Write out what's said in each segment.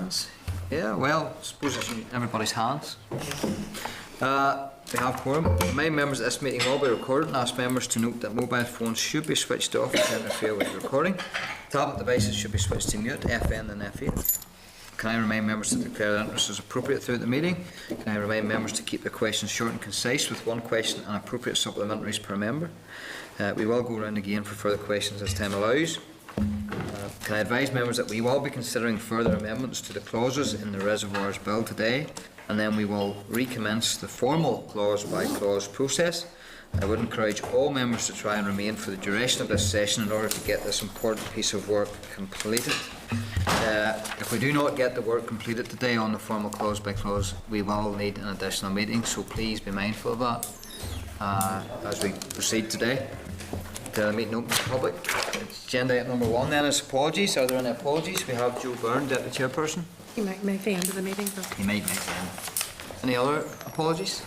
hands. Yeah, well, I suppose it's in everybody's hands. We have quorum. Remind members that this meeting will be recorded and ask members to note that mobile phones should be switched off to interfere with the recording. Tablet devices should be switched to mute, FN and F8. Can I remind members to declare their interest as appropriate throughout the meeting? Can I remind members to keep their questions short and concise with one question and appropriate supplementaries per member? We will go around again for further questions as time allows. Can I advise members that we will be considering further amendments to the clauses in the Reservoirs Bill today, and then we will recommence the formal clause by clause process. I would encourage all members to try and remain for the duration of this session in order to get this important piece of work completed. If we do not get the work completed today on the formal clause by clause, we will need an additional meeting, so please be mindful of that as we proceed today. The meeting open to the public. Agenda item number 1 then is apologies. Are there any apologies? We have Joe Byrne, Deputy Chairperson. He might make the end of the meeting. He might make the end. Any other apologies?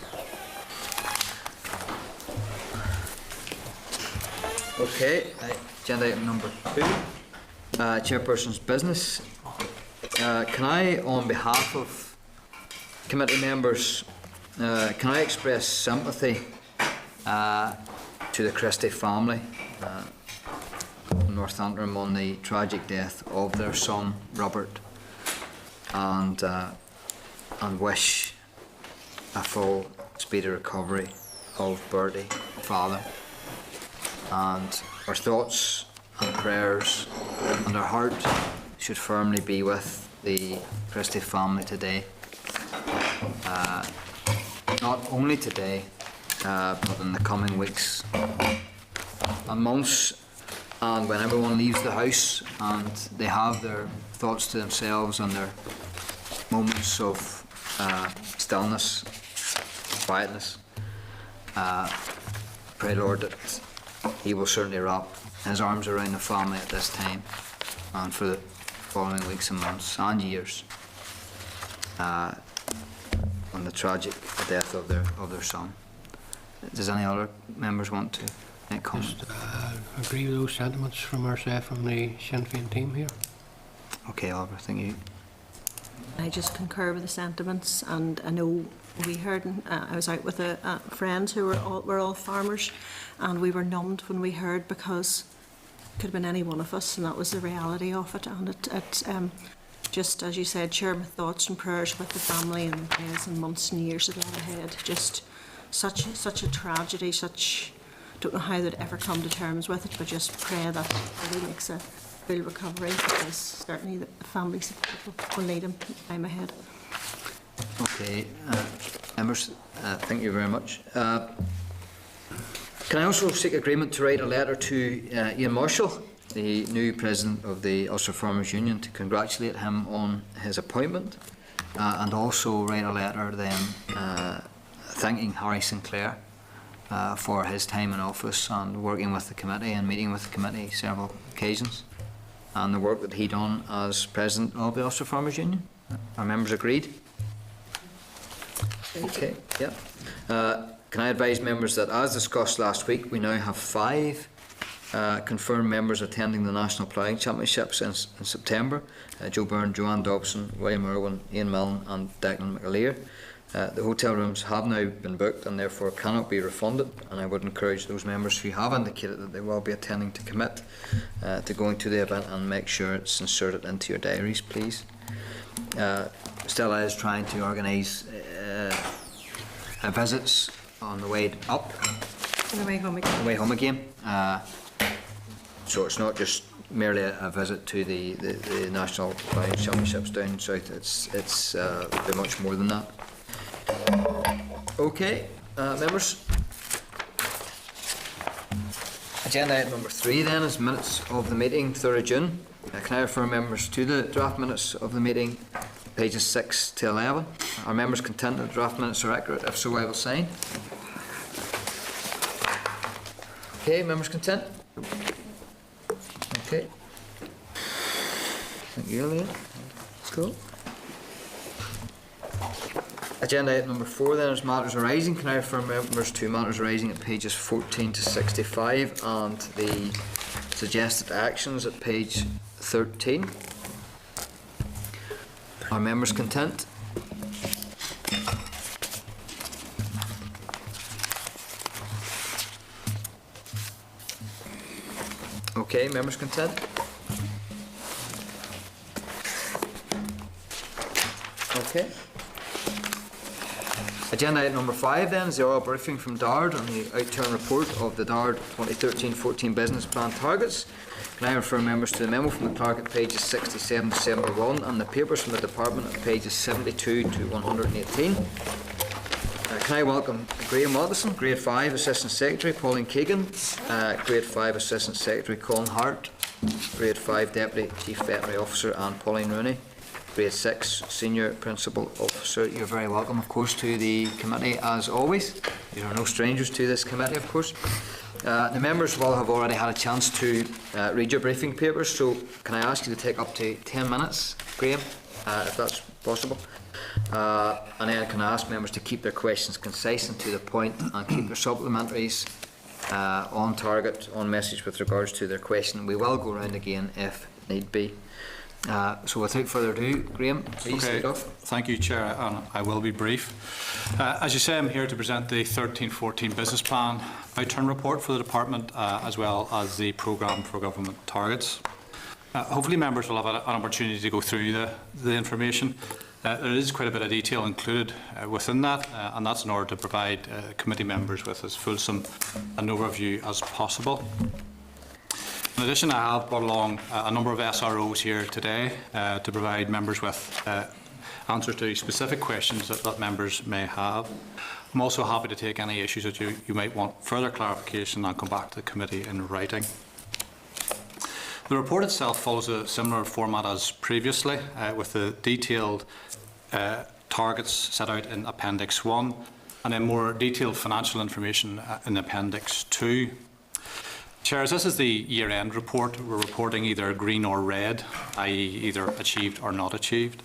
Okay, agenda item number 2, Chairperson's business. Can I, on behalf of committee members, can I express sympathy to the Christie family in North Antrim on the tragic death of their son Robert, and wish a full speedy recovery of Bertie, father. And our thoughts and prayers and our heart should firmly be with the Christie family today. Not only today, but in the coming weeks and months, and when everyone leaves the house and they have their thoughts to themselves and their moments of stillness, quietness. Pray, Lord, that He will certainly wrap His arms around the family at this time and for the following weeks and months and years on the tragic death of their son. Does any other members want to make comments? Agree with those sentiments from ourselves, from the Sinn Féin team here. Okay, Oliver, thank you. I just concur with the sentiments, and I know we heard, I was out with friends who were all farmers, and we were numbed when we heard, because it could have been any one of us, and that was the reality of it. And it just, as you said, share my thoughts and prayers with the family and the days and months and years that lie ahead. Just such a tragedy, don't know how they'd ever come to terms with it, but just pray that he makes a full recovery, because certainly the families of people will need him time ahead. Okay, members, thank you very much. Can I also seek agreement to write a letter to Ian Marshall, the new president of the Ulster Farmers Union, to congratulate him on his appointment, and also write a letter then thanking Harry Sinclair for his time in office and working with the committee and meeting with the committee several occasions, and the work that he done as president of the Ulster Farmers Union. Our members agreed? Okay, yeah. Can I advise members that, as discussed last week, we now have 5 confirmed members attending the National Ploughing Championships in September. Joe Byrne, Joanne Dobson, William Irwin, Ian Milne and Declan McAleer. The hotel rooms have now been booked and therefore cannot be refunded, and I would encourage those members who have indicated that they will be attending to commit to going to the event and make sure it's inserted into your diaries, please. Stella is trying to organise visits on the way up On the way home again. On the way home again. So it's not just merely a visit to the National Ploughing Championships down south. It's very much more than that. Okay, members. Agenda item number 3 then is minutes of the meeting 3rd of June. Can I refer members to the draft minutes of the meeting, pages 6 to 11? Are members content that the draft minutes are accurate? If so, I will sign. Okay, members content? Okay. Thank you, Leah. Let's go. Agenda item number 4 then is matters arising. Can I refer members to matters arising at pages 14 to 65 and the suggested actions at page 13? Are members content? Okay, members content? Okay. Agenda item number 5 then is the oral briefing from DARD on the outturn report of the DARD 2013-14 business plan targets. Can I refer members to the memo from the clerk at pages 67 to 71 and the papers from the department at pages 72 to 118. Can I welcome Graham Watterson, Grade 5 Assistant Secretary, Pauline Keegan, Grade 5 Assistant Secretary, Colin Hart, Grade 5 Deputy Chief Veterinary Officer, and Pauline Rooney, Grade 6 Senior Principal Officer. You're very welcome, of course, to the committee as always. You are no strangers to this committee, of course. The members will have already had a chance to read your briefing papers, so can I ask you to take up to 10 minutes, Graham, if that's possible? And then can I ask members to keep their questions concise and to the point and keep their supplementaries on target, on message with regards to their question. We will go round again if need be. So without further ado, Graham, please lead off. Thank you, Chair, and I will be brief. As you say, I'm here to present the 13-14 business plan outturn report for the department, as well as the programme for government targets. Hopefully members will have an opportunity to go through the information. There is quite a bit of detail included within that, and that's in order to provide committee members with as fulsome an overview as possible. In addition, I have brought along a number of SROs here today to provide members with answers to specific questions that members may have. I'm also happy to take any issues that you might want further clarification and come back to the committee in writing. The report itself follows a similar format as previously, with the detailed targets set out in Appendix 1 and then more detailed financial information in Appendix 2. Chairs, this is the year-end report. We're reporting either green or red, i.e. either achieved or not achieved.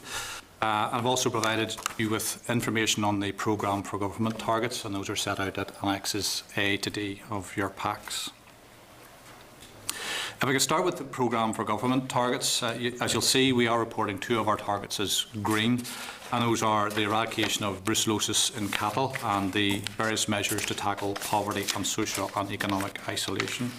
And I've also provided you with information on the programme for government targets, and those are set out at Annexes A to D of your packs. If I could start with the programme for government targets, as you'll see, we are reporting 2 of our targets as green, and those are the eradication of brucellosis in cattle and the various measures to tackle poverty and social and economic isolation.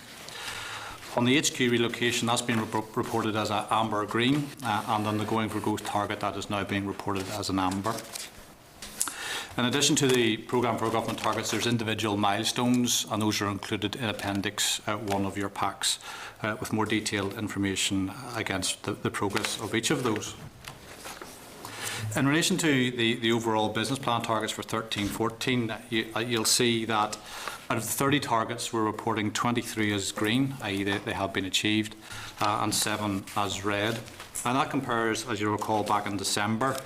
On the HQ relocation, that's been reported as an amber green, and on the going for growth target, that is now being reported as an amber. In addition to the programme for government targets, there's individual milestones, and those are included in Appendix 1 of your packs, with more detailed information against the progress of each of those. In relation to the overall business plan targets for 13-14, you'll see that out of the 30 targets, we're reporting 23 as green, i.e. they have been achieved, and 7 as red. And that compares, as you recall, back in December,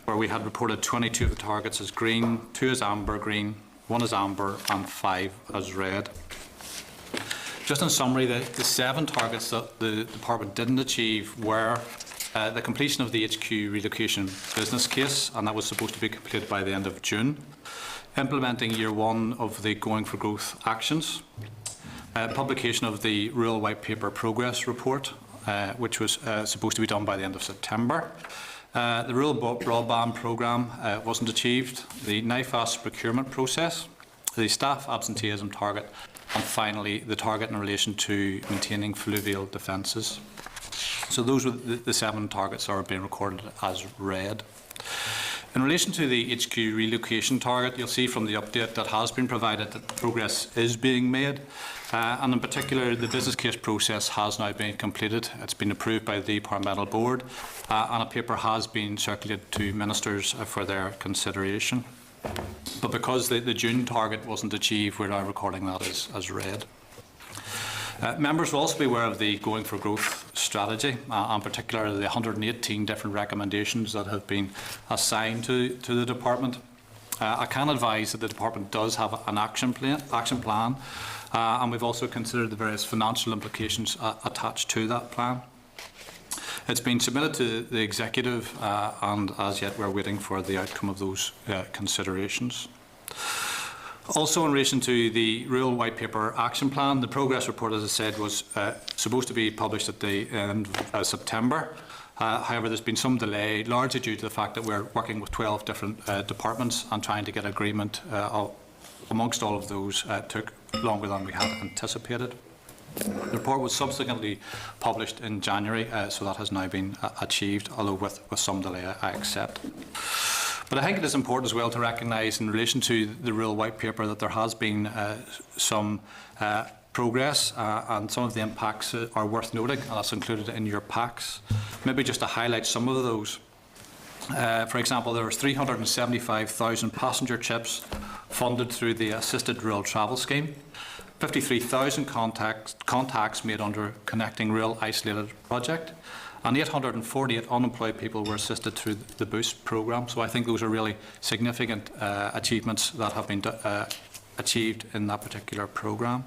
where we had reported 22 of the targets as green, 2 as amber green, 1 as amber, and 5 as red. Just in summary, the 7 targets that the department didn't achieve were the completion of the HQ relocation business case, and that was supposed to be completed by the end of June. Implementing year 1 of the Going for Growth actions. Publication of the Rural White Paper Progress Report, which was supposed to be done by the end of September. The Rural Broadband Programme wasn't achieved. The NIFAS procurement process. The staff absenteeism target. And finally, the target in relation to maintaining fluvial defences. So those were the 7 targets that are being recorded as red. In relation to the HQ relocation target, you'll see from the update that has been provided that progress is being made, and in particular the business case process has now been completed. It's been approved by the departmental board, and a paper has been circulated to ministers for their consideration. But because the June target wasn't achieved, we're now recording that as red. Members will also be aware of the Going for Growth strategy, in particular the 118 different recommendations that have been assigned to the department. I can advise that the department does have an action plan, and we've also considered the various financial implications attached to that plan. It's been submitted to the executive, and as yet we're waiting for the outcome of those considerations. Also, in relation to the Rural White Paper Action Plan, the progress report, as I said, was supposed to be published at the end of September, However, there's been some delay, largely due to the fact that we're working with 12 different departments, and trying to get agreement amongst all of those took longer than we had anticipated. The report was subsequently published in January, so that has now been achieved, although with some delay, I accept. But I think it is important as well to recognise, in relation to the Rural White Paper, that there has been some progress, and some of the impacts are worth noting, and that's included in your packs. Maybe just to highlight some of those. For example, there was 375,000 passenger trips funded through the Assisted Rural Travel Scheme, 53,000 contacts made under Connecting Rural Isolated project, and 848 unemployed people were assisted through the Boost programme. So I think those are really significant achievements that have been achieved in that particular programme.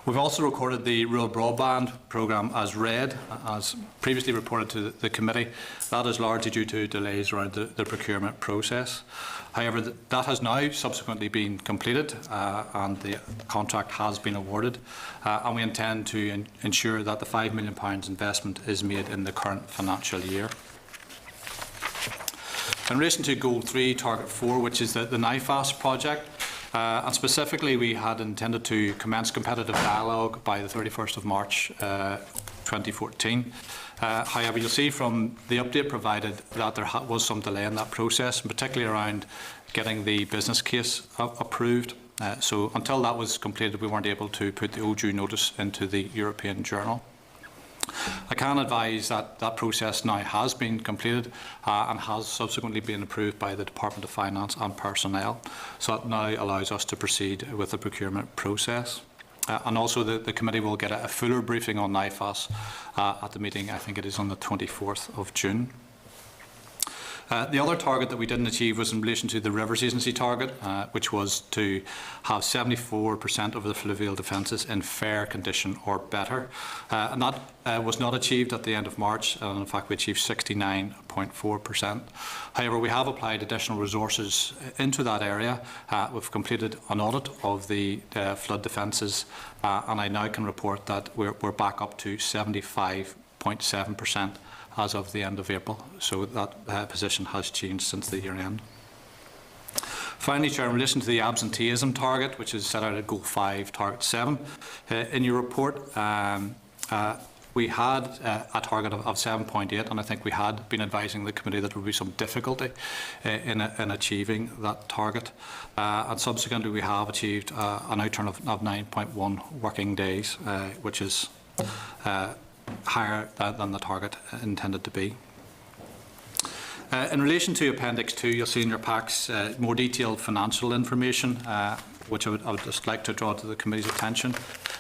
We've also recorded the Rural Broadband programme as red, as previously reported to the committee. That is largely due to delays around the procurement process. However, that has now subsequently been completed, and the contract has been awarded, and we intend to ensure that the £5 million investment is made in the current financial year. In relation to Goal 3, Target 4, which is the NIFAS project, and specifically we had intended to commence competitive dialogue by the 31st of March 2014. However, you'll see from the update provided that there was some delay in that process, and particularly around getting the business case approved. So until that was completed, we weren't able to put the OJEU notice into the European Journal. I can advise that that process now has been completed, and has subsequently been approved by the Department of Finance and Personnel. So that now allows us to proceed with the procurement process. And also the committee will get a fuller briefing on NIFAS at the meeting, I think it is on the 24th of June. The other target that we didn't achieve was in relation to the Rivers Agency target, which was to have 74% of the fluvial defences in fair condition or better. And that was not achieved at the end of March, and in fact we achieved 69.4%. However, we have applied additional resources into that area. We've completed an audit of the flood defences, and I now can report that we're back up to 75.7% as of the end of April. So that position has changed since the year end. Finally, Chair, in relation to the absenteeism target, which is set out at Goal 5, Target 7, in your report, we had a target of 7.8, and I think we had been advising the committee that there would be some difficulty in achieving that target. And subsequently, we have achieved an outturn of 9.1 working days, which is higher than the target intended to be. In relation to Appendix 2, you'll see in your packs more detailed financial information, which I would just like to draw to the committee's attention.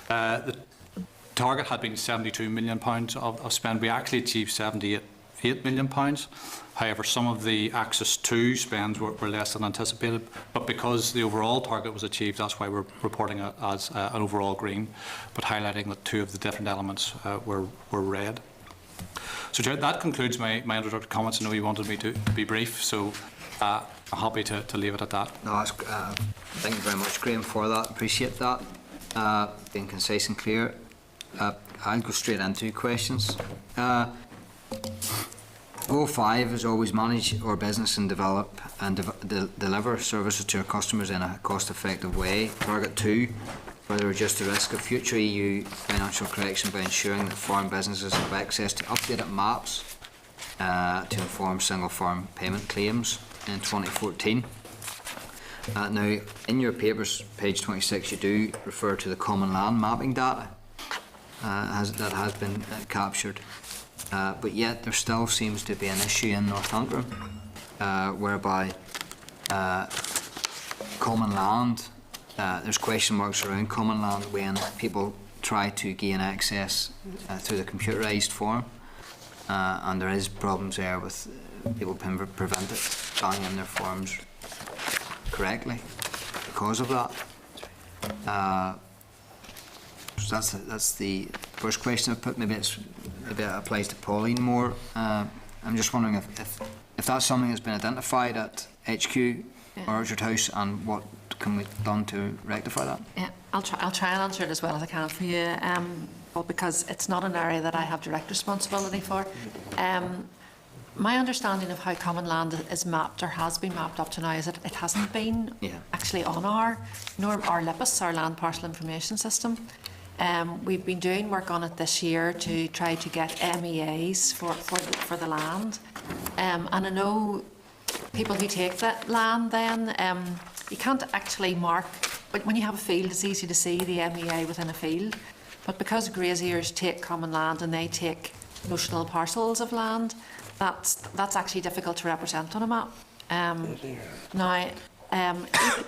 The target had been £72 million of spend. We actually achieved £78 million. However, some of the Axis 2 spends were less than anticipated, but because the overall target was achieved, that's why we're reporting it as an overall green, but highlighting that two of the different elements were red. So, Chair, that concludes my introductory comments. I know you wanted me to be brief, so I'm happy to leave it at that. No, that's, thank you very much, Graham, for that. Appreciate that. Being concise and clear. I'll go straight into questions. Goal 5 is always manage our business and develop and deliver services to our customers in a cost-effective way. Target 2, further reduce the risk of future EU financial correction by ensuring that farm businesses have access to updated maps to inform single farm payment claims in 2014. Now, in your papers, page 26, you do refer to the common land mapping data that has been captured. But yet there still seems to be an issue in Northumbria whereby common land, there's question marks around common land when people try to gain access through the computerised form, and there is problems there with people being prevented filling in their forms correctly because of that. So that's the first question I've put. Maybe it applies to Pauline more. I'm just wondering if that's something that's been identified at HQ or Orchard House, and what can be done to rectify that? Yeah, I'll try and answer it as well as I can for you. well, because it's not an area that I have direct responsibility for. My understanding of how common land is mapped or has been mapped up to now is that it hasn't been actually on our LIPIS, our Land Parcel Information System. We've been doing work on it this year to try to get MEAs for the land. And I know people who take that land then, you can't actually mark, but when you have a field it's easy to see the MEA within a field. But because graziers take common land and they take notional parcels of land, that's actually difficult to represent on a map. Now,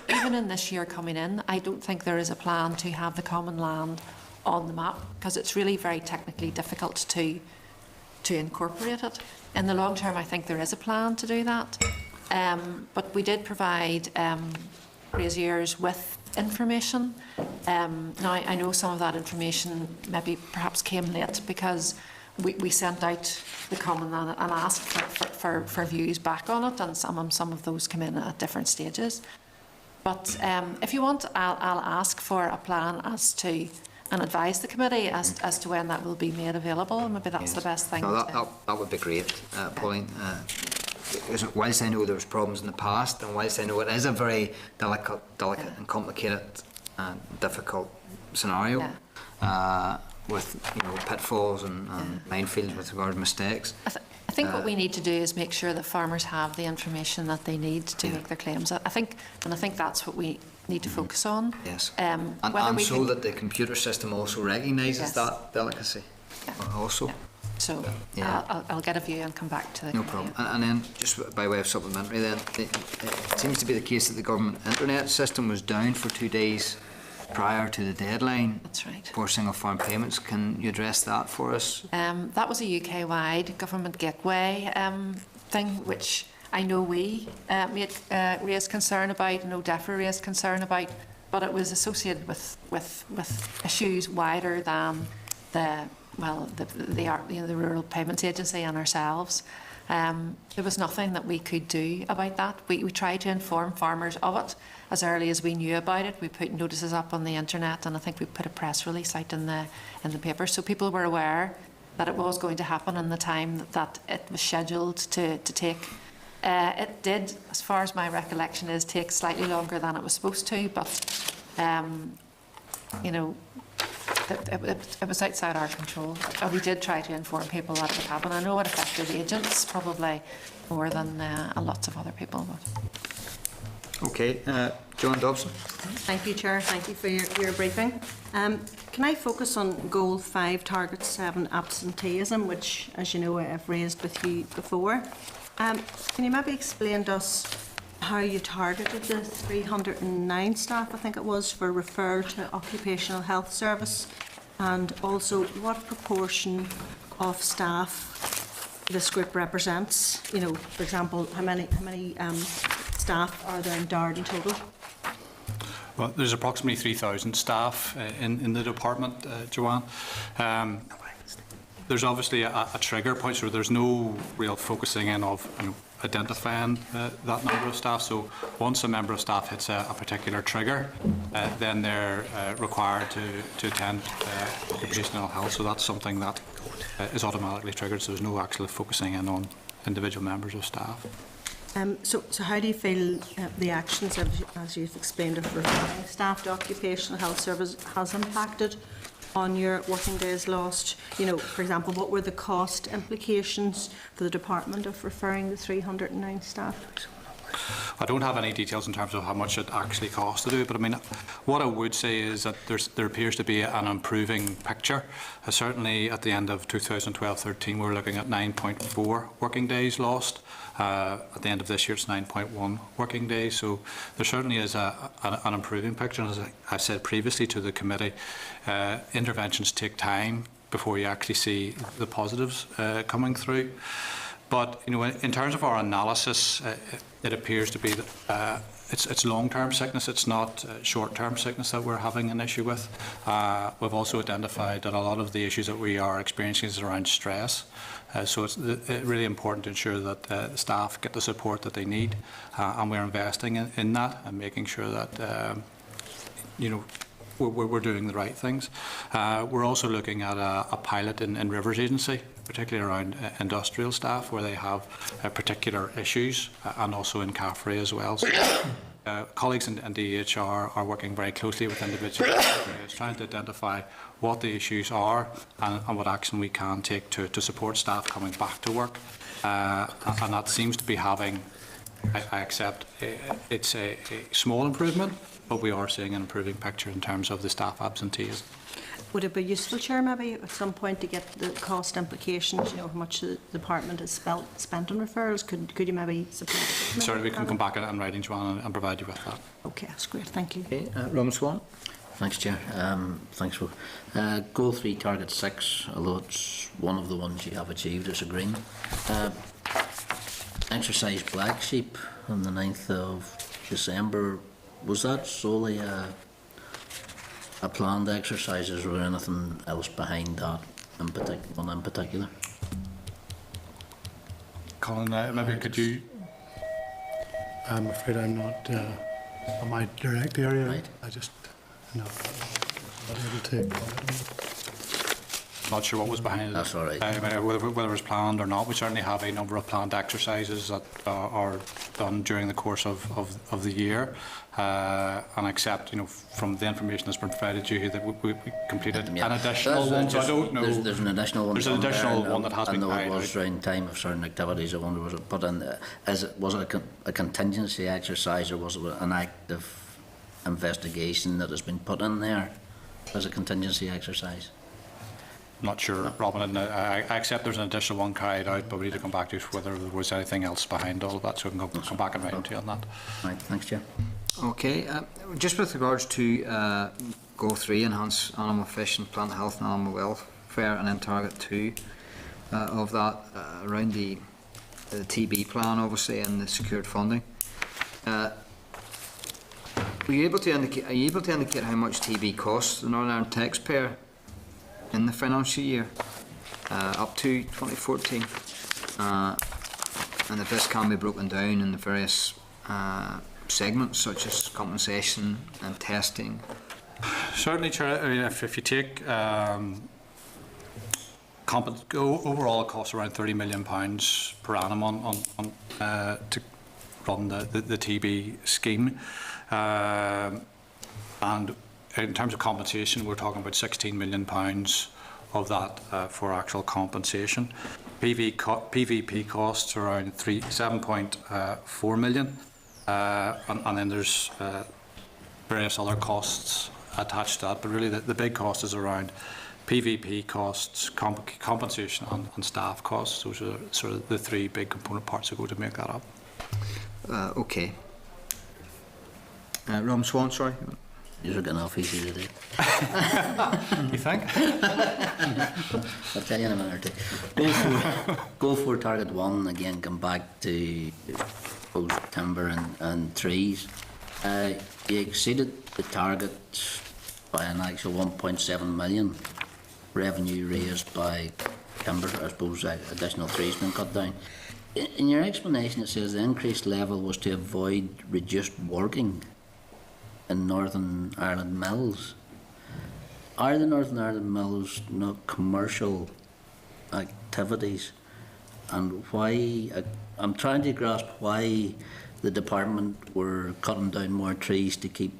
even in this year coming in, I don't think there is a plan to have the common land on the map because it's really very technically difficult to incorporate it. In the long term, I think there is a plan to do that. But we did provide graziers with information. Now, I know some of that information maybe perhaps came late because we sent out the common land and asked for views back on it, and some of those come in at different stages. But if you want, I'll ask for a plan as to, and advise the committee as to when that will be made available. Maybe that's the best thing. No, that would be great, Pauline. Whilst I know there was problems in the past, and whilst I know it is a very delicate and complicated and difficult scenario, with pitfalls and minefields with regard to mistakes. I think what we need to do is make sure that farmers have the information that they need to make their claims. I think that's what we need to focus on. Yes. And so that the computer system also recognises that delicacy. Also. So I'll get a view and come back to the No problem. And then, just by way of supplementary then, it seems to be the case that the government internet system was down for 2 days prior to the deadline. That's right. For single farm payments. Can you address that for us? That was a UK-wide government gateway thing, which I know we raised concern about, and ODEFRA raised concern about, but it was associated with issues wider than the Rural Payments Agency and ourselves. There was nothing that we could do about that. We tried to inform farmers of it as early as we knew about it. We put notices up on the internet, and I think we put a press release out in the paper, so people were aware that it was going to happen in the time that it was scheduled to take. It did, as far as my recollection is, take slightly longer than it was supposed to, but it was outside our control. We did try to inform people that it would happen. I know it affected agents probably more than lots of other people. But. Okay, Joanne Dobson. Thank you, Chair. Thank you for your briefing. Can I focus on Goal 5, Target 7, absenteeism, which, as you know, I've raised with you before. Can you maybe explain to us how you targeted the 309 staff, I think it was, for referral to Occupational Health Service, and also what proportion of staff this group represents? You know, for example, how many staff are there in Dard in total? Well, there's approximately 3,000 staff in the department, Joanne. There's obviously a trigger point, so there's no real focusing in of identifying that number of staff. So once a member of staff hits a particular trigger, then they're required to attend occupational health. So that's something that is automatically triggered. So there's no actual focusing in on individual members of staff. So how do you feel the actions, as you've explained, of referring staff to Occupational Health Service has impacted on your working days lost? You know, for example, what were the cost implications for the department of referring the 309 staff? I don't have any details in terms of how much it actually costs to do, but I mean, what I would say is that there appears to be an improving picture. Certainly at the end of 2012-13, we're looking at 9.4 working days lost. At the end of this year, it's 9.1 working days. So there certainly is an improving picture. And as I said previously to the committee, interventions take time before you actually see the positives coming through. But in terms of our analysis, it appears to be that it's long-term sickness. It's not short-term sickness that we're having an issue with. We've also identified that a lot of the issues that we are experiencing is around stress. So it's really important to ensure that staff get the support that they need, and we're investing in that and making sure that we're doing the right things. We're also looking at a pilot in Rivers Agency, particularly around industrial staff, where they have particular issues, and also in CAFRE as well. So, colleagues in DHR are working very closely with individuals, trying to identify what the issues are and what action we can take to support staff coming back to work. And that seems to be having, I accept, it's a small improvement, but we are seeing an improving picture in terms of the staff absenteeism. Would it be useful, Chair, maybe at some point to get the cost implications, you know, how much the department has spent on referrals? Could you maybe supply that? Certainly, we can come back in writing, Joanne, and provide you with that. Okay, that's great, thank you. Okay, Roman Swan. Thanks, Chair. Thanks for Goal 3, Target 6, although it's one of the ones you have achieved as a green. Exercise Black Sheep on the 9th of December, was that solely a planned exercise, or was there anything else behind that in particular? Colin, maybe could you? I'm afraid I'm not on my direct area. Right. I just, no, not able to comment on it. Not sure what was behind it. That's all right. Whether it was planned or not, we certainly have a number of planned exercises that are done during the course of the year, and except, you know, from the information that's been provided to you, that we completed an additional one. So I don't know. There's an additional one. There's an additional one that has been carried out. I carried know it was around time of certain activities. I wonder, was it put in? Was it a contingency exercise, or was it an active investigation that has been put in there as a contingency exercise? Not sure, Robin, and I accept there's an additional one carried out, but we need to come back to whether there was anything else behind all of that, so we can come back and write to you on that. Right, thanks, Chair. Okay, just with regards to Goal 3, Enhance Animal Fish and Plant Health and Animal Welfare, and then Target 2 of that, around the TB plan, obviously, and the secured funding. Are you able to indicate how much TB costs the Northern Ireland taxpayer in the financial year up to 2014, and if this can be broken down in the various segments, such as compensation and testing? Certainly, Chair. I mean, if you take overall, it costs around £30 million per annum on to run the TB scheme, and in terms of compensation, we're talking about £16 million of that for actual compensation. PVP costs around 7.4 million, and then there's various other costs attached to that. But really, the big cost is around PVP costs, compensation, and staff costs. Those are sort of the three big component parts that go to make that up. Okay. Rom Swan, sorry. You're getting off easy today. You think? I'll tell you in a minute or two. Go for Target 1, again, come back to both timber and trees. You exceeded the target by an actual 1.7 million. Revenue raised by timber, I suppose additional trees been cut down. In your explanation, it says the increased level was to avoid reduced working in Northern Ireland mills. Are the Northern Ireland mills not commercial activities? And why, I'm trying to grasp why the department were cutting down more trees to keep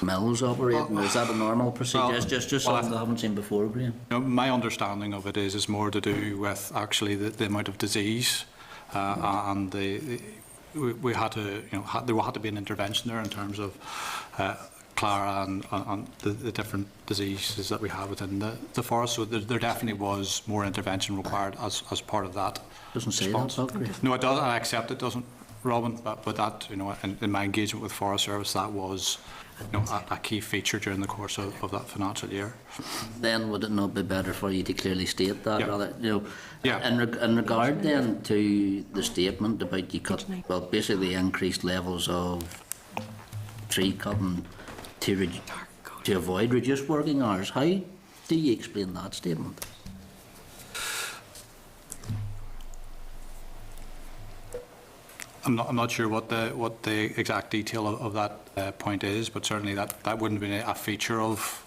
mills operating. Is that a normal procedure? It's just something I haven't seen before, Graham. My understanding of it is more to do with actually the amount of disease, and we had to, there had to be an intervention there in terms of Clara and the different diseases that we had within the forest. So there definitely was more intervention required as part of that. Doesn't say response. that, Graham. No, it doesn't. I accept it doesn't, Robin. But that, in my engagement with Forest Service, that was a key feature during the course of that financial year. Then would it not be better for you to clearly state that? Yeah. Rather, Yeah. In regard then to the statement about you cut, well, basically increased levels of tree cutting to avoid reduced working hours, how do you explain that statement? I'm not sure what the exact detail of that point is, but certainly that wouldn't have been a feature of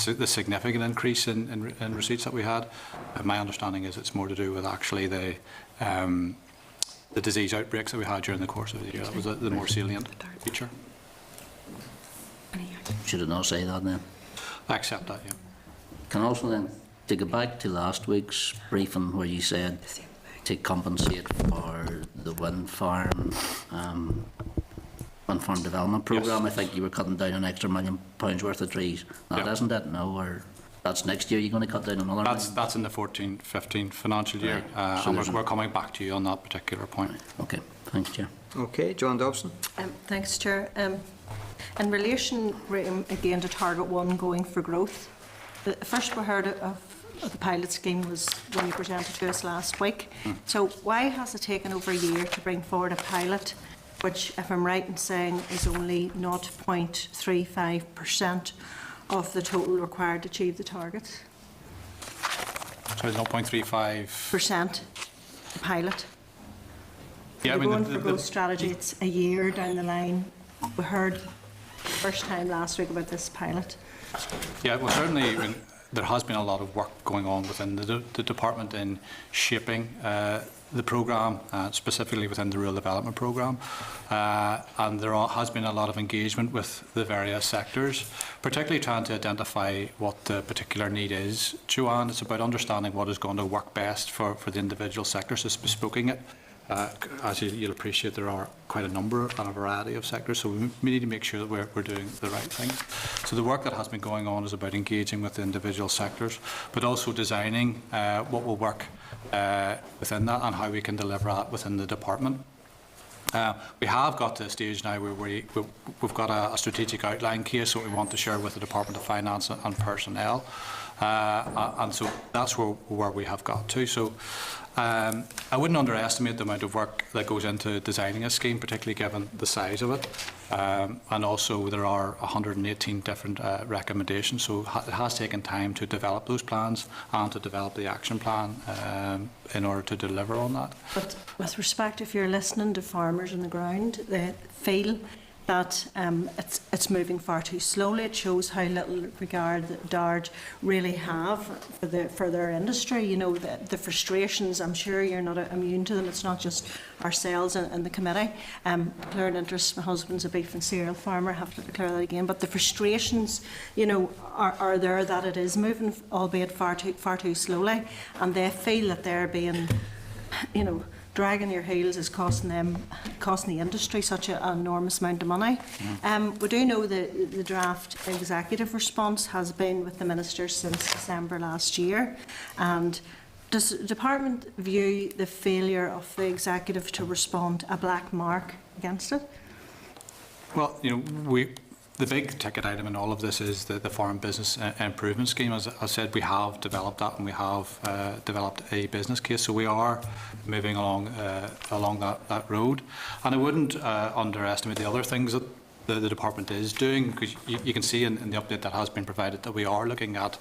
the significant increase in receipts that we had. My understanding is it's more to do with actually the disease outbreaks that we had during the course of the year. That was the more salient feature. Should I not say that then? I accept that, yeah. Can also then, to go back to last week's briefing where you said to compensate for the wind farm development programme, Yes. I think you were cutting down an extra £1 million worth of trees. Now, Yeah. isn't it? No, or that's next year you're going to cut down another million? That's in the 14-15 financial year, Right. So and there's we're coming back to you on that particular point. Okay, thanks, Chair. Okay, John Dobson. Thanks, Chair. In relation, again, to Target 1 going for growth, the first we heard of the pilot scheme was when you presented to us last week. So why has it taken over a year to bring forward a pilot, which, if I'm right in saying, is only 0.35% of the total required to achieve the targets? So 0.35. Percent, the pilot. Yeah, I We're mean, going for growth strategy, it's a year down the line. We heard first time last week about this pilot. Yeah, well, certainly, I mean, there has been a lot of work going on within the department in shaping the programme, specifically within the rural development programme, and there has been a lot of engagement with the various sectors, particularly trying to identify what the particular need is. Joanne, it's about understanding what is going to work best for the individual sectors, is bespoking it. As you'll appreciate, there are quite a number and a variety of sectors, so we need to make sure that we're doing the right thing. So the work that has been going on is about engaging with the individual sectors, but also designing what will work within that and how we can deliver that within the department. We have got to a stage now where we've got a strategic outline case that we want to share with the Department of Finance and personnel, and so that's where we have got to. So I wouldn't underestimate the amount of work that goes into designing a scheme, particularly given the size of it, and also there are 118 different recommendations, so it has taken time to develop those plans and to develop the action plan in order to deliver on that. But with respect, if you're listening to farmers on the ground, they feel that it's moving far too slowly. It shows how little regard that DARD really have for their industry. You know, the frustrations, I'm sure you're not immune to them. It's not just ourselves and the committee. Declared interest, my husband's a beef and cereal farmer, I have to declare that again. But the frustrations, you know, are there that it is moving, albeit far too slowly. And they feel that they're being, you know, dragging your heels is costing the industry such an enormous amount of money. We do know the draft executive response has been with the minister since December last year. And does the department view the failure of the executive to respond a black mark against it? Well, you know, the big ticket item in all of this is the Farm Business Improvement Scheme. As I said, we have developed that and we have developed a business case, so we are moving along that road. And I wouldn't underestimate the other things that the department is doing, because you can see in the update that has been provided that we are looking at,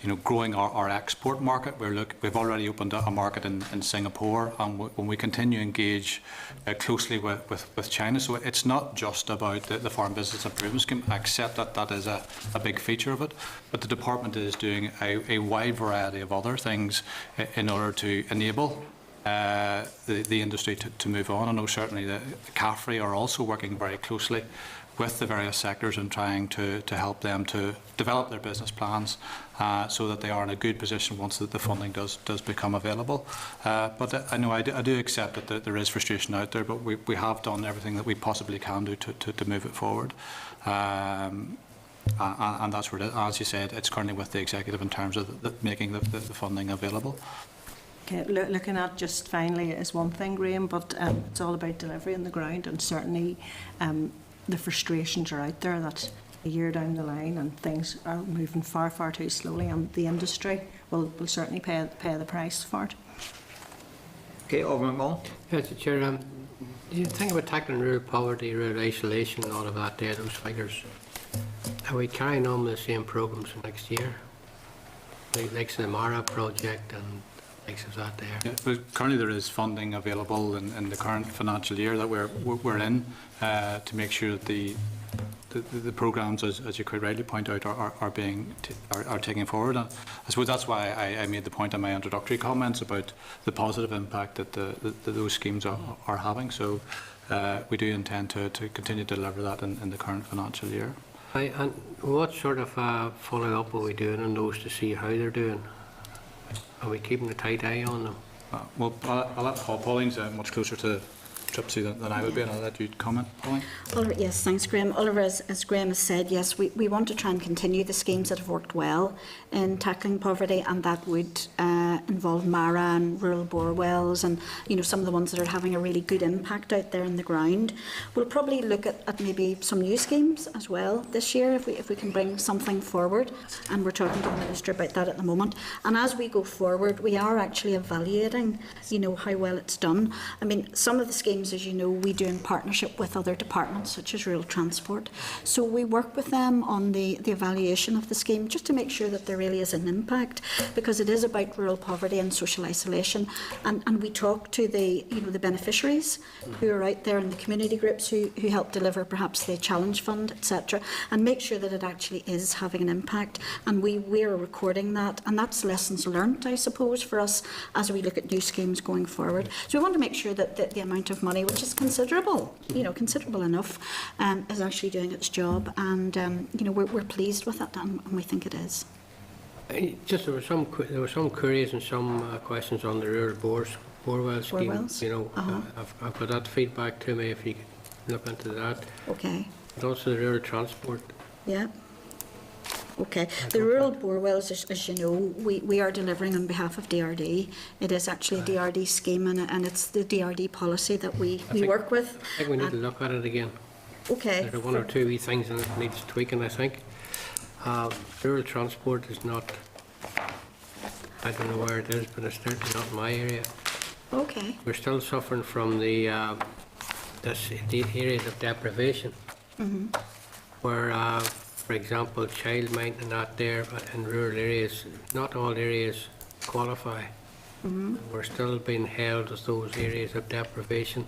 you know, growing our export market. We've already opened a market in Singapore, and when we continue to engage closely with China. So it's not just about the Farm Business Improvement Scheme. I accept that is a big feature of it, but the department is doing a wide variety of other things in order to enable the industry to move on. I know certainly the CAFRE are also working very closely with the various sectors and trying to help them to develop their business plans so that they are in a good position once the funding does become available. But I know I do accept that there is frustration out there, but we have done everything that we possibly can do to move it forward. And that's where, as you said, it's currently with the executive in terms of making the funding available. Okay, looking at just finally is one thing, Graham, but it's all about delivery on the ground, and certainly the frustrations are out there that a year down the line and things are moving far too slowly, and the industry will certainly pay the price for it. Okay, Alderman McMullen. Yes, Chair, do you think about tackling rural poverty, rural isolation and all of that there, those figures? Are we carrying on with the same programmes for next year? Like the Mara project and likes of that there. Yeah, but currently there is funding available in the current financial year that we're in to make sure that the programmes, as you quite rightly point out, are taking forward. And I suppose that's why I made the point in my introductory comments about the positive impact that those schemes are having. So we do intend to continue to deliver that in the current financial year. And what sort of following up are we doing on those to see how they're doing? Are we keeping a tight eye on them? Well, I'll let Pauline's much closer to Gypsy than I would be, and I'll let you comment, Pauline. Oliver, yes, thanks, Graham. Oliver, as Graham has said, yes, we want to try and continue the schemes that have worked well in tackling poverty, and that would involve Mara and rural bore wells and, you know, some of the ones that are having a really good impact out there in the ground. We'll probably look at maybe some new schemes as well this year if we can bring something forward, and we're talking to the Minister about that at the moment. And as we go forward, we are actually evaluating, you know, how well it's done. I mean, some of the schemes, as you know, we do in partnership with other departments such as rural transport. So we work with them on the evaluation of the scheme just to make sure that there really is an impact, because it is about rural poverty and social isolation. And we talk to the beneficiaries who are out there in the community groups who help deliver perhaps the Challenge Fund, etc., and make sure that it actually is having an impact. And we are recording that, and that's lessons learned, I suppose, for us as we look at new schemes going forward. So we want to make sure that the amount of money, which is considerable, you know, considerable enough, is actually doing its job, and you know, we're pleased with that, and we think it is. Just there were some queries and some questions on the rural bore well scheme. wells? You know, I've got that feedback to me if you could look into that. Okay. But also the rural transport. Yeah. Okay. The rural bore wells, as you know, we are delivering on behalf of DRD. It is actually a DRD scheme, and it's the DRD policy that we work with. I think we need to look at it again. Okay. There are one or two wee things in it that needs tweaking, I think. Rural transport is not, I don't know where it is, but it's certainly not in my area. Okay. We're still suffering from the areas of deprivation, where, for example, child maintenance out there in rural areas, not all areas qualify. We're still being held as those areas of deprivation.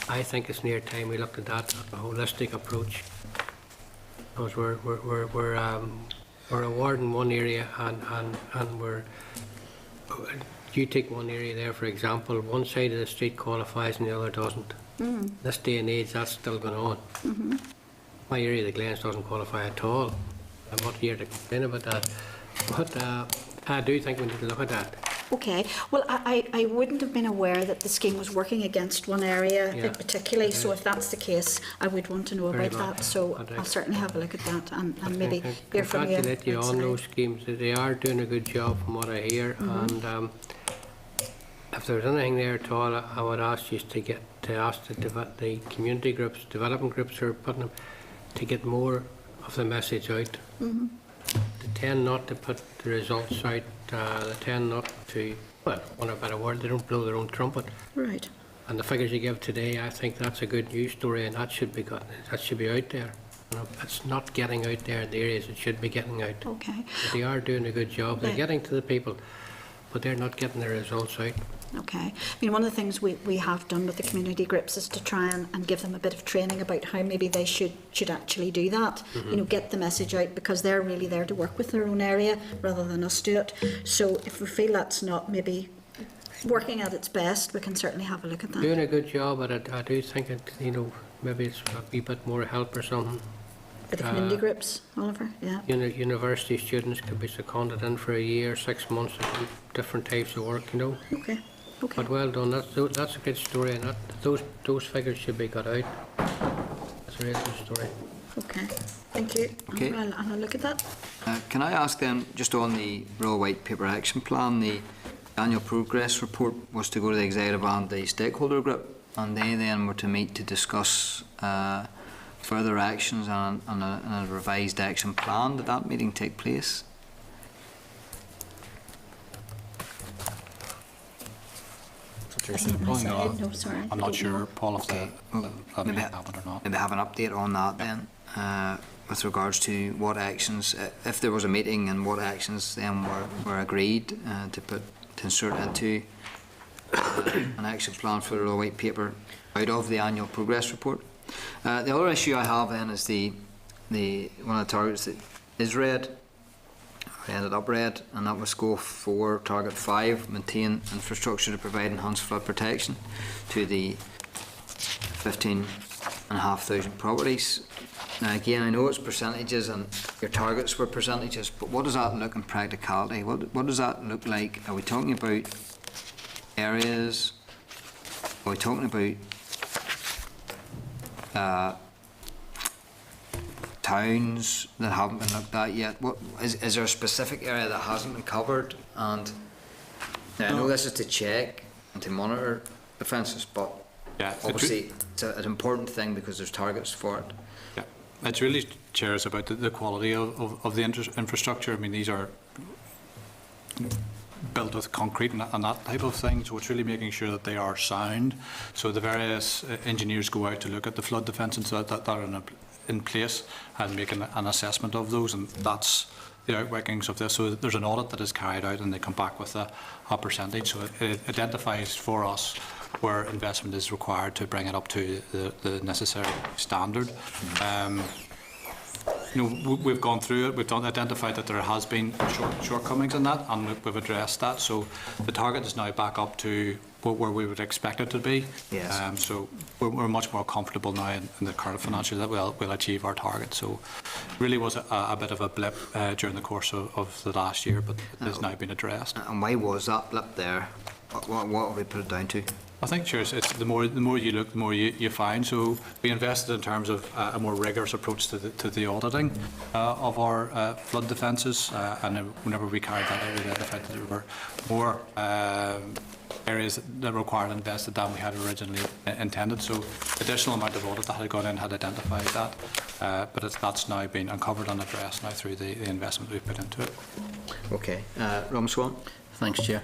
I think it's near time we looked at that, a holistic approach, because we're awarding one area and we're. You take one area there, for example, one side of the street qualifies and the other doesn't. This day and age, that's still going on. My area, the Glens, doesn't qualify at all. I'm not here to complain about that, but I do think we need to look at that. Okay. Well, I wouldn't have been aware that the scheme was working against one area particularly, so if that's the case, I would want to know about that. So I'll certainly have a look at that and maybe hear from you. Congratulate you on those schemes. They are doing a good job from what I hear, and if there's anything there at all, I would ask you to ask the community groups, development groups who are putting them, to get more of the message out. They tend not to put the results out. They tend not to, well, want a better word, they don't blow their own trumpet. Right. And the figures you give today, I think that's a good news story, and that should be out there. You know, it's not getting out there in the areas it should be getting out. Okay. But they are doing a good job. They're getting to the people, but they're not getting the results out. Okay. I mean, one of the things we have done with the community groups is to try and give them a bit of training about how maybe they should actually do that. You know, get the message out, because they're really there to work with their own area rather than us do it. So if we feel that's not maybe working at its best, we can certainly have a look at that. Doing a good job, but I do think it, you know, maybe it's a wee bit more help or something. For the community groups, Oliver, yeah. University students could be seconded in for a year, 6 months, to do different types of work, you know. Okay. Okay. But well done. That's a good story, and those figures should be got out. That's a really good story. Okay. Thank you. Okay. I'll look at that. Can I ask then, just on the Rural White Paper Action Plan, the annual progress report was to go to the executive and the stakeholder group, and they then were to meet to discuss further actions and a revised action plan. Did that meeting take place? No, sorry. I'm not sure, Paul, if that Maybe happened or not. Maybe have an update on that then, with regards to what actions, if there was a meeting, and what actions then were agreed to put to insert into an action plan for the white paper out of the annual progress report. The other issue I have then is the one of the targets that is red, or ended up red, and that was Goal 4, Target 5, maintain infrastructure to provide enhanced flood protection to the 15,500 properties. Now again, I know it's percentages and your targets were percentages, but what does that look in practicality? What does that look like? Are we talking about areas? Are we talking about towns that haven't been looked at yet? What is there a specific area that hasn't been covered? And now I know this is to check and to monitor offences, but Yeah, obviously it's an important thing because there's targets for it. Yeah, it's really, Chair, is about the quality of the infrastructure. I mean, these are built with concrete and that type of thing, so it's really making sure that they are sound. So the various engineers go out to look at the flood defences that are in place and make an assessment of those, and that's the outworkings of this. So there's an audit that is carried out and they come back with a percentage, so it identifies for us where investment is required to bring it up to the necessary standard. You know, we've gone through it, we've identified that there has been shortcomings in that, and we've addressed that. So the target is now back up to where we would expect it to be. Yes. So we're much more comfortable now in the current financial that we'll achieve our target. So it really was a bit of a blip during the course of the last year, but it has now been addressed. And why was that blip there? What have we put it down to? I think, sure, it's the more you look, the more you find. So we invested in terms of a more rigorous approach to the auditing of our flood defences, and whenever we carried that out, we identified that there were more areas that required invested than we had originally intended. So additional amount of audit that had gone in had identified that, but that's now been uncovered and addressed now through the investment we've put into it. Okay, Rom Swan. Thanks, Chair.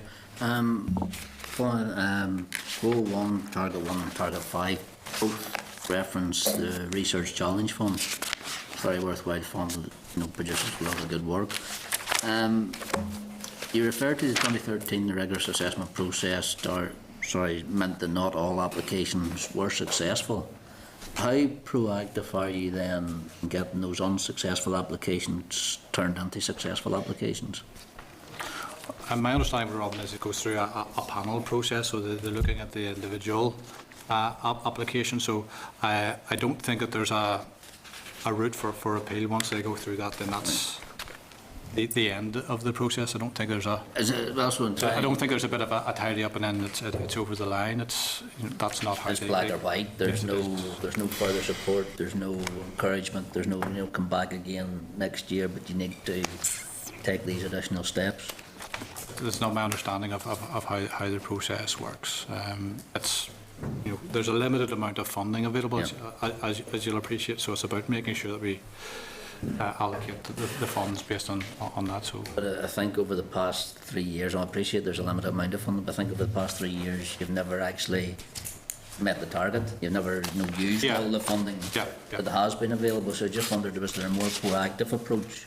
Goal 1, Target 1 and Target 5 both reference the Research Challenge Fund. Very worthwhile fund that produces a lot of good work. You referred to the 2013 rigorous assessment process meant that not all applications were successful. How proactive are you then in getting those unsuccessful applications turned into successful applications? My understanding, Robin, is it goes through a panel process, so they're looking at the individual application. So I don't think that there's a route for appeal. Once they go through that, then that's the end of the process. I don't think there's a. Is it also in I don't think there's a bit of a tidy up and then it's over the line. That's not how it's they, black or white. There's no further support. There's no encouragement. There's no come back again next year, but you need to take these additional steps. That's not my understanding of how the process works. It's there's a limited amount of funding available, as you'll appreciate. So it's about making sure that we allocate the funds based on that. So, but I think over the past 3 years, I appreciate there's a limited amount of funding, but I think over the past 3 years, you've never actually met the target. You've never used all the funding that has been available. So I just wondered, was there a more proactive approach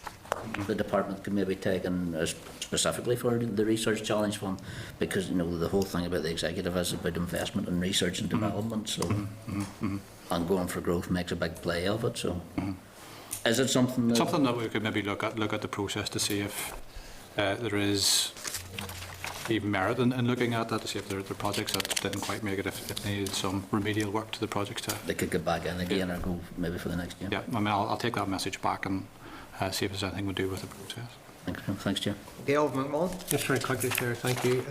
the department could maybe take, and specifically for the Research Challenge Fund, because the whole thing about the executive is about investment in research and development. So, and going for growth makes a big play of it. So, is it something that we could maybe look at the process to see if there is even merit in looking at that, to see if there are projects that didn't quite make it, if they needed some remedial work to the projects they could get back in again or go maybe for the next year. Yeah, I mean, I'll take that message back and see if there's anything we do with the process. Thanks, Chair. Gail McMullen. Just very quickly, Chair, thank you.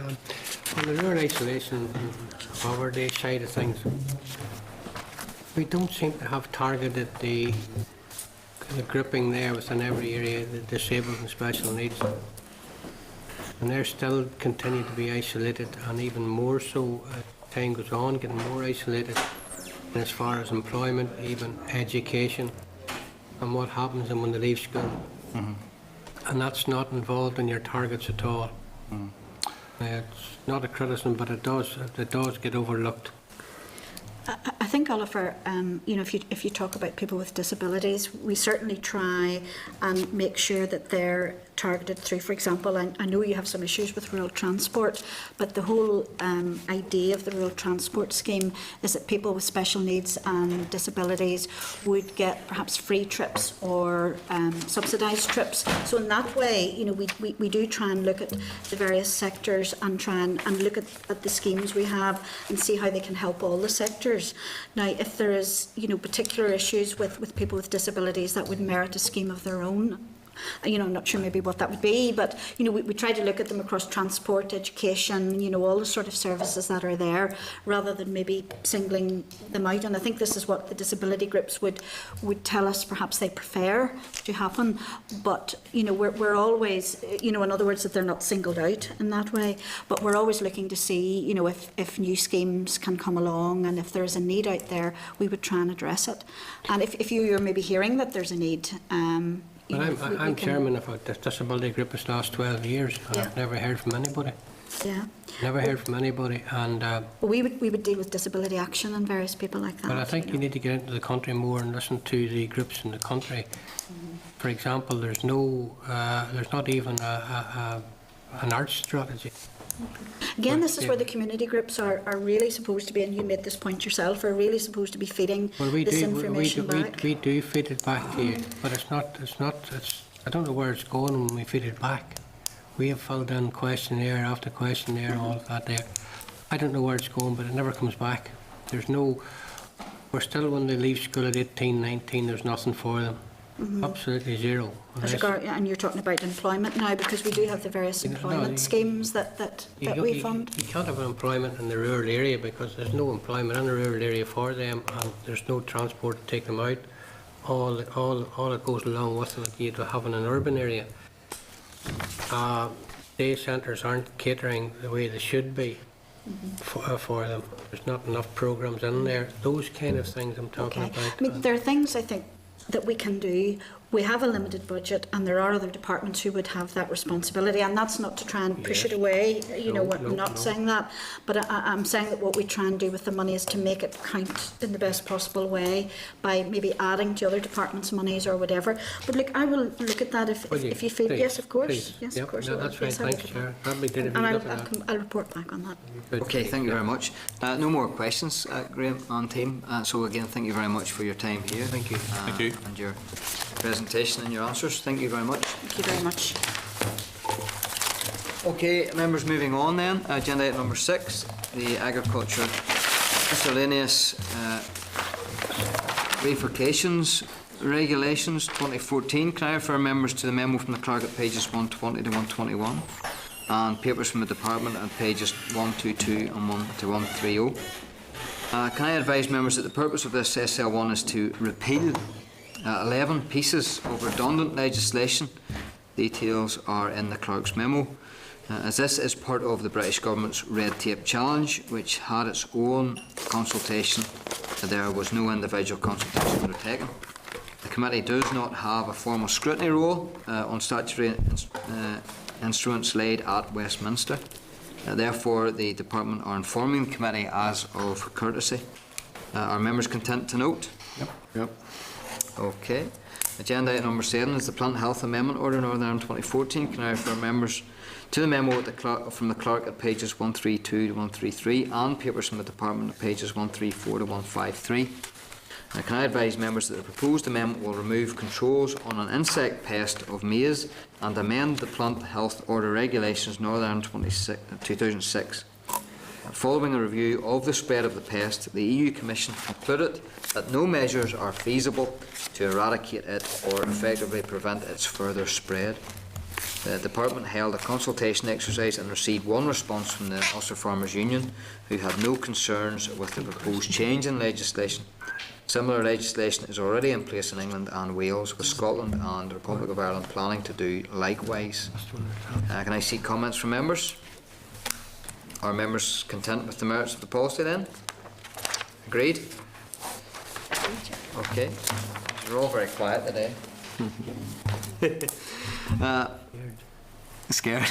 On the rural isolation and poverty side of things, we don't seem to have targeted the grouping there within every area, the disabled and special needs. And they're still continue to be isolated, and even more so as time goes on, getting more isolated as far as employment, even education, and what happens when they leave school. And that's not involved in your targets at all. It's not a criticism, but it does get overlooked. I think, Oliver, if you talk about people with disabilities, we certainly try and make sure that their targeted through, for example, I know you have some issues with rural transport, but the whole idea of the rural transport scheme is that people with special needs and disabilities would get perhaps free trips or subsidised trips. So in that way, you know, we do try and look at the various sectors and try and look at the schemes we have and see how they can help all the sectors. Now, if there is, you know, particular issues with people with disabilities that would merit a scheme of their own, you know, I'm not sure maybe what that would be, but, you know, we try to look at them across transport, education, you know, all the sort of services that are there, rather than maybe singling them out. And I think this is what the disability groups would tell us perhaps they prefer to happen. But, you know, we're always, you know, in other words, that they're not singled out in that way. But we're always looking to see, you know, if new schemes can come along, and if there's a need out there, we would try and address it. And if you're maybe hearing that there's a need, you But know, we I'm can- chairman of a disability group this last 12 years, and Yeah. I've never heard from anybody. Yeah. Never heard from anybody. And Well, we would deal with disability action and various people like that. but I think you you know. need to get into the country more and listen to the groups in the country. For example, there's not even an arts strategy. Again, this is Yeah. where the community groups are really supposed to be, and you made this point yourself, are really supposed to be feeding Well, we this do, information back. we do feed it back to you, but I don't know where it's going when we feed it back. We have filled in questionnaire after questionnaire, all of that there. I don't know where it's going, but it never comes back. We're still, when they leave school at 18, 19, there's nothing for them. Absolutely zero. And you're talking about employment now, because we do have the various You know, employment you- schemes that we fund. You can't have employment in the rural area because there's no employment in the rural area for them, and there's no transport to take them out. All that goes along with it, you have in an urban area. Day centres aren't catering the way they should be for them. There's not enough programmes in there. Those kind of things I'm talking Okay. about. I mean, there are things I think that we can do. We have a limited budget, and there are other departments who would have that responsibility, and that's not to try and push Yes. it away. You know, No, I'm not no. saying that, but I'm saying that what we try and do with the money is to make it count in the best possible way by maybe adding to other departments' monies or whatever. But look, I will look at that if you feel. Please, Yes, of course. please. Yes, Yep, of course. no, I will. that's fine. Yes, I will Thanks, look at Chair. That'd be good if you And look at that. I'll report back on that. Good. Okay, thank you very much. No more questions, Graham and team. So again, thank you very much for your time here. Thank you. Thank you. And your presentation and your answers. Thank you very much. Thank you very much. Okay, members, moving on then. Agenda item number 6, the agriculture miscellaneous bifurcations regulations 2014. Can I refer members to the memo from the clerk at pages 120 to 121 and papers from the department at pages 122 and 1 to 130. Can I advise members that the purpose of this SL1 is to repeal 11 pieces of redundant legislation. Details are in the clerk's memo. As this is part of the British Government's Red Tape Challenge, which had its own consultation, there was no individual consultation undertaken. The committee does not have a formal scrutiny role on statutory instruments laid at Westminster. Therefore, the department are informing the committee as of courtesy. Are members content to note? Yep. Okay. Agenda item number 7 is the Plant Health Amendment Order Northern Ireland 2014. Can I refer members to the memo from the clerk at pages 132 to 133 and papers from the department at pages 134 to 153. Can I advise members that the proposed amendment will remove controls on an insect pest of maize and amend the Plant Health Order Regulations Northern Ireland 2006. Following a review of the spread of the pest, the EU Commission concluded that no measures are feasible to eradicate it or effectively prevent its further spread. The department held a consultation exercise and received one response from the Ulster Farmers Union, who had no concerns with the proposed change in legislation. Similar legislation is already in place in England and Wales, with Scotland and the Republic of Ireland planning to do likewise. Can I see comments from members? Are members content with the merits of the policy then? Agreed? Okay. You're all very quiet today. Scared.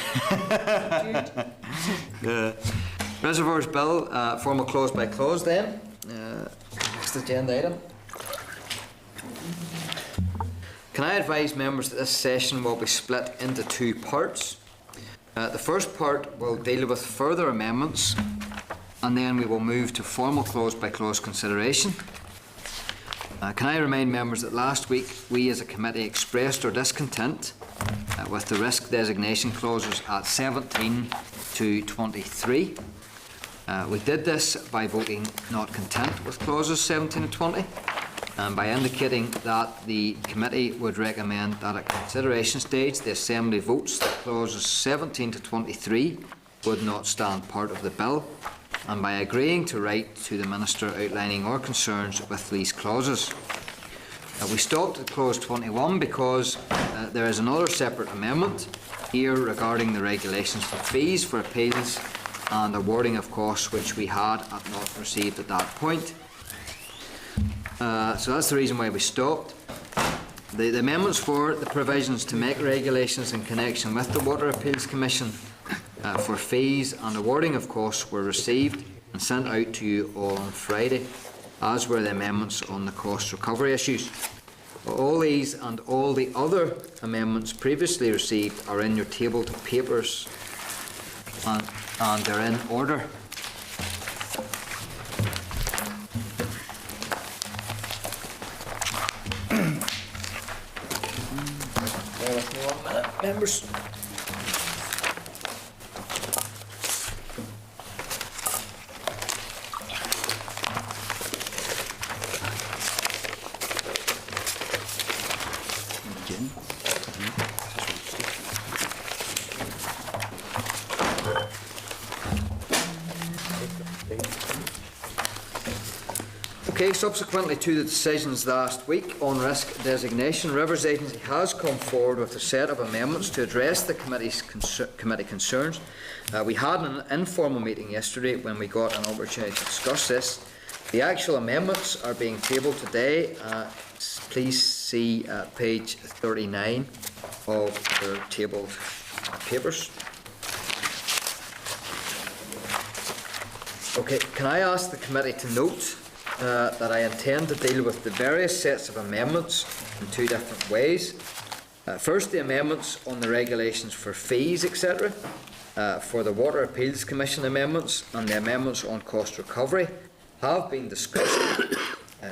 Reservoirs Bill, formal clause by clause then. Next agenda item. Can I advise members that this session will be split into two parts? The first part will deal with further amendments, and then we will move to formal clause-by-clause consideration. Can I remind members that last week we as a committee expressed our discontent with the risk designation clauses at 17 to 23. We did this by voting not content with clauses 17 to 20, and by indicating that the committee would recommend that at consideration stage the Assembly votes that clauses 17 to 23 would not stand part of the bill, and by agreeing to write to the Minister outlining our concerns with these clauses. We stopped at clause 21 because there is another separate amendment here regarding the regulations for fees for appeals and awarding of costs which we had not received at that point. So that's the reason why we stopped. The amendments for the provisions to make regulations in connection with the Water Appeals Commission for fees and awarding of costs were received and sent out to you all on Friday, as were the amendments on the cost recovery issues. All these and all the other amendments previously received are in your table to papers, and they're in order. Bear with me 1 minute, members. Okay, subsequently to the decisions last week on risk designation, Rivers Agency has come forward with a set of amendments to address the committee concerns. We had an informal meeting yesterday when we got an opportunity to discuss this. The actual amendments are being tabled today. Please see page 39 of your tabled papers. Okay, can I ask the committee to note that I intend to deal with the various sets of amendments in two different ways. First, the amendments on the regulations for fees, etc., for the Water Appeals Commission amendments and the amendments on cost recovery have been discussed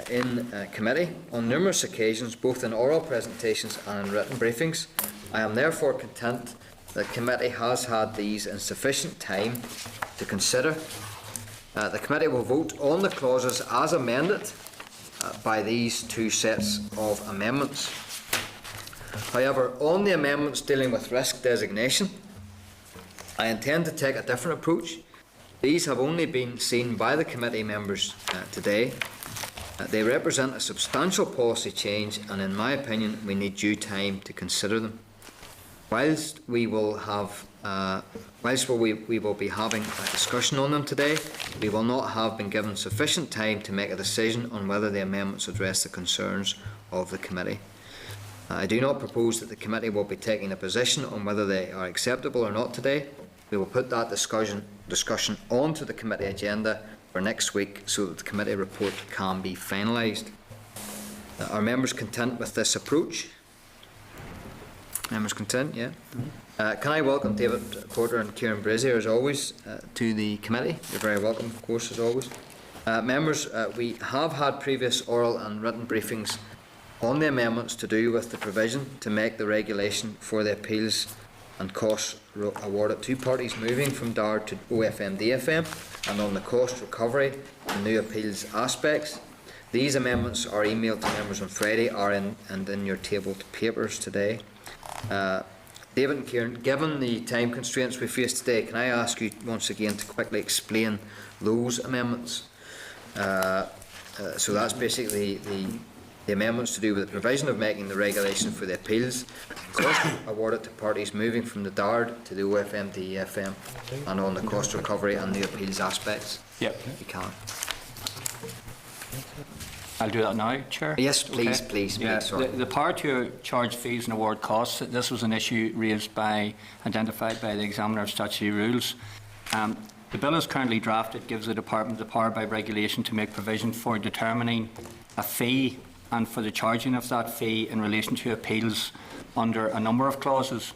in committee on numerous occasions, both in oral presentations and in written briefings. I am therefore content that committee has had these in sufficient time to consider. The committee will vote on the clauses as amended by these two sets of amendments. However, on the amendments dealing with risk designation, I intend to take a different approach. These have only been seen by the committee members today. They represent a substantial policy change, and in my opinion we need due time to consider them. Whilst we will be having a discussion on them today, we will not have been given sufficient time to make a decision on whether the amendments address the concerns of the committee. I do not propose that the committee will be taking a position on whether they are acceptable or not today. We will put that discussion onto the committee agenda for next week so that the committee report can be finalised. Are members content with this approach? Members content, yeah. Can I welcome David Porter and Kieran Brazier, as always, to the committee? You're very welcome, of course, as always. Members, we have had previous oral and written briefings on the amendments to do with the provision to make the regulation for the appeals and costs awarded to parties moving from DARD to OFM-DFM, and on the cost recovery and new appeals aspects. These amendments are emailed to members on Friday and in your tabled papers today. David and Kieran, given the time constraints we face today, can I ask you once again to quickly explain those amendments? So that's basically the amendments to do with the provision of making the regulation for the appeals cost awarded to parties moving from the DARD to the OFM to EFM, and on the cost recovery and the appeals aspects. Yep. You can. I'll do that now, Chair. Yes, please, Okay. please, Yeah, sorry. the power to charge fees and award costs, this was an issue identified by the Examiner of Statutory Rules. The bill is currently drafted gives the Department the power by regulation to make provision for determining a fee and for the charging of that fee in relation to appeals under a number of clauses,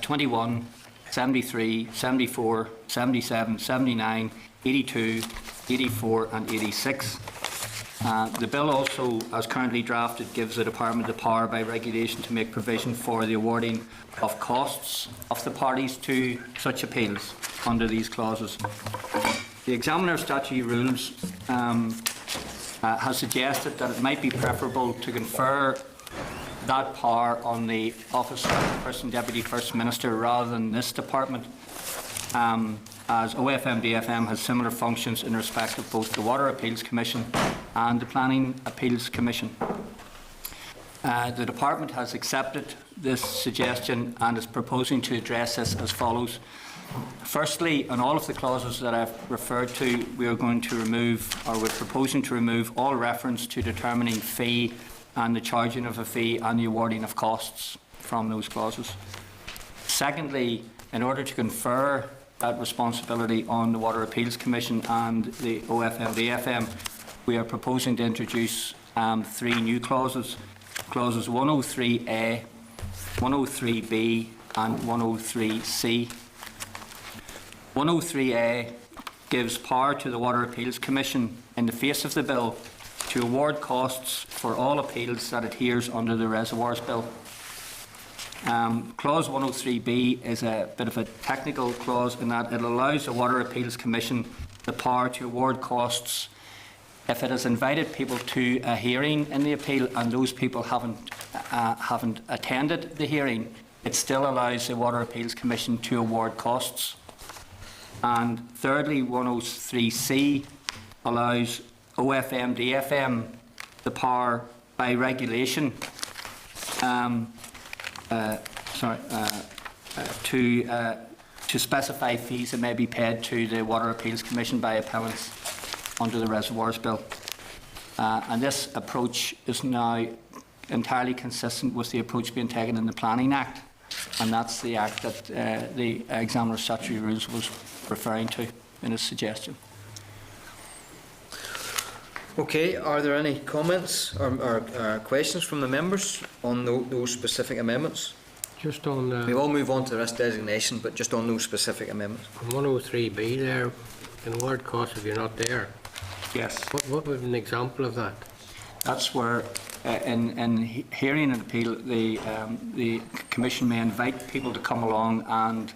21, 73, 74, 77, 79, 82, 84 and 86. The bill also, as currently drafted, gives the Department the power by regulation to make provision for the awarding of costs of the parties to such appeals under these clauses. The Examiner of Statutory Rules has suggested that it might be preferable to confer that power on the Office of the First and Deputy First Minister rather than this department, as OFM-DFM has similar functions in respect of both the Water Appeals Commission and the Planning Appeals Commission. The department has accepted this suggestion and is proposing to address this as follows. Firstly, on all of the clauses that I've referred to, we are going to remove, or we're proposing to remove, all reference to determining fee and the charging of a fee and the awarding of costs from those clauses. Secondly, in order to confer that responsibility on the Water Appeals Commission and the OFM-DFM, we are proposing to introduce 3 new clauses, clauses 103A, 103B and 103C. 103A gives power to the Water Appeals Commission in the face of the bill to award costs for all appeals that adheres under the Reservoirs Bill. Clause 103B is a bit of a technical clause in that it allows the Water Appeals Commission the power to award costs if it has invited people to a hearing in the appeal and those people haven't attended the hearing. It still allows the Water Appeals Commission to award costs. And thirdly, 103C allows OFM-DFM the power by regulation to specify fees that may be paid to the Water Appeals Commission by appellants under the Reservoirs Bill. And this approach is now entirely consistent with the approach being taken in the Planning Act, and that's the Act that the Examiner of Statutory Rules was referring to in his suggestion. Okay, are there any comments or questions from the members on those specific amendments? Just on We will move on to risk designation, but just on those specific amendments. 103B there, in award costs if you're not there. Yes. What would an example of that? That's where, in hearing an appeal, the Commission may invite people to come along and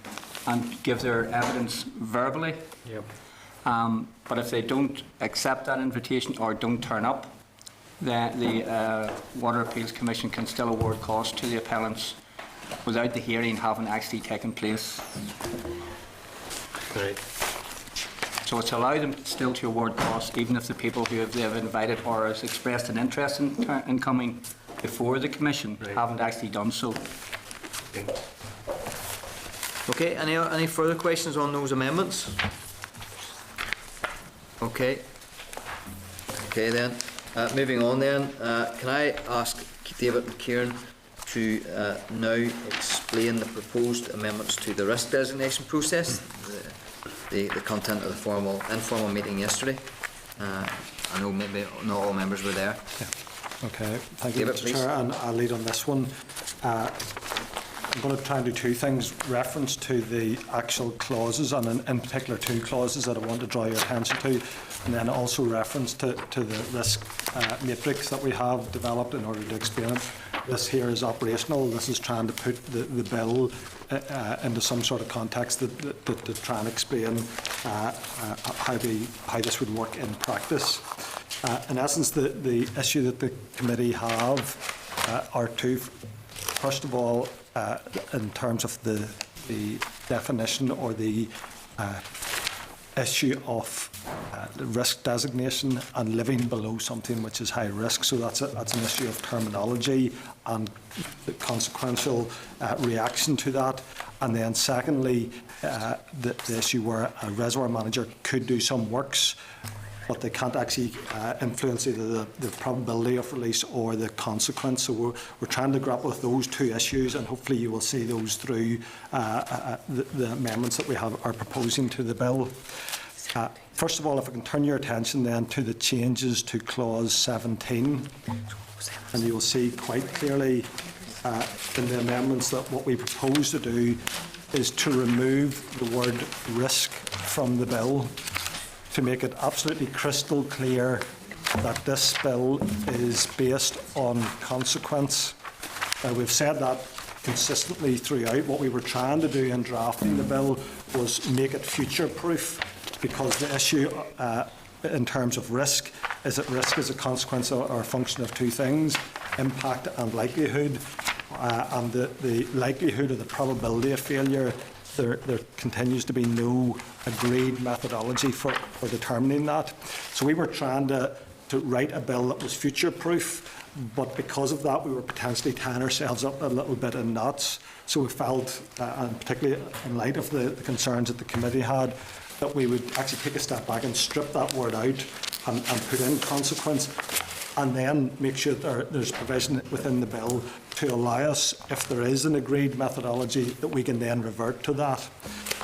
give their evidence verbally. Yep. But if they don't accept that invitation or don't turn up, the Water Appeals Commission can still award costs to the appellants without the hearing having actually taken place. Right. So it's allowed them still to award costs even if the people who they have invited or has expressed an interest in coming before the Commission haven't actually done so. Okay, any further questions on those amendments? Okay. Okay then. Moving on then, can I ask David McKieran to now explain the proposed amendments to the risk designation process, the content of the informal meeting yesterday. I know maybe not all members were there. Yeah. Okay, thank you, David, Mr. please. Chair, and I'll lead on this one. I'm going to try and do 2 things, reference to the actual clauses, and in particular 2 clauses that I want to draw your attention to, and then also reference to the risk matrix that we have developed in order to explain it. This here is operational. This is trying to put the bill into some sort of context to try and explain how this would work in practice. In essence, the issue that the committee have are 2. First of all, in terms of the definition or the issue of the risk designation and living below something which is high risk. So that's an issue of terminology and the consequential reaction to that. And then secondly, the issue where a reservoir manager could do some works, but they can't actually influence either the probability of release or the consequence. So we're trying to grapple with those 2 issues, and hopefully you will see those through the amendments that we are proposing to the bill. First of all, if I can turn your attention then to the changes to clause 17, and you will see quite clearly in the amendments that what we propose to do is to remove the word risk from the bill, to make it absolutely crystal clear that this bill is based on consequence. We've said that consistently throughout. What we were trying to do in drafting the bill was make it future-proof, because the issue in terms of risk is that risk is a consequence or a function of two things: impact and likelihood. And the likelihood or the probability of failure, there continues to be no agreed methodology for determining that. So we were trying to write a bill that was future-proof, but because of that we were potentially tying ourselves up a little bit in knots. So we felt, and particularly in light of the concerns that the committee had, that we would actually take a step back and strip that word out and put in consequence, and then make sure that there's provision within the bill to allow us, if there is an agreed methodology, that we can then revert to that.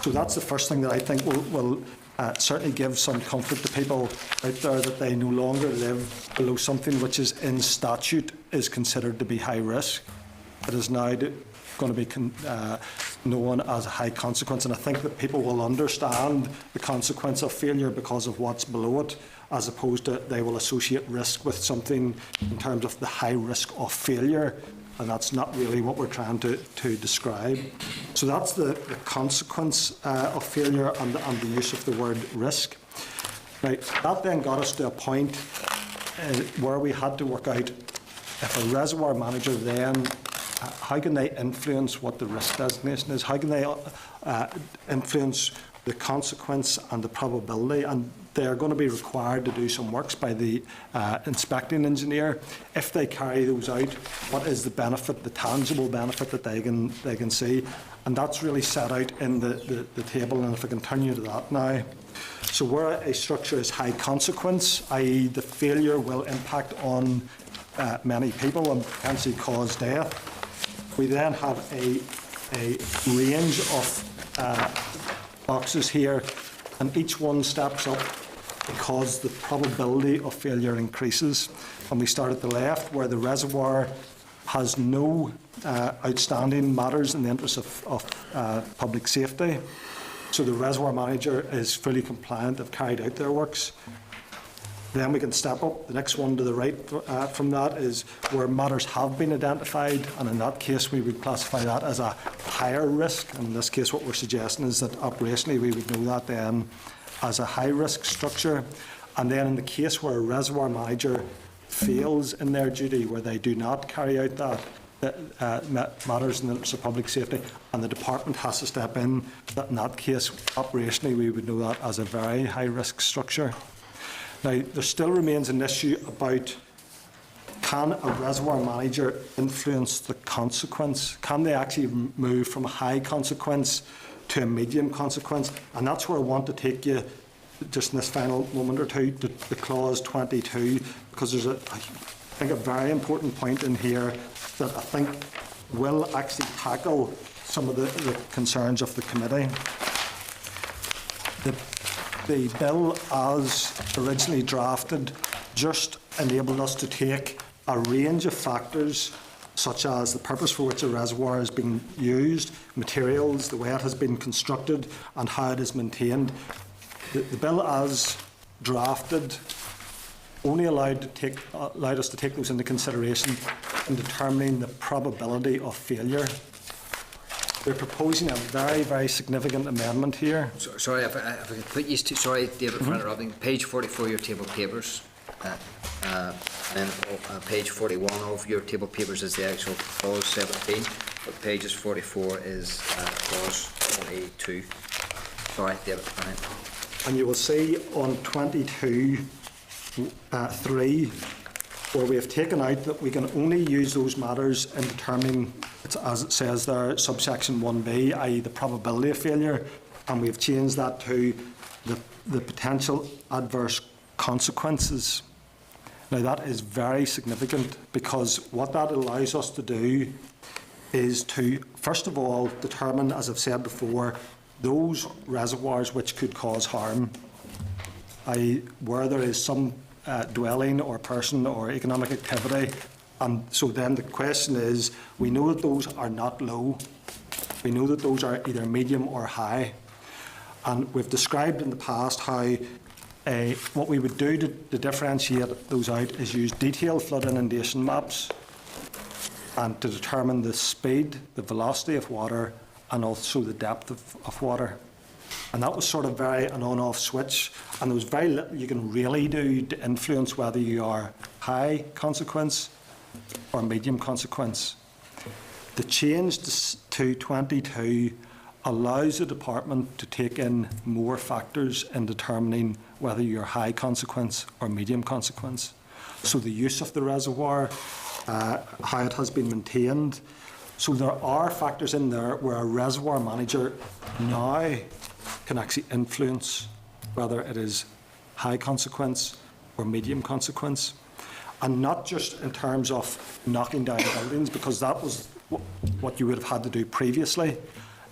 So that's the first thing that I think will certainly give some comfort to people out there, that they no longer live below something which is in statute is considered to be high risk. It is now going to be known as a high consequence, and I think that people will understand the consequence of failure because of what's below it, as opposed to they will associate risk with something in terms of the high risk of failure, and that's not really what we're trying to describe. So that's the consequence of failure and the use of the word risk. Now, that then got us to a point where we had to work out, if a reservoir manager then, how can they influence what the risk designation is? How can they influence the consequence and the probability? And they're going to be required to do some works by the inspecting engineer. If they carry those out, what is the benefit, the tangible benefit that they can see? And that's really set out in the table, and if I can turn you to that now. So where a structure is high consequence, i.e. the failure will impact on many people and potentially cause death, we then have a range of boxes here, and each one steps up because the probability of failure increases. And we start at the left, where the reservoir has no outstanding matters in the interest of public safety. So the reservoir manager is fully compliant, have carried out their works. Then we can step up. The next one to the right from that is where matters have been identified, and in that case we would classify that as a higher risk. And in this case what we're suggesting is that operationally we would know that then as a high risk structure. And then in the case where a reservoir manager fails in their duty, where they do not carry out that matters in the interest of public safety, and the department has to step in, that in that case operationally we would know that as a very high risk structure. Now, there still remains an issue about, can a reservoir manager influence the consequence? Can they actually move from a high consequence to a medium consequence? And that's where I want to take you just in this final moment or two, to clause 22, because there's I think a very important point in here that I think will actually tackle some of the concerns of the committee. The bill, as originally drafted, just enabled us to take a range of factors, such as the purpose for which a reservoir is being used, materials, the way it has been constructed, and how it is maintained. The bill, as drafted, only allowed us to take those into consideration in determining the probability of failure. We're proposing a very, very significant amendment here. Sorry, if I could put you to, sorry, David, for interrupting. Page 44 of your table of papers, and page 41 of your table of papers is the actual clause 17, but pages 44 is clause 22. Sorry, David. Right. And you will see on 22, 3, where we have taken out that we can only use those matters in determining, as it says there, subsection 1b, i.e. the probability of failure, and we've changed that to the potential adverse consequences. Now that is very significant, because what that allows us to do is to, first of all, determine, as I've said before, those reservoirs which could cause harm. i.e. where there is some dwelling or person or economic activity. And so then the question is, we know that those are not low. We know that those are either medium or high. And we've described in the past how what we would do to differentiate those out is use detailed flood inundation maps and to determine the speed, the velocity of water, and also the depth of water. And that was sort of an on-off switch, and there was very little you can really do to influence whether you are high consequence or medium consequence. The change to 22 allows the department to take in more factors in determining whether you're high consequence or medium consequence. So the use of the reservoir, how it has been maintained. So there are factors in there where a reservoir manager now can actually influence whether it is high consequence or medium consequence. And not just in terms of knocking down buildings, because that was what you would have had to do previously.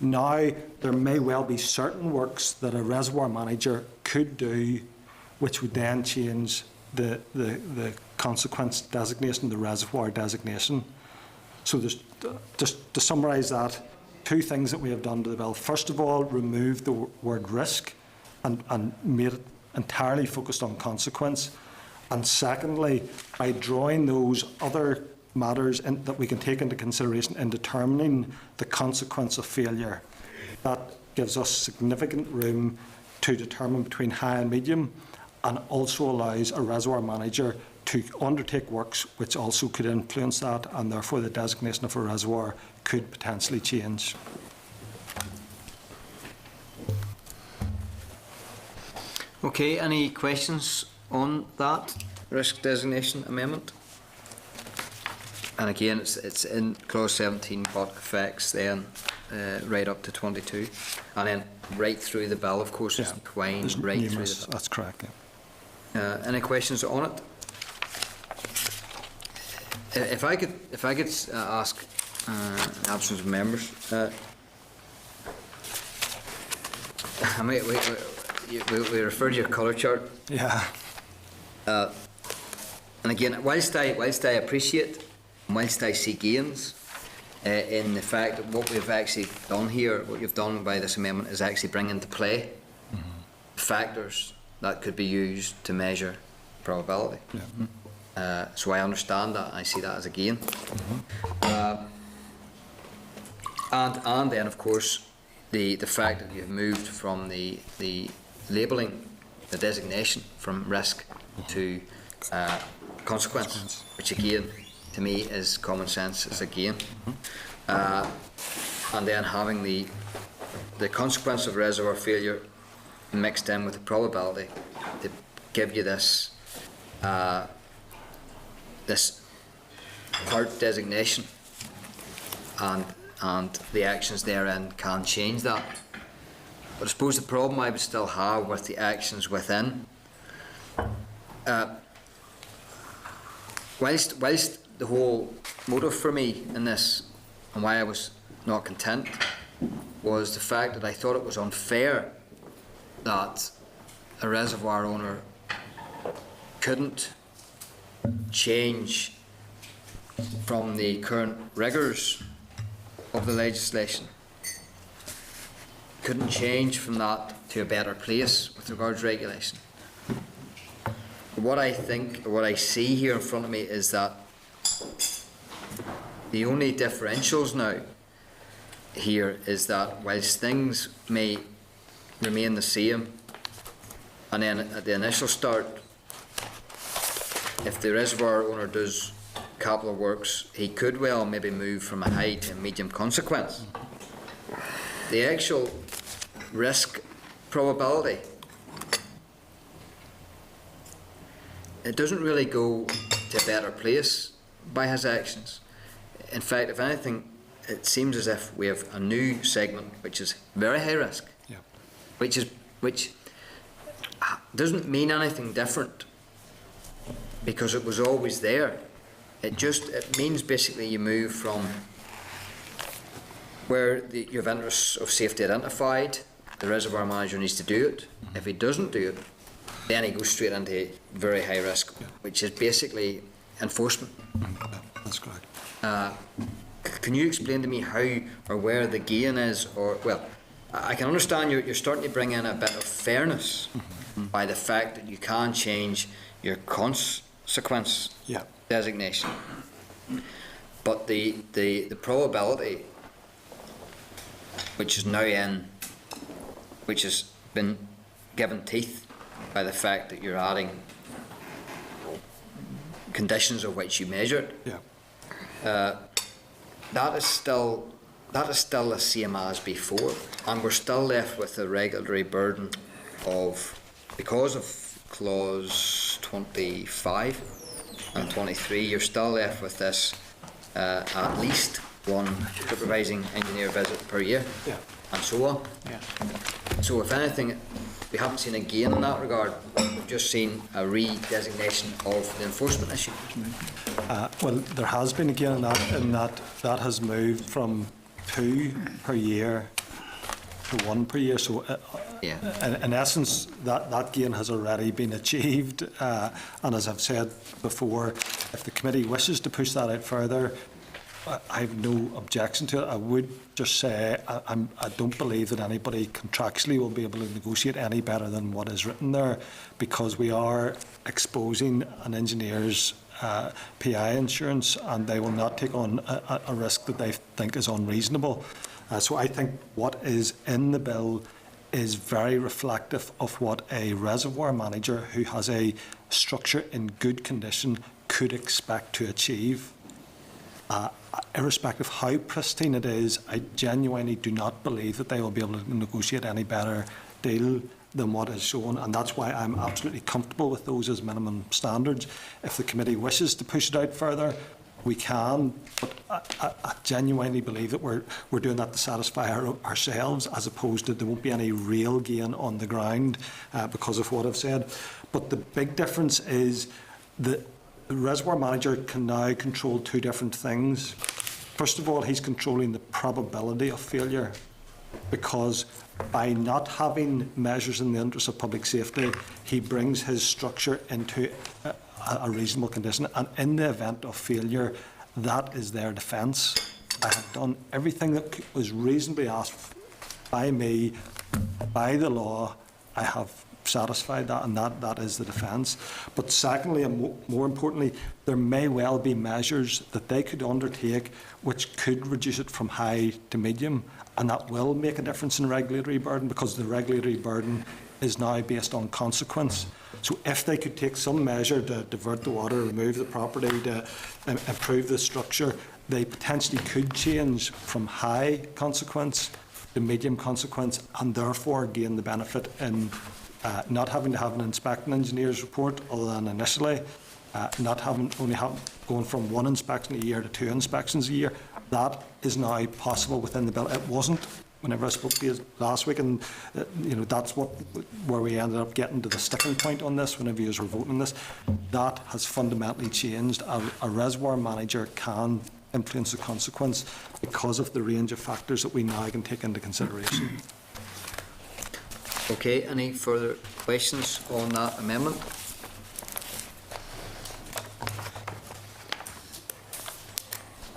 Now, there may well be certain works that a reservoir manager could do, which would then change the consequence designation, the reservoir designation. So there's, just to summarise that, two things that we have done to the bill. First of all, remove the word risk and made it entirely focused on consequence. And secondly, by drawing those other matters that we can take into consideration in determining the consequence of failure, that gives us significant room to determine between high and medium, and also allows a reservoir manager to undertake works which also could influence that, and therefore the designation of a reservoir could potentially change. Okay, any questions on that risk designation amendment? And again, it's in clause 17, but affects then right up to 22, and then right through the bill, of course, it's entwined There's right numerous, through the bill. that's correct. Yeah. Any questions on it? If I could ask absence of members, I mean, we refer to your colour chart. Yeah. And again, whilst I appreciate, whilst I see gains in the fact that what we've actually done here, what you've done by this amendment, is actually bring into play factors that could be used to measure probability. Yeah. So I understand that, I see that as a gain. And then, of course, the fact that you've moved from the labelling, the designation from risk to consequence, which again, to me, is common sense, is a gain. And then having the consequence of reservoir failure mixed in with the probability to give you this this part designation, and the actions therein can change that. But I suppose the problem I would still have with the actions within, whilst the whole motive for me in this, and why I was not content, was the fact that I thought it was unfair that a reservoir owner couldn't change from the current rigours of the legislation, couldn't change from that to a better place with regards to regulation. What I think, what I see here in front of me, is that the only differentials now here is that whilst things may remain the same, and then at the initial start, if the reservoir owner does capital works, he could well maybe move from a high to a medium consequence. The actual risk probability, it doesn't really go to a better place by his actions. In fact, if anything, it seems as if we have a new segment which is very high risk, which doesn't mean anything different because it was always there. It means basically you move from where you have interests of safety identified, the reservoir manager needs to do it. If he doesn't do it, then he goes straight into very high risk, which is basically enforcement. That's correct. Can you explain to me how or where the gain is? Or, well, I can understand you're starting to bring in a bit of fairness by the fact that you can change your consequence designation. But the probability, which is now in, which has been given teeth by the fact that you're adding conditions of which you measure it, that is still the same as before, and we're still left with the regulatory burden of, because of clause 25 and 23, you're still left with this at least one supervising engineer visit per year, and so on. So if anything, we haven't seen a gain in that regard. We've just seen a redesignation of the enforcement issue. Well, there has been a gain in that has moved from 2 per year to 1 per year. So in essence, that gain has already been achieved. And as I've said before, if the committee wishes to push that out further, I have no objection to it. I would just say I don't believe that anybody contractually will be able to negotiate any better than what is written there, because we are exposing an engineer's PI insurance, and they will not take on a risk that they think is unreasonable. So I think what is in the bill is very reflective of what a reservoir manager who has a structure in good condition could expect to achieve. Irrespective of how pristine it is, I genuinely do not believe that they will be able to negotiate any better deal than what is shown, and that's why I'm absolutely comfortable with those as minimum standards. If the committee wishes to push it out further, we can, but I genuinely believe that we're doing that to satisfy ourselves, as opposed to there won't be any real gain on the ground because of what I've said. But the big difference is that the reservoir manager can now control 2 different things. First of all, he's controlling the probability of failure, because by not having measures in the interest of public safety, he brings his structure into a reasonable condition, and in the event of failure, that is their defence. I have done everything that was reasonably asked by me, by the law. I have satisfied that, and that is the defence. But secondly, and more importantly, there may well be measures that they could undertake which could reduce it from high to medium, and that will make a difference in regulatory burden, because the regulatory burden is now based on consequence. So if they could take some measure to divert the water, remove the property, to improve the structure, they potentially could change from high consequence to medium consequence, and therefore gain the benefit in not having to have an inspecting engineer's report other than initially, not going from 1 inspection a year to 2 inspections a year. That is now possible within the bill. It wasn't whenever I spoke to you last week, and that's where we ended up getting to the sticking point on this whenever you were voting on this. That has fundamentally changed. A reservoir manager can influence the consequence because of the range of factors that we now can take into consideration. Okay, any further questions on that amendment?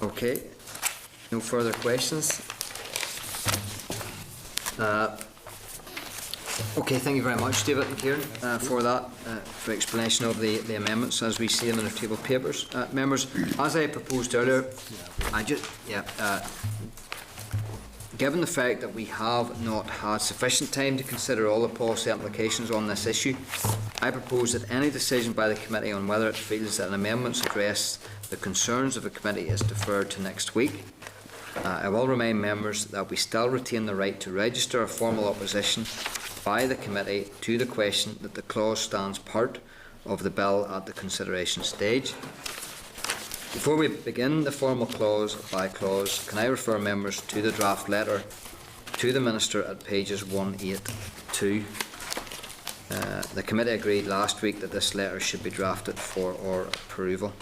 Okay, no further questions. Okay, thank you very much, David and Kieran, for that, for explanation of the amendments as we see them in the table papers. Members, as I proposed earlier, given the fact that we have not had sufficient time to consider all the policy implications on this issue, I propose that any decision by the committee on whether it feels that amendments address the concerns of the committee is deferred to next week. I will remind members that we still retain the right to register a formal opposition by the committee to the question that the clause stands part of the bill at the consideration stage. Before we begin the formal clause by clause, can I refer members to the draft letter to the Minister at pages 182. The committee agreed last week that this letter should be drafted for our approval.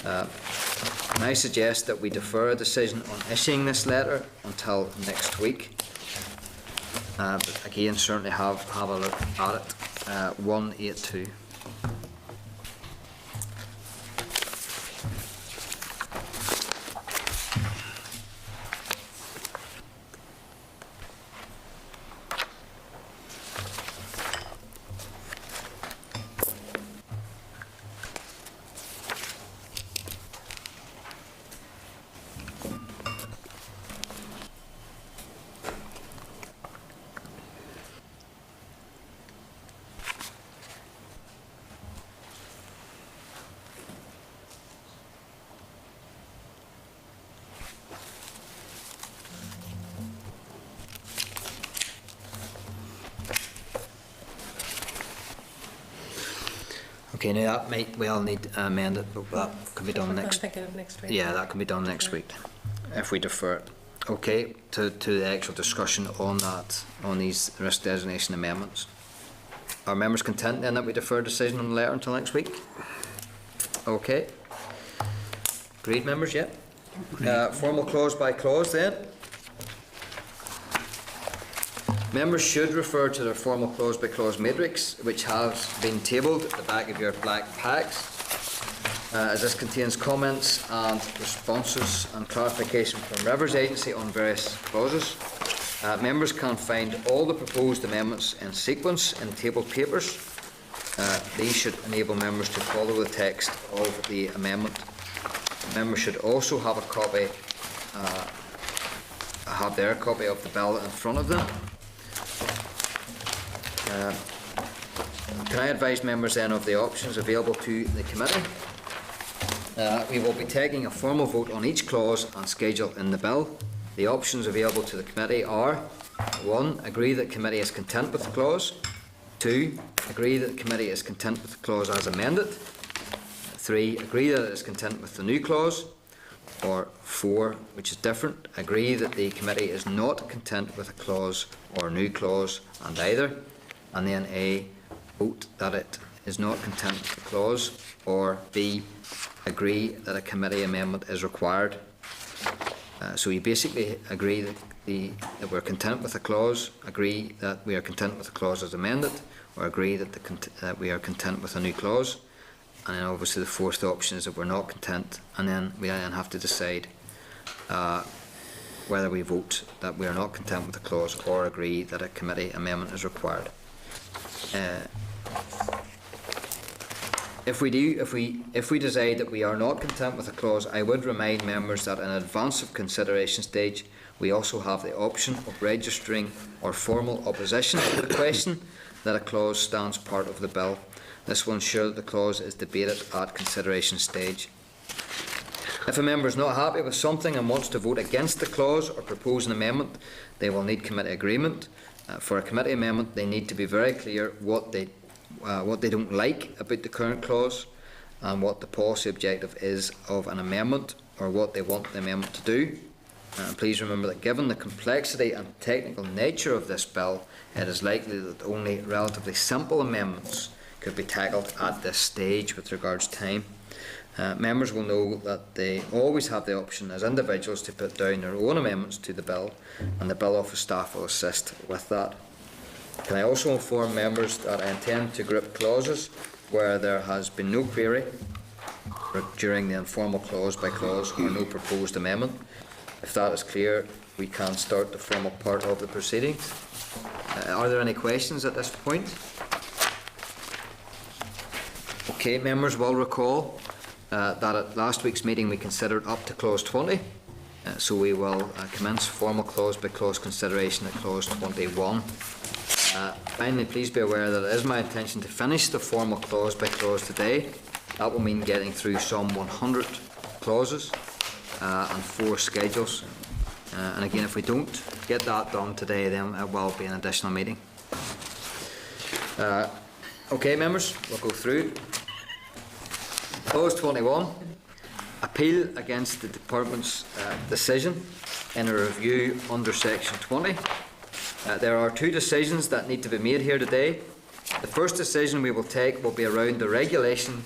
Can I suggest that we defer a decision on issuing this letter until next week? But again, certainly have a look at it 182. Okay, now that might well need amended, but that could be done next. I'm thinking of next week. Yeah, that can be done next week if we defer it. Okay, to the actual discussion on that, on these risk designation amendments. Are members content then that we defer decision on the letter until next week? Okay. Agreed, members, yeah? Formal clause by clause then. Members should refer to their formal clause by clause matrix, which has been tabled at the back of your black packs, as this contains comments and responses and clarification from Rivers Agency on various clauses. Members can find all the proposed amendments in sequence in tabled papers. These should enable members to follow the text of the amendment. Members should also have a copy, have their copy of the bill in front of them. Can I advise members then of the options available to the committee? We will be taking a formal vote on each clause and schedule in the bill. The options available to the committee are: 1. Agree that committee is content with the clause. 2. Agree that the committee is content with the clause as amended. 3. Agree that it is content with the new clause. Or 4, which is different, agree that the committee is not content with a clause or new clause and either. And then A, vote that it is not content with the clause, or B, agree that a committee amendment is required. So you basically agree that we're content with the clause, agree that we are content with the clause as amended, or agree that we are content with a new clause. And then obviously the fourth option is that we're not content, and then we then have to decide whether we vote that we are not content with the clause or agree that a committee amendment is required. If we decide that we are not content with the clause, I would remind members that in advance of consideration stage, we also have the option of registering our formal opposition to the question that a clause stands part of the bill. This will ensure that the clause is debated at consideration stage. If a member is not happy with something and wants to vote against the clause or propose an amendment, they will need committee agreement. For a committee amendment, they need to be very clear what they don't like about the current clause and what the policy objective is of an amendment, or what they want the amendment to do. Please remember that given the complexity and technical nature of this bill, it is likely that only relatively simple amendments could be tackled at this stage with regards to time. Members will know that they always have the option as individuals to put down their own amendments to the bill, and the bill office staff will assist with that. Can I also inform members that I intend to group clauses where there has been no query during the informal clause by clause or no proposed amendment. If that is clear, we can start the formal part of the proceedings. Are there any questions at this point? Okay, members will recall that at last week's meeting we considered up to clause 20, so we will commence formal clause by clause consideration at clause 21. Finally, please be aware that it is my intention to finish the formal clause by clause today. That will mean getting through some 100 clauses and 4 schedules. And again, if we don't get that done today, then it will be an additional meeting. Okay, members, we'll go through. Clause 21, appeal against the Department's decision in a review under Section 20. There are 2 decisions that need to be made here today. The first decision we will take will be around the regulation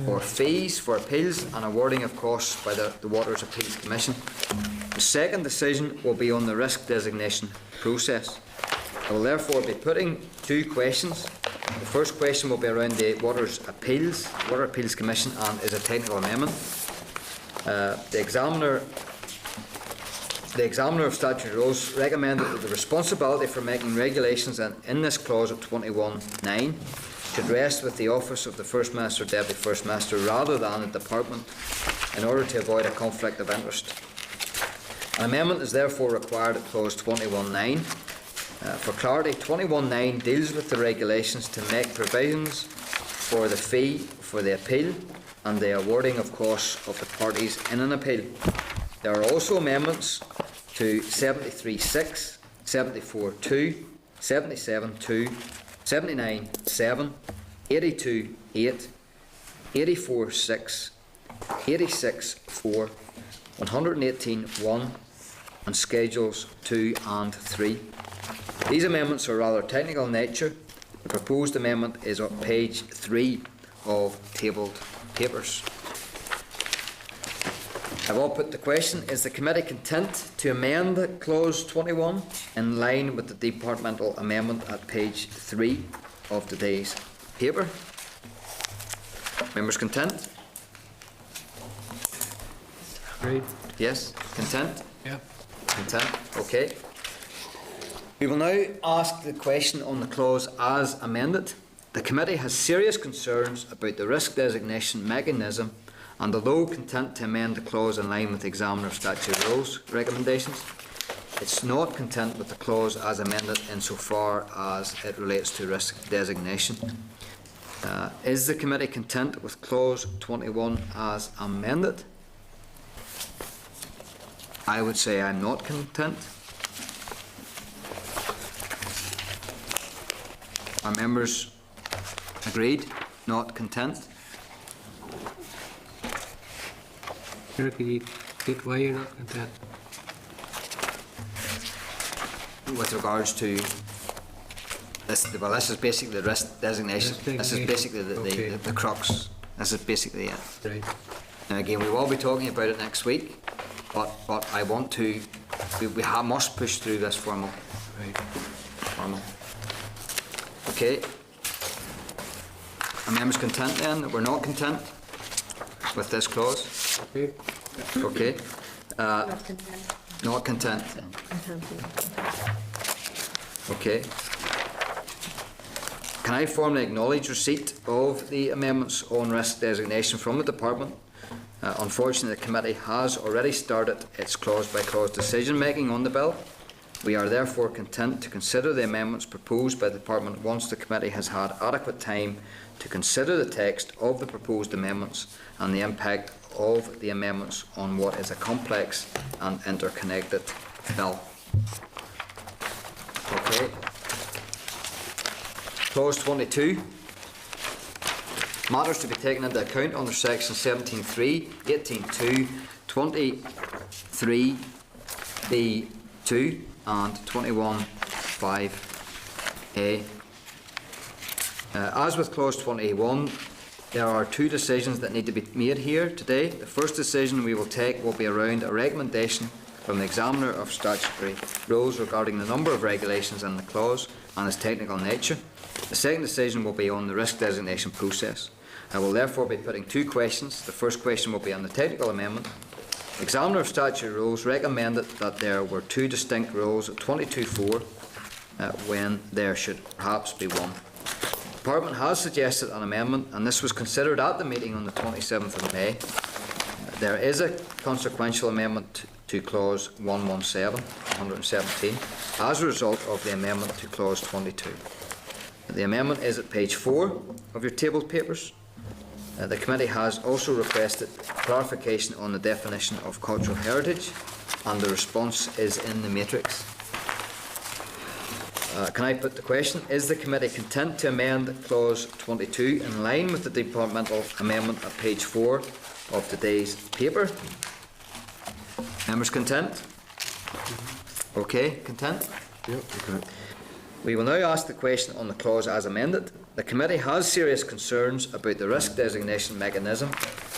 for fees for appeals and awarding of costs by the Waters Appeals Commission. The second decision will be on the risk designation process. I will therefore be putting 2 questions The first question will be around the Water Appeals Commission, and is a technical amendment. The examiner of statutory rules recommended that the responsibility for making regulations in this clause of 21(9) should rest with the office of the First Minister, Deputy First Minister, rather than a department, in order to avoid a conflict of interest. An amendment is therefore required at clause 21(9). For clarity, 21(9) deals with the regulations to make provisions for the fee for the appeal and the awarding of costs of the parties in an appeal. There are also amendments to 73(6), 74(2), 77(2), 79(7), 82(8), 84(6), 86(4), 118(1), and Schedules 2 and 3. These amendments are rather technical in nature. The proposed amendment is on page 3 of tabled papers. I've all put the question: is the committee content to amend clause 21 in line with the departmental amendment at page 3 of today's paper? Members content? Agreed. Yes? Content? Yeah. Content? Okay. We will now ask the question on the clause as amended. The committee has serious concerns about the risk designation mechanism, and although content to amend the clause in line with the Examiner of Statutory Rules recommendations, it's not content with the clause as amended insofar as it relates to risk designation. Is the committee content with clause 21 as amended? I would say I'm not content. Are members agreed? Not content? Sir, could you state why you're not content? With regards to this, well, this is basically the risk designation. This is basically the crux. This is basically it. Right. Now again, we will be talking about it next week, but I want to. We must push through this formal. Right. Formal. Okay. Are members content then that we're not content with this clause? Okay. Okay. Not content. Okay. Can I formally acknowledge receipt of the amendments on risk designation from the department? Unfortunately, the committee has already started its clause-by-clause decision-making on the bill. We are therefore content to consider the amendments proposed by the department once the committee has had adequate time to consider the text of the proposed amendments and the impact of the amendments on what is a complex and interconnected bill. Okay. Clause 22. Matters to be taken into account under section 17.3, 18.2, 23(b)(2 and 21(5)(a). As with clause 21, there are two decisions that need to be made here today. The first decision we will take will be around a recommendation from the Examiner of Statutory Rules regarding the number of regulations in the clause and its technical nature. The second decision will be on the risk designation process. I will therefore be putting two questions. The first question will be on the technical amendment. The Examiner of Statutory Rules recommended that there were two distinct rules at 22.4 when there should perhaps be one. The Department has suggested an amendment, and this was considered at the meeting on the 27th of May. There is a consequential amendment to clause 117 as a result of the amendment to clause 22. The amendment is at page 4 of your tabled papers. The committee has also requested clarification on the definition of cultural heritage, and the response is in the matrix. Can I put the question? Is the committee content to amend clause 22 in line with the departmental amendment at page 4 of today's paper? Members content? Okay, content? Yep. Okay. We will now ask the question on the clause as amended. The committee has serious concerns about the risk designation mechanism,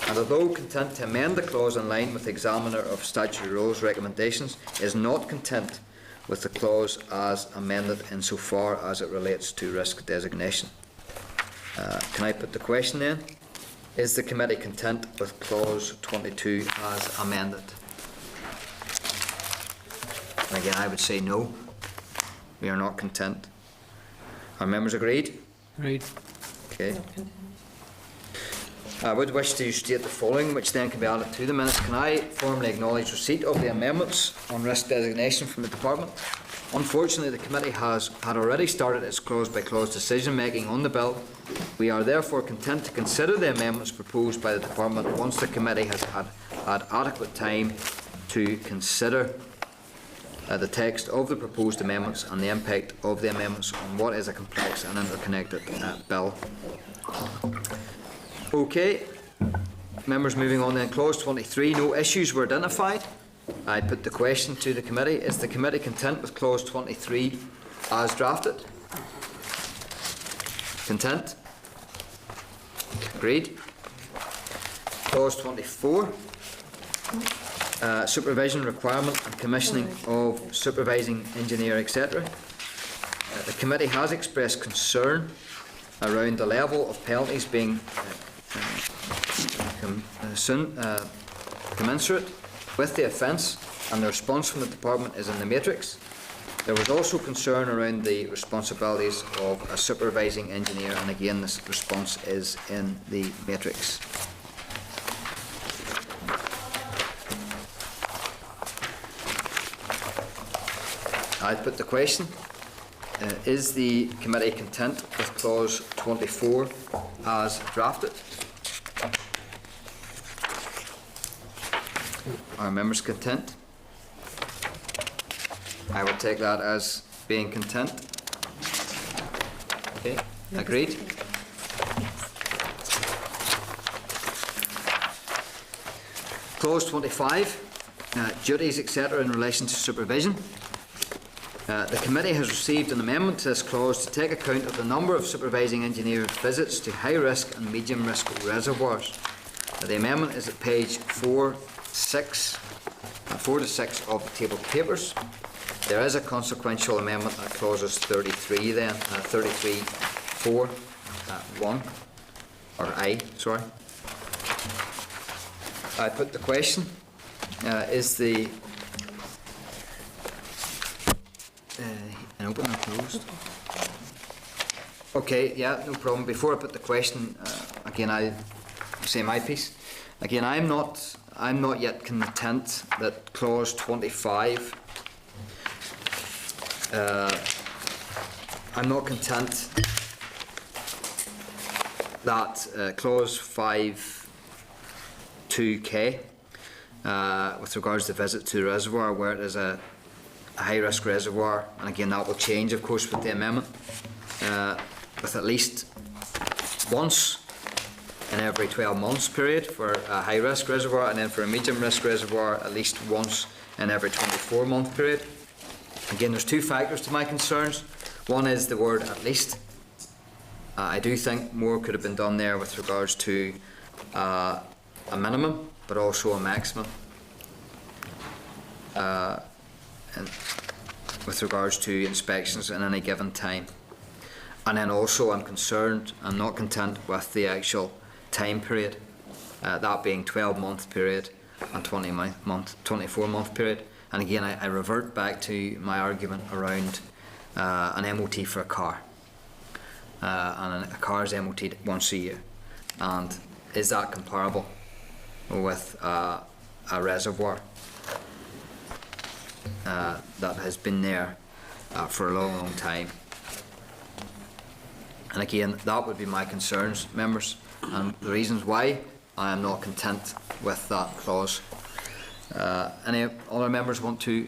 and although content to amend the clause in line with the Examiner of Statutory Rules recommendations, is not content with the clause as amended insofar as it relates to risk designation. Can I put the question then? Is the committee content with clause 22 as amended? And again, I would say no. We are not content. Are members agreed? Agreed. Okay. I would wish to state the following, which then can be added to the minutes. Can I formally acknowledge receipt of the amendments on risk designation from the department? Unfortunately, the committee had already started its clause-by-clause decision-making on the bill. We are therefore content to consider the amendments proposed by the department once the committee has had adequate time to consider the text of the proposed amendments and the impact of the amendments on what is a complex and interconnected bill. Okay, members, moving on then. Clause 23, no issues were identified. I put the question to the committee. Is the committee content with clause 23 as drafted? Content? Agreed. Clause 24, supervision requirement and commissioning of supervising engineer, etc. The committee has expressed concern around the level of penalties being commensurate with the offence, and the response from the department is in the matrix. There was also concern around the responsibilities of a supervising engineer, and again this response is in the matrix. I put the question. Is the committee content with clause 24 as drafted? Are members content? I would take that as being content. Okay, agreed. Clause 25, duties, etc. in relation to supervision. The committee has received an amendment to this clause to take account of the number of supervising engineers' visits to high-risk and medium-risk reservoirs. The amendment is at page 4 to 6 of the table of papers. There is a consequential amendment at clauses 33 then, 33(4), 1, or I, sorry. I put the question, is the and open and closed. Okay, yeah, no problem. Before I put the question, again, I'll say my piece. Again, I'm not yet content that clause 25. I'm not content that clause 5(2)(k) with regards to visit to the reservoir, where it is a high-risk reservoir, and again that will change, of course, with the amendment, with at least once in every 12 months period for a high-risk reservoir, and then for a medium-risk reservoir at least once in every 24-month period. Again, there's two factors to my concerns. One is the word at least. I do think more could have been done there with regards to a minimum, but also a maximum. And with regards to inspections in any given time. And then also I'm not content with the actual time period, that being 12-month period and 24-month period. And again, I revert back to my argument around an MOT for a car. And a car is MOT'd once a year. And is that comparable with a reservoir that has been there for a long, long time? And again, that would be my concerns, members, and the reasons why I am not content with that clause. Any other members want to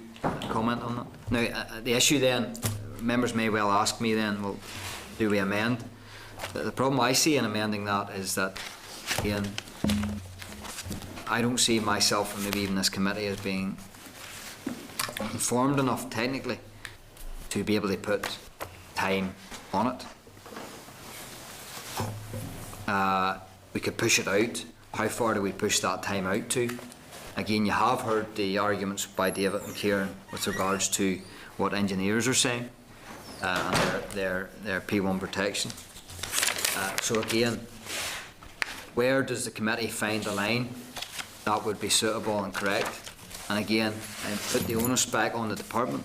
comment on that? Now, the issue then, members may well ask me then, well, do we amend? The problem I see in amending that is that, again, I don't see myself, and maybe even this committee, as being informed enough technically to be able to put time on it. We could push it out. How far do we push that time out to? Again, you have heard the arguments by David and Kieran with regards to what engineers are saying and their P1 protection. So again, where does the committee find the line that would be suitable and correct? And again, I put the onus back on the department.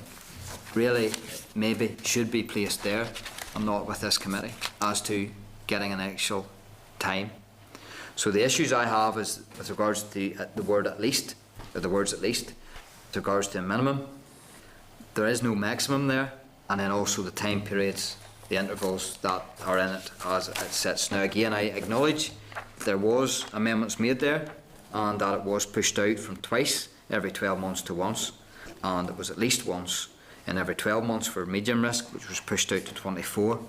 Really, maybe should be placed there. I'm not with this committee as to getting an actual time. So the issues I have is with regards to the word at least, or the words at least, with regards to a minimum. There is no maximum there, and then also the time periods, the intervals that are in it as it sits. Now again, I acknowledge there was amendments made there, and that it was pushed out from twice every 12 months to once, and it was at least once in every 12 months for medium risk, which was pushed out to 24.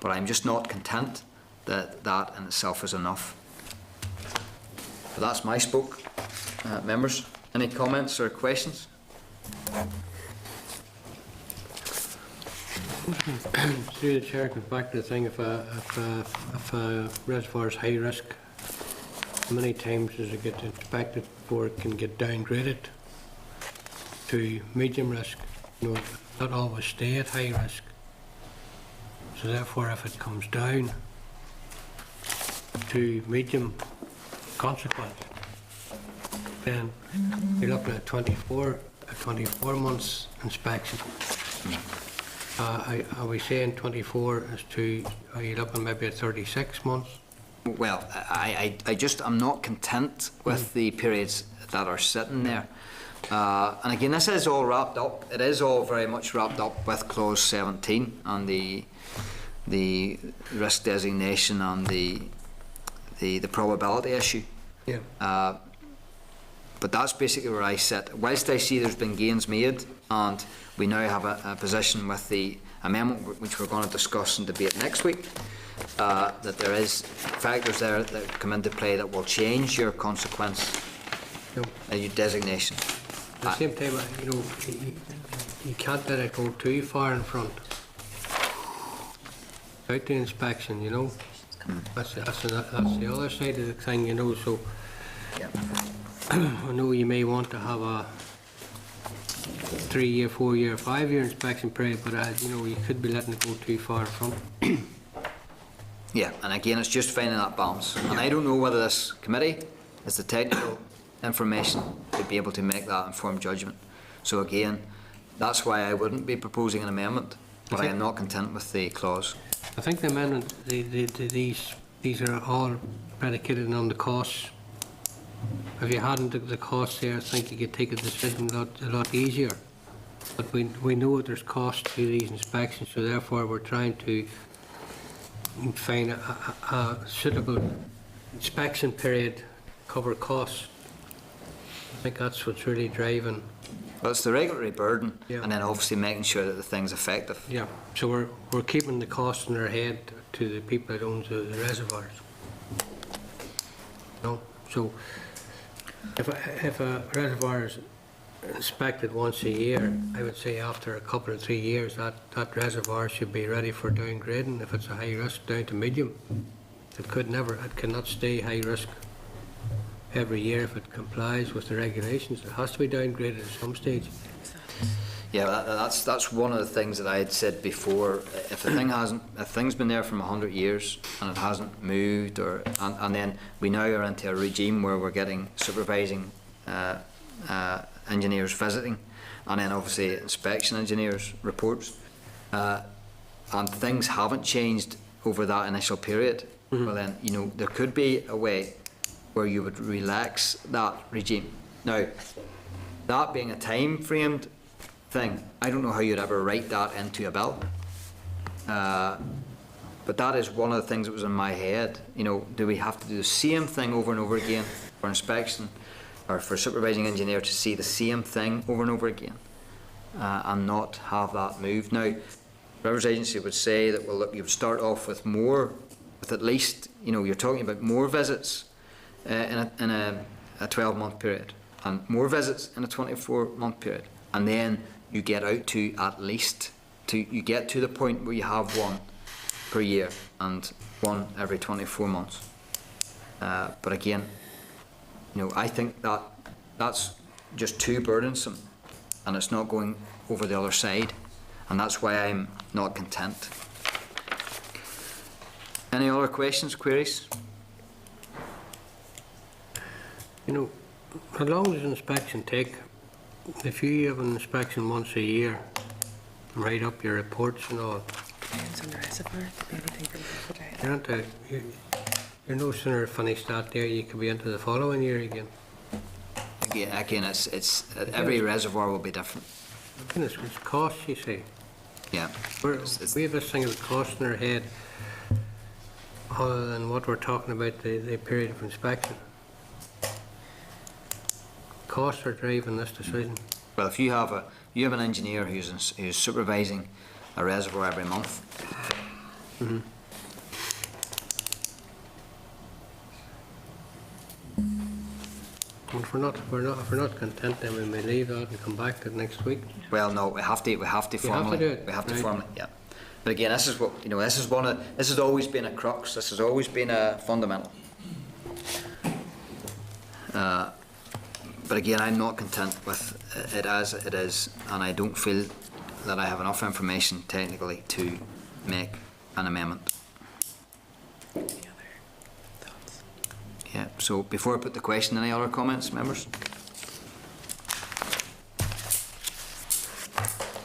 But I'm just not content that that in itself is enough. But that's my spoke. Members, any comments or questions? Through the chair, comes back to the thing, if a reservoir is high risk, how many times does it get inspected before it can get downgraded to medium risk? You know, not always stay at high risk. So therefore, if it comes down to medium consequence, then you're looking at 24 months inspection. Are we saying 24 as to, are you looking maybe at 36 months? Well, I'm not content with the periods that are sitting there. And again, this is all wrapped up. It is all very much wrapped up with clause 17 and the risk designation and the probability issue. Yeah. But that's basically where I sit. Whilst I see there's been gains made, and we now have a position with the amendment, which we're going to discuss and debate next week, that there is factors there that come into play that will change your consequence, your designation. At the same time, you know, you can't let it go too far in front. Out the inspection, you know. That's the other side of the thing, you know. So I know you may want to have a 3-year, 4-year, 5-year inspection period, but you know, you could be letting it go too far in front. Yeah, and again, it's just finding that balance. And I don't know whether this committee has the technical information to be able to make that informed judgment. So again, that's why I wouldn't be proposing an amendment, but I am not content with the clause. I think the amendment, these are all predicated on the costs. If you hadn't the costs there, I think you could take a decision a lot easier. But we know there's cost to these inspections, so therefore we're trying to find a suitable inspection period to cover costs. I think that's what's really driving. Well, it's the regulatory burden, Yeah. and then obviously making sure that the thing's effective. Yeah, so we're keeping the costs in our head to the people that own the reservoirs. No, so if a reservoir is inspected once a year, I would say after a couple of 3 years, that reservoir should be ready for downgrading. If it's a high risk, down to medium. It cannot stay high risk every year if it complies with the regulations. It has to be downgraded at some stage. Yeah, that's one of the things that I had said before. If a thing's been there from 100 years and it hasn't moved, and then we now are into a regime where we're getting supervising engineers visiting, and then obviously inspection engineers reports, and things haven't changed over that initial period. Well, then there could be a way where you would relax that regime. Now, that being a time-framed thing, I don't know how you'd ever write that into a bill. But that is one of the things that was in my head. Do we have to do the same thing over and over again for inspection, or for supervising engineer to see the same thing over and over again, and not have that moved? Now, Rivers Agency would say that, well, look, you would start off with at least, you're talking about more visits in a 12-month period, and more visits in a 24-month period, and then you get out to at least, you get to the point where you have one per year and one every 24 months. But again, I think that's just too burdensome, and it's not going over the other side, and that's why I'm not content. Any other questions, queries? You know, how long does inspection take? If you have an inspection once a year, write up your reports and all, you're no sooner finished that there, you could be into the following year again. Again, it's every reservoir will be different. Goodness, it's costs, you see. Yeah. We have this thing of cost in our head, other than what we're talking about, the period of inspection. Costs are driving this decision. Well, if you have an engineer who's supervising a reservoir every month. Mm-hmm. If we're not content, then we may leave that and come back to it next week. Well, no, we have to formally. do it, We have to right. formally, yeah. But again, this is what this has always been a crux. This has always been a fundamental. But again, I'm not content with it as it is, and I don't feel that I have enough information technically to make an amendment. Yeah, so before I put the question, any other comments, members?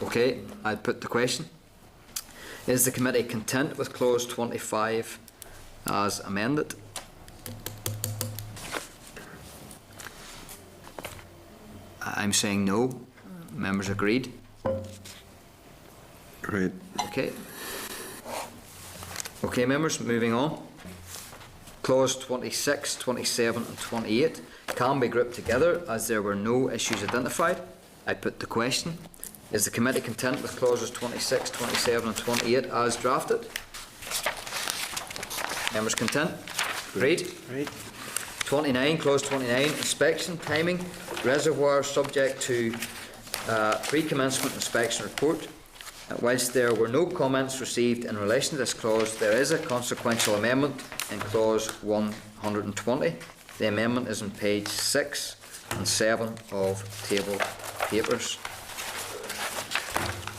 Okay, I'll put the question. Is the committee content with clause 25 as amended? I'm saying no. Members agreed? Right. Okay. Okay, members, moving on. Clause 26, 27 and 28 can be grouped together as there were no issues identified. I put the question. Is the committee content with clauses 26, 27 and 28 as drafted? Members content? Agreed? Right. 29, clause 29, inspection timing, reservoir subject to pre-commencement inspection report. Whilst there were no comments received in relation to this clause, there is a consequential amendment in clause 120. The amendment is on page 6 and 7 of table papers.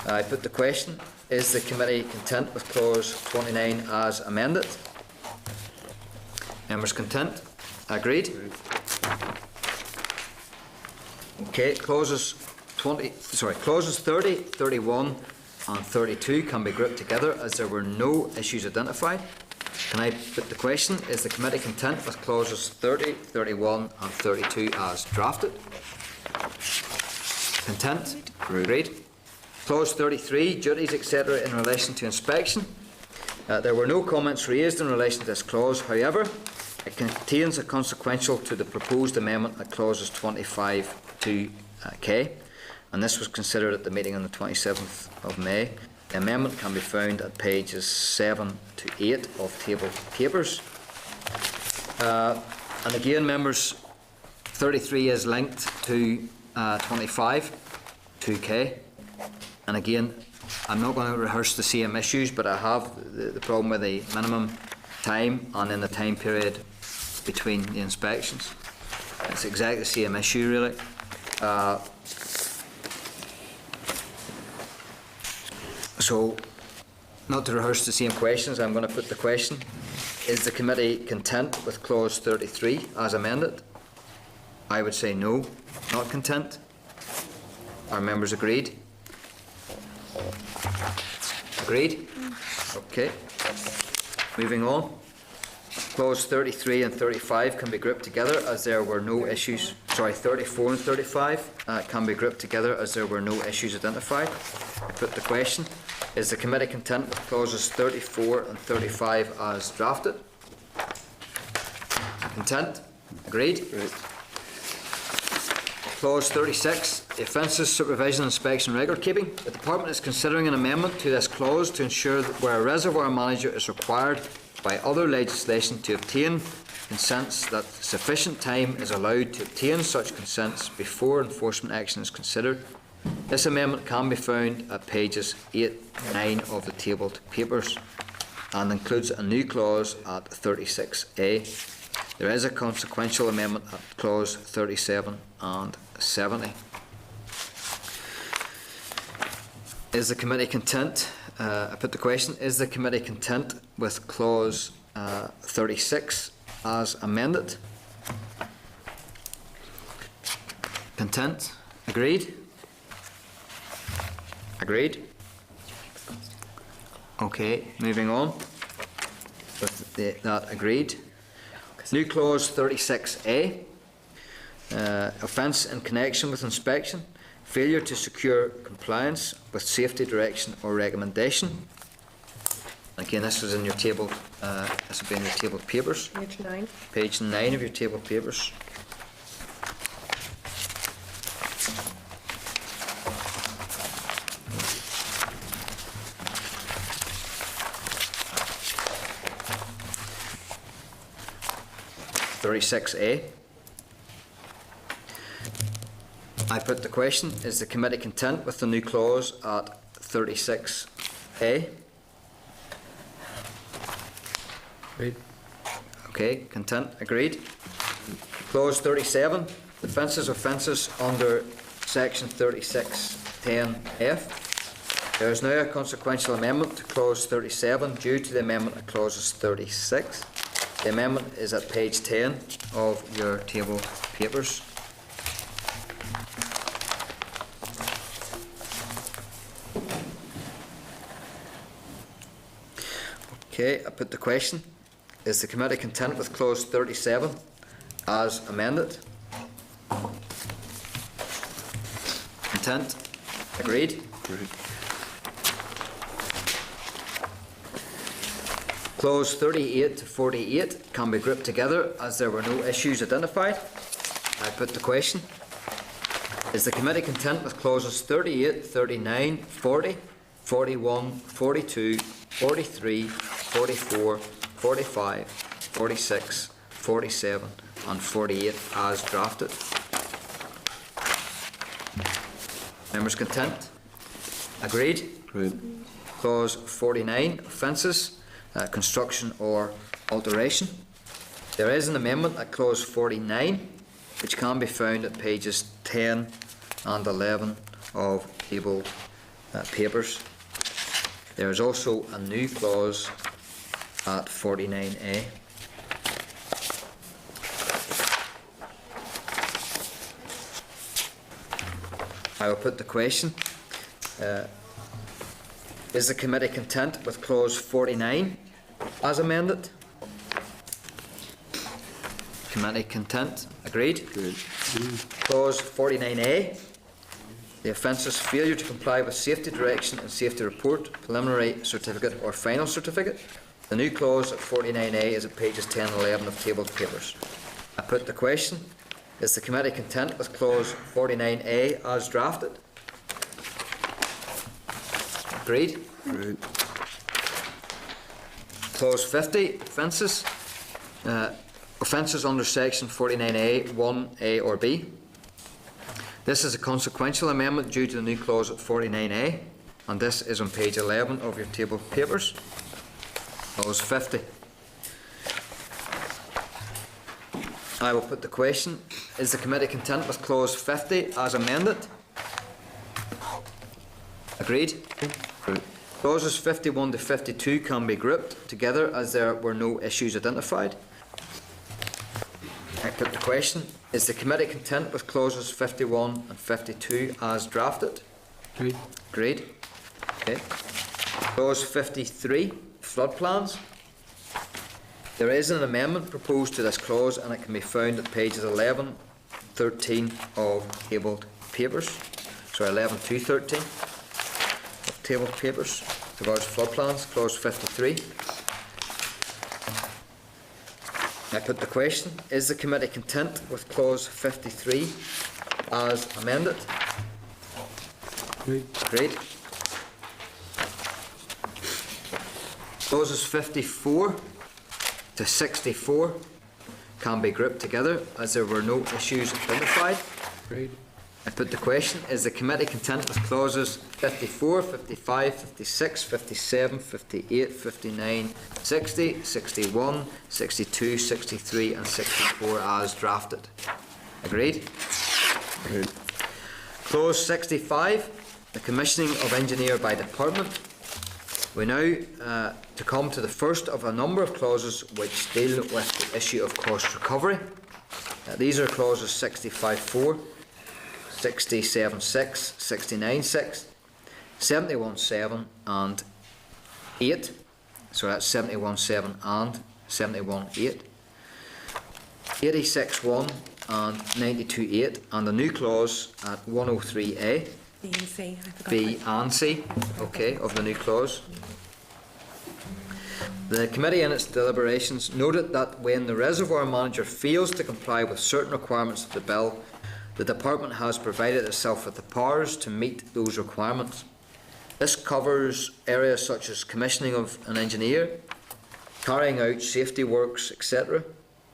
I put the question, is the committee content with clause 29 as amended? Members content? Agreed? Okay, clauses 30, 31 and 32 can be grouped together as there were no issues identified. Can I put the question, is the committee content with clauses 30, 31 and 32 as drafted? Content? Agreed. Clause 33, duties etc. in relation to inspection. There were no comments raised in relation to this clause, however, it contains a consequential to the proposed amendment at clauses 25 to K, and this was considered at the meeting on the 27th of May. The amendment can be found at pages 7 to 8 of table papers. And again, members, 33 is linked to 25 to K, and again, I'm not going to rehearse the same issues, but I have the problem with the minimum time and in the time period between the inspections. It's exactly the same issue, really. So, not to rehearse the same questions, I'm going to put the question. Is the committee content with clause 33 as amended? I would say no, not content. Are members agreed? Agreed? Okay. Moving on. Clause 33 and 35 can be grouped together as there were no issues. 34 and 35 can be grouped together as there were no issues identified. I put the question. Is the committee content with clauses 34 and 35 as drafted? Content? Agreed? Right. Clause 36, the offences, supervision, inspection, record keeping. The Department is considering an amendment to this clause to ensure that where a reservoir manager is required by other legislation to obtain consents, that sufficient time is allowed to obtain such consents before enforcement action is considered. This amendment can be found at pages 8 and 9 of the tabled papers and includes a new clause at 36A. There is a consequential amendment at clause 37 and 70. Is the committee content I put the question, is the committee content with clause 36 as amended? Content? Agreed? Agreed? Okay, moving on with that agreed. New clause 36A, offence in connection with inspection, failure to secure compliance with safety direction or recommendation. Again, this was in your table, this will be in your table papers. Page 9. Page 9 of your table papers. A. I put the question, is the committee content with the new clause at 36A? Agreed. Okay, content, agreed. Clause 37, offences under section 36(10)F. There is now a consequential amendment to clause 37 due to the amendment of clauses 36. The amendment is at page 10 of your table papers. Okay, I put the question, is the committee content with clause 37 as amended? Content? Agreed? Agreed. Clause 38 to 48 can be grouped together as there were no issues identified. I put the question, is the committee content with clauses 38, 39, 40, 41, 42, 43, 44, 45, 46, 47 and 48 as drafted? Members content? Agreed? Agreed. Clause 49, offences, construction or alteration. There is an amendment at clause 49 which can be found at pages 10 and 11 of table papers. There is also a new clause at 49A. I will put the question, is the committee content with clause 49 as amended? Committee content, agreed? Agreed. Clause 49A, the offences failure to comply with safety direction and safety report, preliminary certificate or final certificate. The new clause at 49A is at pages 10 and 11 of tabled papers. I put the question, is the committee content with clause 49A as drafted? Agreed? Agreed. Clause 50, offences. Offences under section 49A, 1A or B. This is a consequential amendment due to the new clause at 49A, and this is on page 11 of your table papers. Clause 50. I will put the question, is the committee content with clause 50 as amended? Agreed? Agreed. Clauses 51 to 52 can be grouped together as there were no issues identified. I put the question, is the committee content with clauses 51 and 52 as drafted? Agreed. Agreed. Okay. Clause 53, flood plans. There is an amendment proposed to this clause and it can be found at pages 11, 13 of tabled papers. Sorry, 11 to 13 of tabled papers. Regards flood plans, clause 53. I put the question, is the committee content with clause 53 as amended? Agreed. Agreed. Clauses 54 to 64 can be grouped together as there were no issues identified. Agreed. I put the question, is the committee content with clauses 54, 55, 56, 57, 58, 59, 60, 61, 62, 63 and 64 as drafted? Agreed? Agreed. Clause 65, the commissioning of engineer by department. We now to come to the first of a number of clauses which deal with the issue of cost recovery. These are clauses 65.4, 67.6, 69.6, 71.7 and 8. So that's 71.7 and 71.8. 86.1 and 92.8, and the new clause at 103A. B and C, I forgot. B and C, okay, of the new clause. The committee in its deliberations noted that when the reservoir manager fails to comply with certain requirements of the bill, the department has provided itself with the powers to meet those requirements. This covers areas such as commissioning of an engineer, carrying out safety works, etc.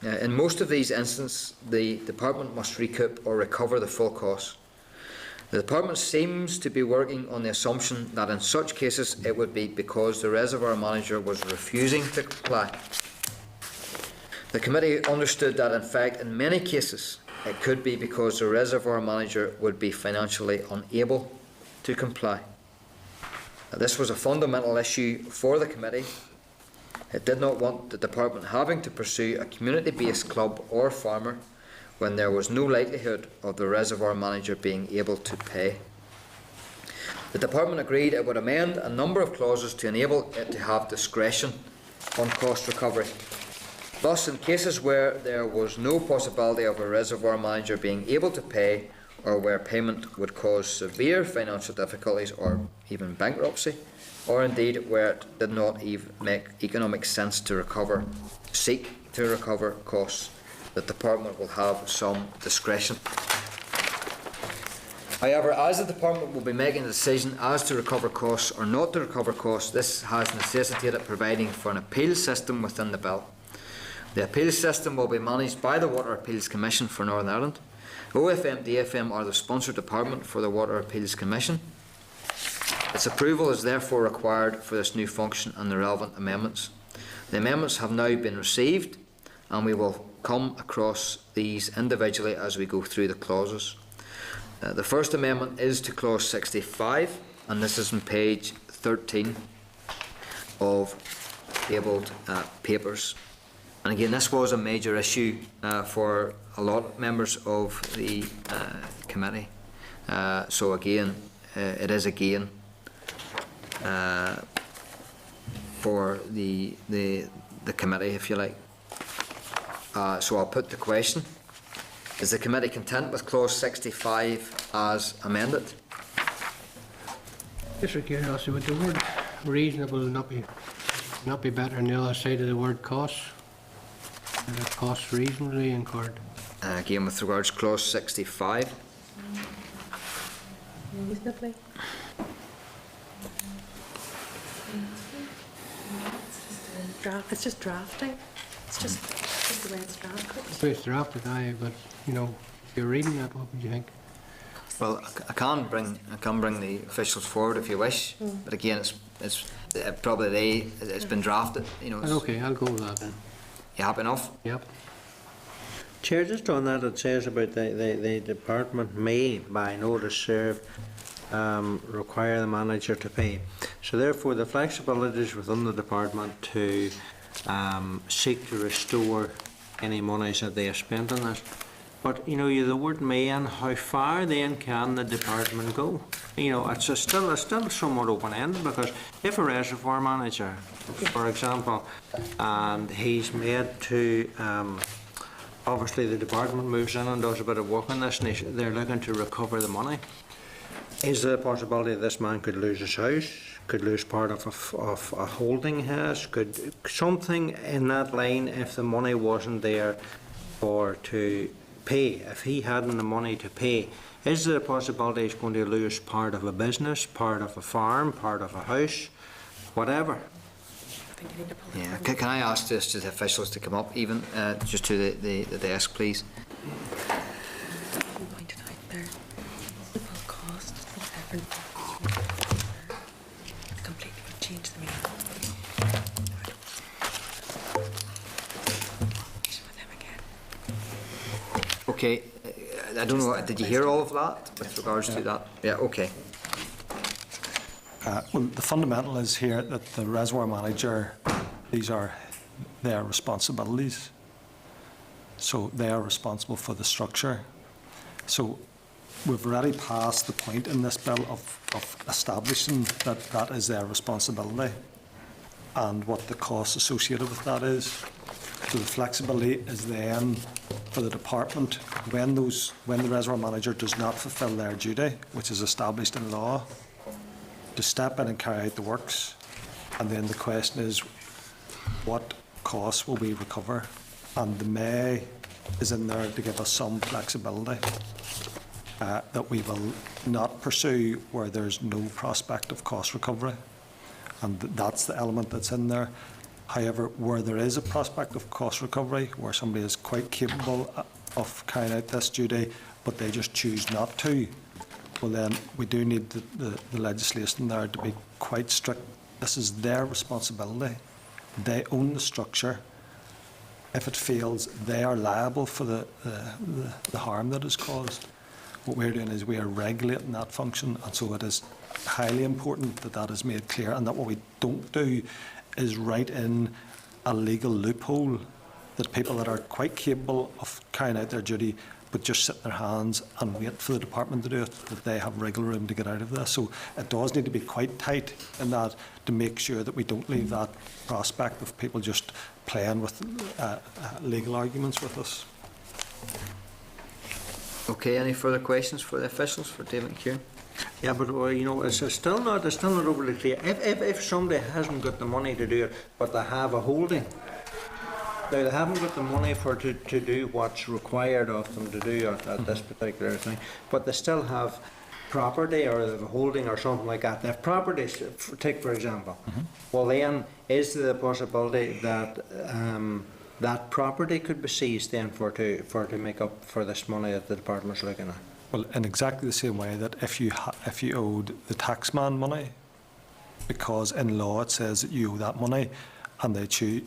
In most of these instances, the department must recoup or recover the full cost. The department seems to be working on the assumption that in such cases it would be because the reservoir manager was refusing to comply. The committee understood that in fact in many cases it could be because the reservoir manager would be financially unable to comply. This was a fundamental issue for the committee. It did not want the department having to pursue a community-based club or farmer when there was no likelihood of the reservoir manager being able to pay. The department agreed it would amend a number of clauses to enable it to have discretion on cost recovery. Thus, in cases where there was no possibility of a reservoir manager being able to pay, or where payment would cause severe financial difficulties or even bankruptcy, or indeed where it did not even make economic sense to seek to recover costs, the department will have some discretion. However, as the department will be making a decision as to recover costs or not to recover costs, this has necessitated providing for an appeal system within the bill. The appeal system will be managed by the Water Appeals Commission for Northern Ireland. OFM DFM are the sponsor department for the Water Appeals Commission. Its approval is therefore required for this new function and the relevant amendments. The amendments have now been received, and we will come across these individually as we go through the clauses. The first amendment is to clause 65, and this is on page 13 of tabled papers. And again, this was a major issue for a lot of members of the committee. So again, it is again for the committee, if you like. So I'll put the question. Is the committee content with clause 65 as amended? Just for curiosity, would the word reasonable not be better on the other side of the word cost? And it costs reasonably incurred. Again, with regards to clause 65. Reasonably. It's just drafting. It's just the way it's drafted. The way it's drafted, aye, but you know, if you're reading that, what would you think? Well, I can bring the officials forward if you wish, but again, it's probably it's been drafted. You know. Okay, I'll go with that then. You happy enough? Yep. Chair, just on that, it says about the department may, by notice served, require the manager to pay. So therefore, the flexibility is within the department to seek to restore any monies that they have spent on this. But, you know, the word may, and how far then can the department go? You know, it's still somewhat open-ended, because if a reservoir manager, for example, and he's made to, obviously the department moves in and does a bit of work on this, and they're looking to recover the money, is there a possibility this man could lose his house, could lose part of a holding he has, could something in that line if the money wasn't there to pay, if he hadn't the money to pay, is there a possibility he's going to lose part of a business, part of a farm, part of a house, whatever? Yeah. Can I ask just the officials to come up, even just to the desk, please? Pointed out there. The full cost, whatever. Completely would change the meaning. With them again. Okay. I don't know. Did you hear all of that with regards to that? Yeah. Okay. Well, the fundamental is here that the reservoir manager, these are their responsibilities. So they are responsible for the structure. So we've already passed the point in this bill of establishing that that is their responsibility and what the costs associated with that is. So the flexibility is then for the department when the reservoir manager does not fulfil their duty, which is established in law, to step in and carry out the works. And then the question is, what costs will we recover? And the may is in there to give us some flexibility that we will not pursue where there's no prospect of cost recovery. And that's the element that's in there. However, where there is a prospect of cost recovery, where somebody is quite capable of carrying out this duty, but they just choose not to, well then we do need the legislation there to be quite strict. This is their responsibility. They own the structure. If it fails, they are liable for the harm that is caused. What we're doing is we are regulating that function, and so it is highly important that that is made clear, and that what we don't do is write in a legal loophole that people that are quite capable of carrying out their duty but just sit in their hands and wait for the department to do it, that they have wriggle room to get out of this. So it does need to be quite tight in that to make sure that we don't leave that prospect of people just playing with legal arguments with us. Okay, any further questions for the officials, for David McKeown? Yeah, but you know, it's still not overly clear. If somebody hasn't got the money to do it, but they have a holding, now they haven't got the money to do what's required of them to do at this particular thing, but they still have property or they have a holding or something like that. They have property, take for example. Well then, is there the possibility that that property could be seized then for to make up for this money that the department's looking at? Well, in exactly the same way that if you owed the taxman money, because in law it says that you owe that money, and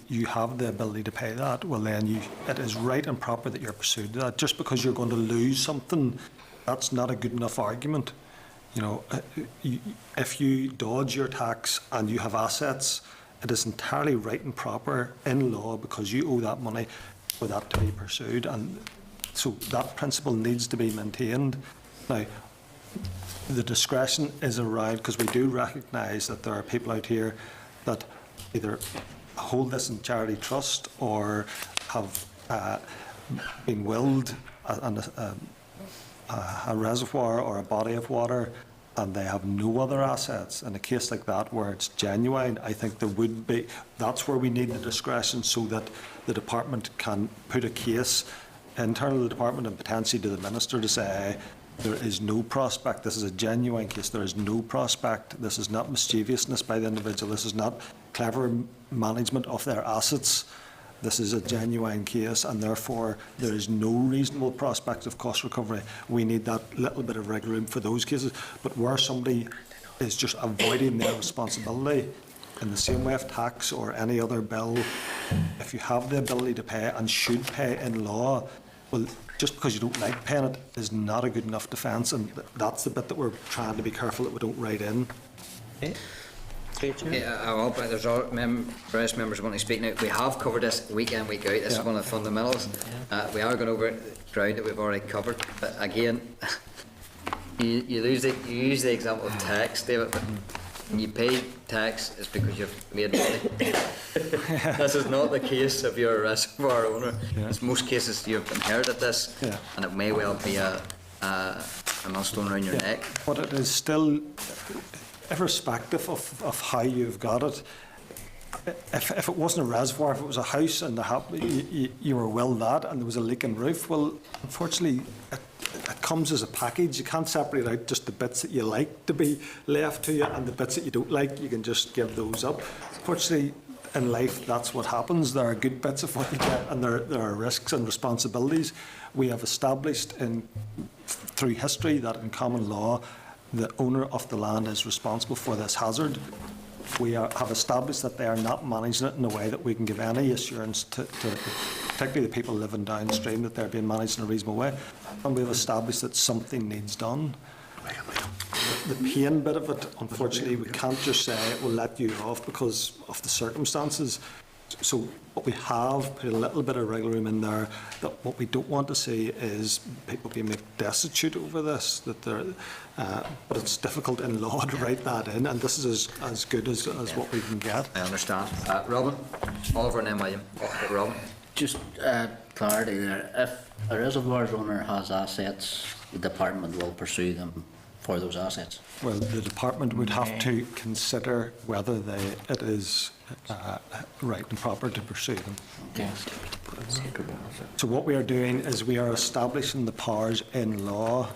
you have the ability to pay that, well then it is right and proper that you're pursued that. Just because you're going to lose something, that's not a good enough argument. You know, if you dodge your tax and you have assets, it is entirely right and proper in law, because you owe that money, for that to be pursued. And so that principle needs to be maintained. Now, the discretion is around, because we do recognise that there are people out here that either hold this in charity trust or have been willed a reservoir or a body of water, and they have no other assets. In a case like that where it's genuine, I think there would be, that's where we need the discretion, so that the department can put a case internal to the department and potentially to the minister to say there is no prospect, this is a genuine case, there is no prospect, this is not mischievousness by the individual, this is not clever management of their assets, this is a genuine case, and therefore there is no reasonable prospect of cost recovery. We need that little bit of wriggle room for those cases. But where somebody is just avoiding their responsibility, in the same way of tax or any other bill, if you have the ability to pay and should pay in law, well, just because you don't like paying it is not a good enough defence, and that's the bit that we're trying to be careful that we don't write in. Well, but there's various members wanting to speak now. We have covered this week in, week out. This is one of the fundamentals. We are going over ground that we've already covered. But again, you use the example of tax, David, but when you pay tax, it's because you've made money. This is not the case if you're a reservoir owner. In most cases, you've inherited this, and it may well be a millstone around your neck. But it is still, irrespective of how you've got it, if it wasn't a reservoir, if it was a house and you were willed that and there was a leaking roof, well, unfortunately, it comes as a package. You can't separate out just the bits that you like to be left to you and the bits that you don't like. You can just give those up. Unfortunately, in life, that's what happens. There are good bits of what you get, and there are risks and responsibilities. We have established through history that in common law, the owner of the land is responsible for this hazard. We have established that they are not managing it in a way that we can give any assurance to particularly the people living downstream, that they're being managed in a reasonable way. And we've established that something needs done. the pain bit of it, unfortunately, we can't just say we'll let you off because of the circumstances. So what we have put a little bit of wriggle room in there. That what we don't want to see is people being made destitute over this. But it's difficult in law to write that in, and this is as good as what we can get. I understand. Robin, Oliver and then William. Robin. Just clarity there. If a reservoirs owner has assets, the department will pursue them for those assets. Well, the department would have to consider whether it is right and proper to pursue them. Okay. So what we are doing is we are establishing the powers in law,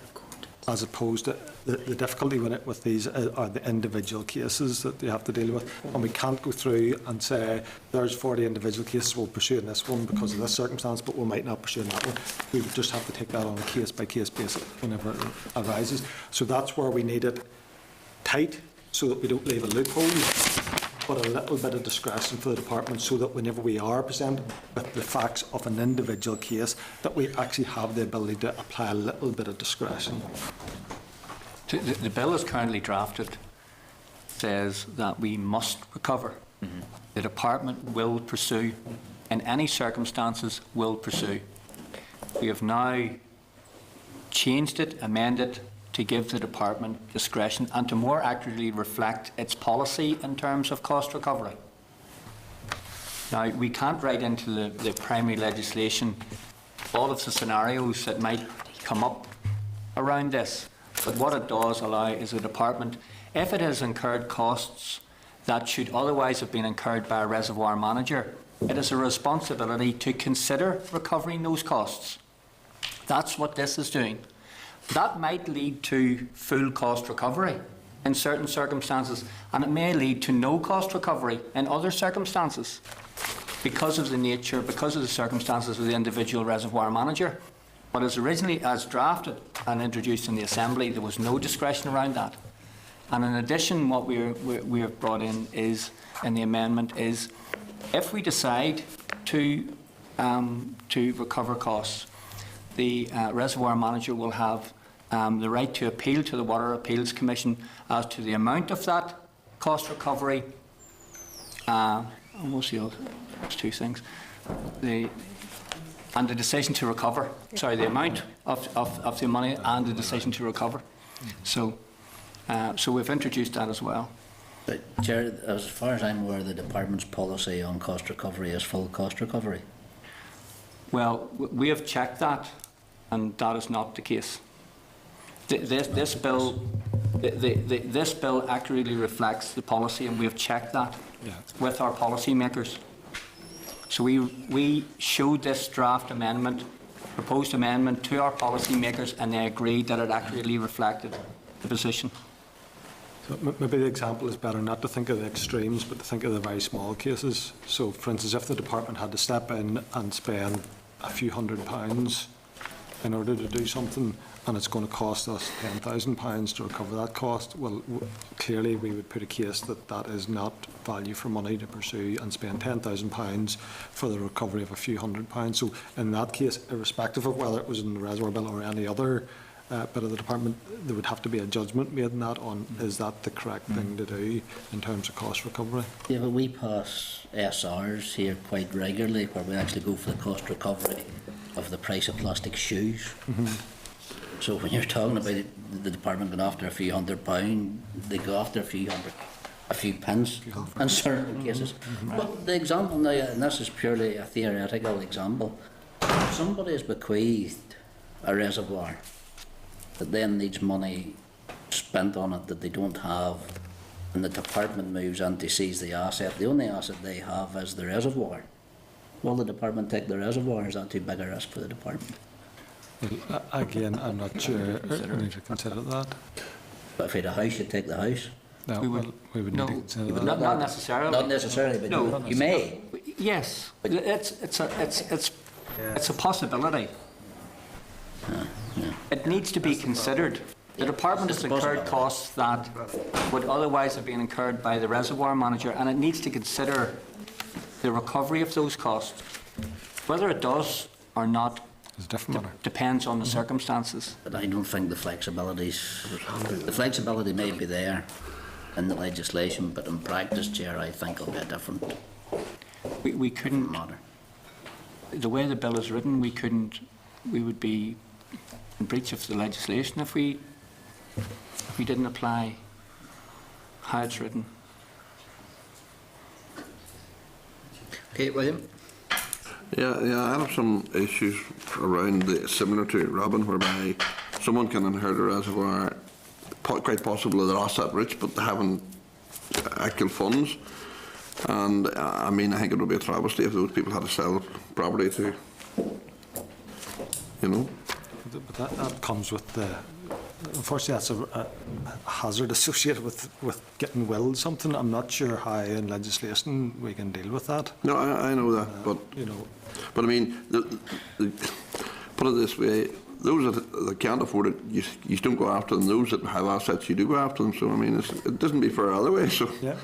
as opposed to the difficulty with these are the individual cases that you have to deal with, and we can't go through and say there's 40 individual cases, we'll pursue in this one because of this circumstance, but we might not pursue in that one. We would just have to take that on a case by case basis whenever it arises. So that's where we need it tight, so that we don't leave a loophole, but a little bit of discretion for the department, so that whenever we are presented with the facts of an individual case, that we actually have the ability to apply a little bit of discretion. The bill is currently drafted, says that we must recover. The department will pursue, in any circumstances will pursue. We have now changed it, amended to give the department discretion and to more accurately reflect its policy in terms of cost recovery. Now, we can't write into the primary legislation all of the scenarios that might come up around this, but what it does allow is the department, if it has incurred costs that should otherwise have been incurred by a reservoir manager, it is a responsibility to consider recovering those costs. That's what this is doing. That might lead to full cost recovery in certain circumstances, and it may lead to no cost recovery in other circumstances because of the nature, because of the circumstances of the individual reservoir manager. But as originally as drafted and introduced in the Assembly, there was no discretion around that. And in addition, what we have brought in is, in the amendment, is if we decide to recover costs, the reservoir manager will have the right to appeal to the Water Appeals Commission as to the amount of that cost recovery. And what's the other? There's two things. And the decision to recover. Sorry, the amount of the money and the decision to recover. So we've introduced that as well. But Chair, as far as I'm aware, the department's policy on cost recovery is full cost recovery. Well, we have checked that, and that is not the case. This bill accurately reflects the policy, and we have checked that with our policymakers. So we showed this draft amendment, proposed amendment, to our policymakers, and they agreed that it accurately reflected the position. So maybe the example is better not to think of the extremes, but to think of the very small cases. So, for instance, if the department had to step in and spend a few £100 in order to do something, and it's going to cost us £10,000 to recover that cost, well, clearly we would put a case that that is not value for money to pursue and spend £10,000 for the recovery of a few £100. So in that case, irrespective of whether it was in the reservoir bill or any other bit of the department, there would have to be a judgment made in that on, is that the correct thing to do in terms of cost recovery? Yeah, but we pass SRs here quite regularly where we actually go for the cost recovery of the price of plastic shoes. So when you're talking about the department going after a few £100, they go after a few pence in certain cases. But the example now, and this is purely a theoretical example, if somebody has bequeathed a reservoir that then needs money spent on it that they don't have, and the department moves in to seize the asset, the only asset they have is the reservoir. Will the department take the reservoir, or is that too big a risk for the department? Well, again, I'm not sure. We need to consider that. But if you had a house, you'd take the house? No, we would need to consider that. Not necessarily. Not necessarily, but No. you may. Yes, it's a possibility. It needs to be considered. The department has incurred costs that would otherwise have been incurred by the reservoir manager, and it needs to consider the recovery of those costs. Whether it does or not It's a different matter. Depends on the circumstances. But I don't think the flexibility may be there in the legislation, but in practice, Chair, I think it'll be a different We couldn't, matter. the way the bill is written, we would be in breach of the legislation if we didn't apply how it's written. Okay, William? Yeah, I have some issues around similar to Robin, whereby someone can inherit a reservoir, quite possibly they're asset rich, but they haven't actual funds. And I mean, I think it would be a travesty if those people had to sell property to, you know. But that comes with the, unfortunately, that's a hazard associated with getting willed something. I'm not sure how in legislation we can deal with that. No, I know that, but you know, but I mean, put it this way: those that can't afford it, you don't go after them. Those that have assets, you do go after them. So I mean, it doesn't be fair either way. So yeah.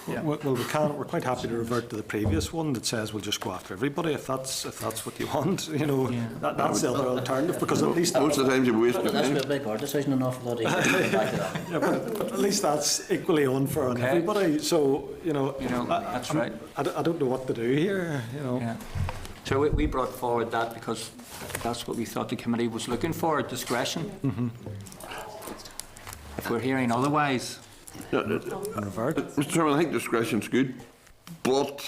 Well, we're quite happy to revert to the previous one that says we'll just go after everybody if that's what you want. You know, that's the other alternative, because at least most of the time you're wasting That's time. a big our decision, an awful lot of back it up. yeah, but at least that's equally unfair on everybody. So you know, That's right. I don't know what to do here. You know. Yeah. So we brought forward that because that's what we thought the committee was looking for, discretion. If we're hearing otherwise. Mr. Chairman, I think discretion's good, but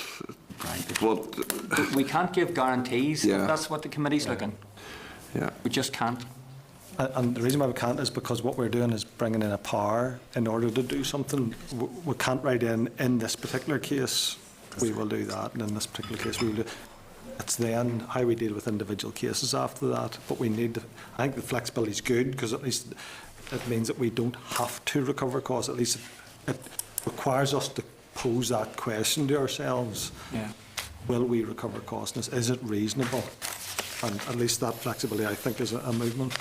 We can't give guarantees. Yeah. That's what the committee's looking. yeah. We just can't. And the reason why we can't is because what we're doing is bringing in a power in order to do something. We can't write in this particular case, we will do that, and in this particular case, we will do. It's then how we deal with individual cases after that. But we need, I think the flexibility is good, because at least it means that we don't have to recover costs. At least it requires us to pose that question to ourselves. Yeah. Will we recover costs? Is it reasonable? And at least that flexibility, I think, is a movement.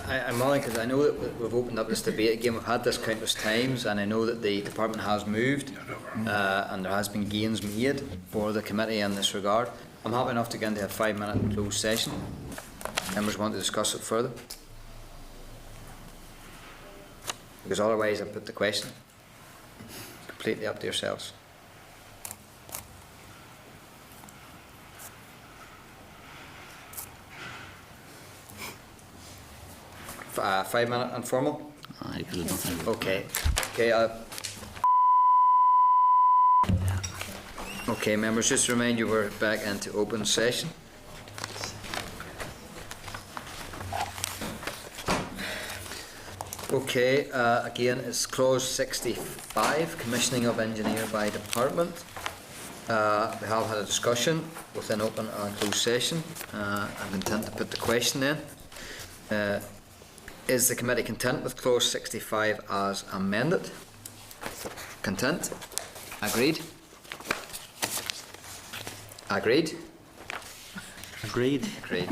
I'm willing, because I know that we've opened up this debate again. We've had this countless times, and I know that the department has moved, and there has been gains made for the committee in this regard. I'm happy enough to get into a 5-minute closed session. Members want to discuss it further, because otherwise I put the question. Completely up to yourselves. F 5-minute informal. Aye, 'cause I don't think Okay. Okay, members, just to remind you, we're back into open session. Okay, again, it's clause 65, commissioning of engineer by department. We have had a discussion within open and closed session. I'm content to put the question then. Is the committee content with clause 65 as amended? Content? Agreed? Agreed? Agreed. Agreed.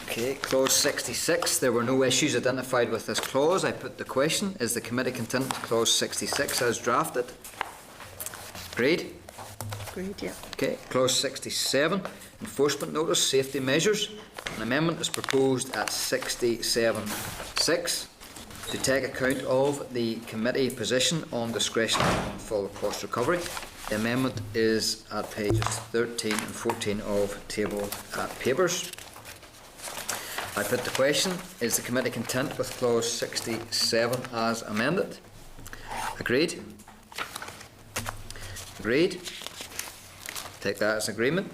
Okay, clause 66. There were no issues identified with this clause. I put the question. Is the committee content with clause 66 as drafted? Agreed? Agreed, yeah. Okay, clause 67, enforcement notice, safety measures. An amendment is proposed at 67.6 to take account of the committee position on discretion on full cost recovery. The amendment is at pages 13 and 14 of tabled papers. I put the question, is the committee content with clause 67 as amended? Agreed? Agreed? Take that as agreement.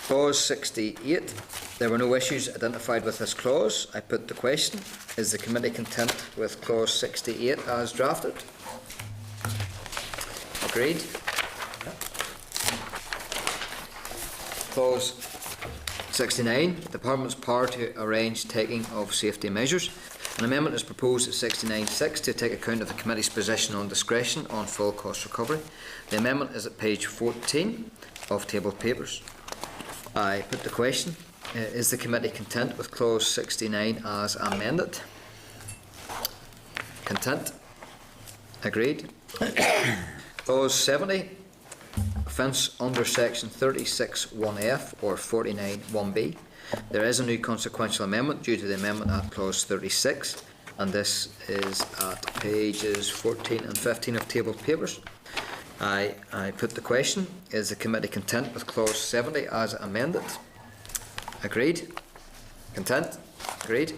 Clause 68. There were no issues identified with this clause. I put the question. Is the committee content with clause 68 as drafted? Agreed? Clause 69. The Department's power to arrange taking of safety measures. An amendment is proposed at 69.6 to take account of the committee's position on discretion on full cost recovery. The amendment is at page 14 of tabled papers. I put the question, is the committee content with clause 69 as amended? Content? Agreed. Clause 70, offence under section 36(1)(f) or 49(1)(b). There is a new consequential amendment due to the amendment at clause 36, and this is at pages 14 and 15 of tabled papers. I put the question, is the committee content with clause 70 as amended? Agreed? Content? Agreed?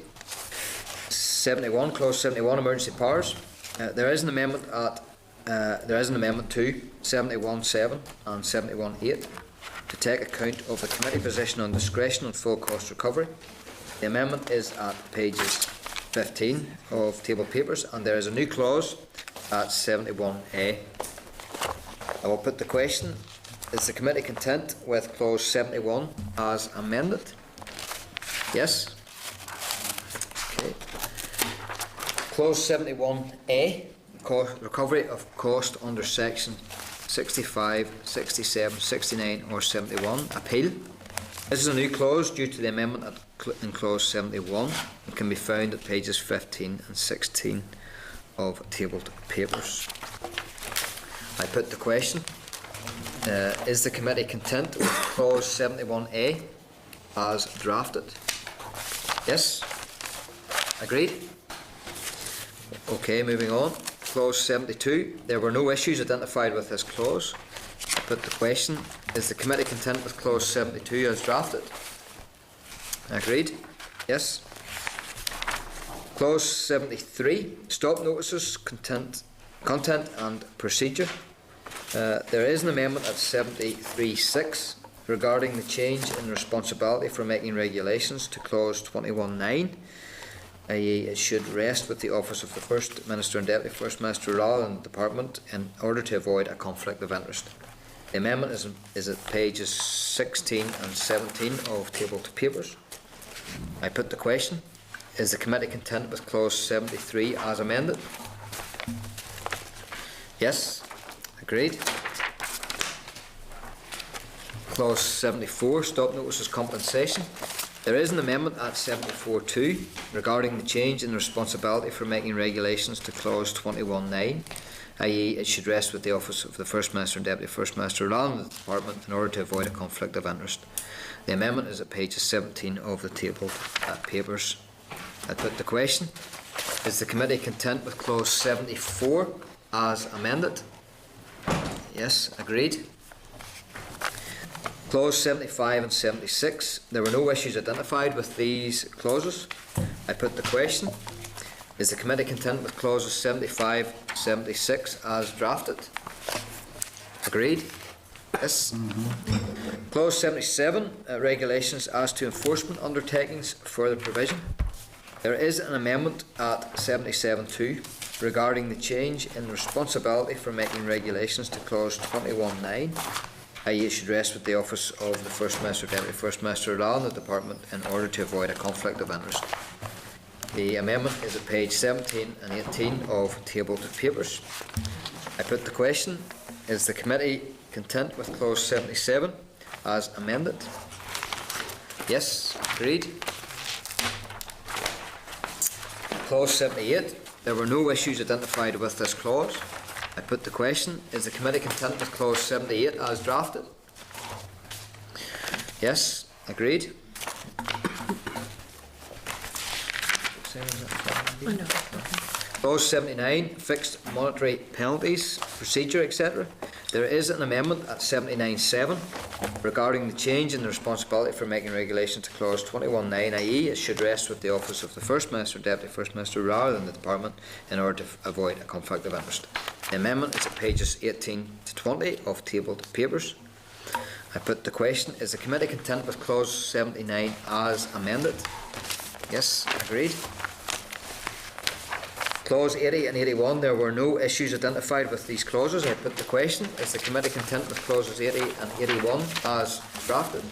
71, clause 71, emergency powers. There is an amendment to 71.7 and 71.8 to take account of the committee position on discretion on full cost recovery. The amendment is at pages 15 of table papers, and there is a new clause at 71A. I will put the question, is the committee content with clause 71 as amended? Yes? Okay. Clause 71A, recovery of cost under section 65, 67, 69 or 71, appeal. This is a new clause due to the amendment in clause 71 and can be found at pages 15 and 16 of tabled papers. I put the question, is the committee content with clause 71A as drafted? Yes? Agreed? Okay, moving on. Clause 72. There were no issues identified with this clause. I put the question, is the committee content with clause 72 as drafted? Agreed? Yes? Clause 73. Stop notices, content and procedure. There is an amendment at 73.6 regarding the change in responsibility for making regulations to clause 21.9, i.e. it should rest with the office of the First Minister and Deputy First Minister rather than the Department in order to avoid a conflict of interest. The amendment is at pages 16 and 17 of tabled papers. I put the question, is the committee content with clause 73 as amended? Yes? Agreed? Clause 74, stop notices compensation. There is an amendment at 74.2 regarding the change in responsibility for making regulations to clause 21.9, i.e. it should rest with the office of the First Minister and Deputy First Minister rather than the Department in order to avoid a conflict of interest. The amendment is at pages 17 of the tabled papers. I put the question, is the committee content with clause 74 as amended? Yes, agreed. Clause 75 and 76. There were no issues identified with these clauses. I put the question, is the committee content with clauses 75, 76 as drafted? Agreed? Yes. Clause 77, regulations as to enforcement undertakings, further provision. There is an amendment at 77.2 regarding the change in responsibility for making regulations to clause 21.9, i.e. it should rest with the office of the First Minister, Deputy First Minister rather than the Department in order to avoid a conflict of interest. The amendment is at page 17 and 18 of tabled papers. I put the question, is the committee content with clause 77 as amended? Yes, agreed. Clause 78. There were no issues identified with this clause. I put the question, is the committee content with clause 78 as drafted? Yes, agreed. Clause 79, fixed monetary penalties, procedure, etc. There is an amendment at 79.7 regarding the change in the responsibility for making regulations to clause 21.9, i.e. it should rest with the office of the First Minister, Deputy First Minister rather than the Department in order to avoid a conflict of interest. The amendment is at pages 18 to 20 of tabled papers. I put the question, is the committee content with clause 79 as amended? Yes, agreed. Clause 80 and 81, there were no issues identified with these clauses. I put the question, is the committee content with clauses 80 and 81 as drafted?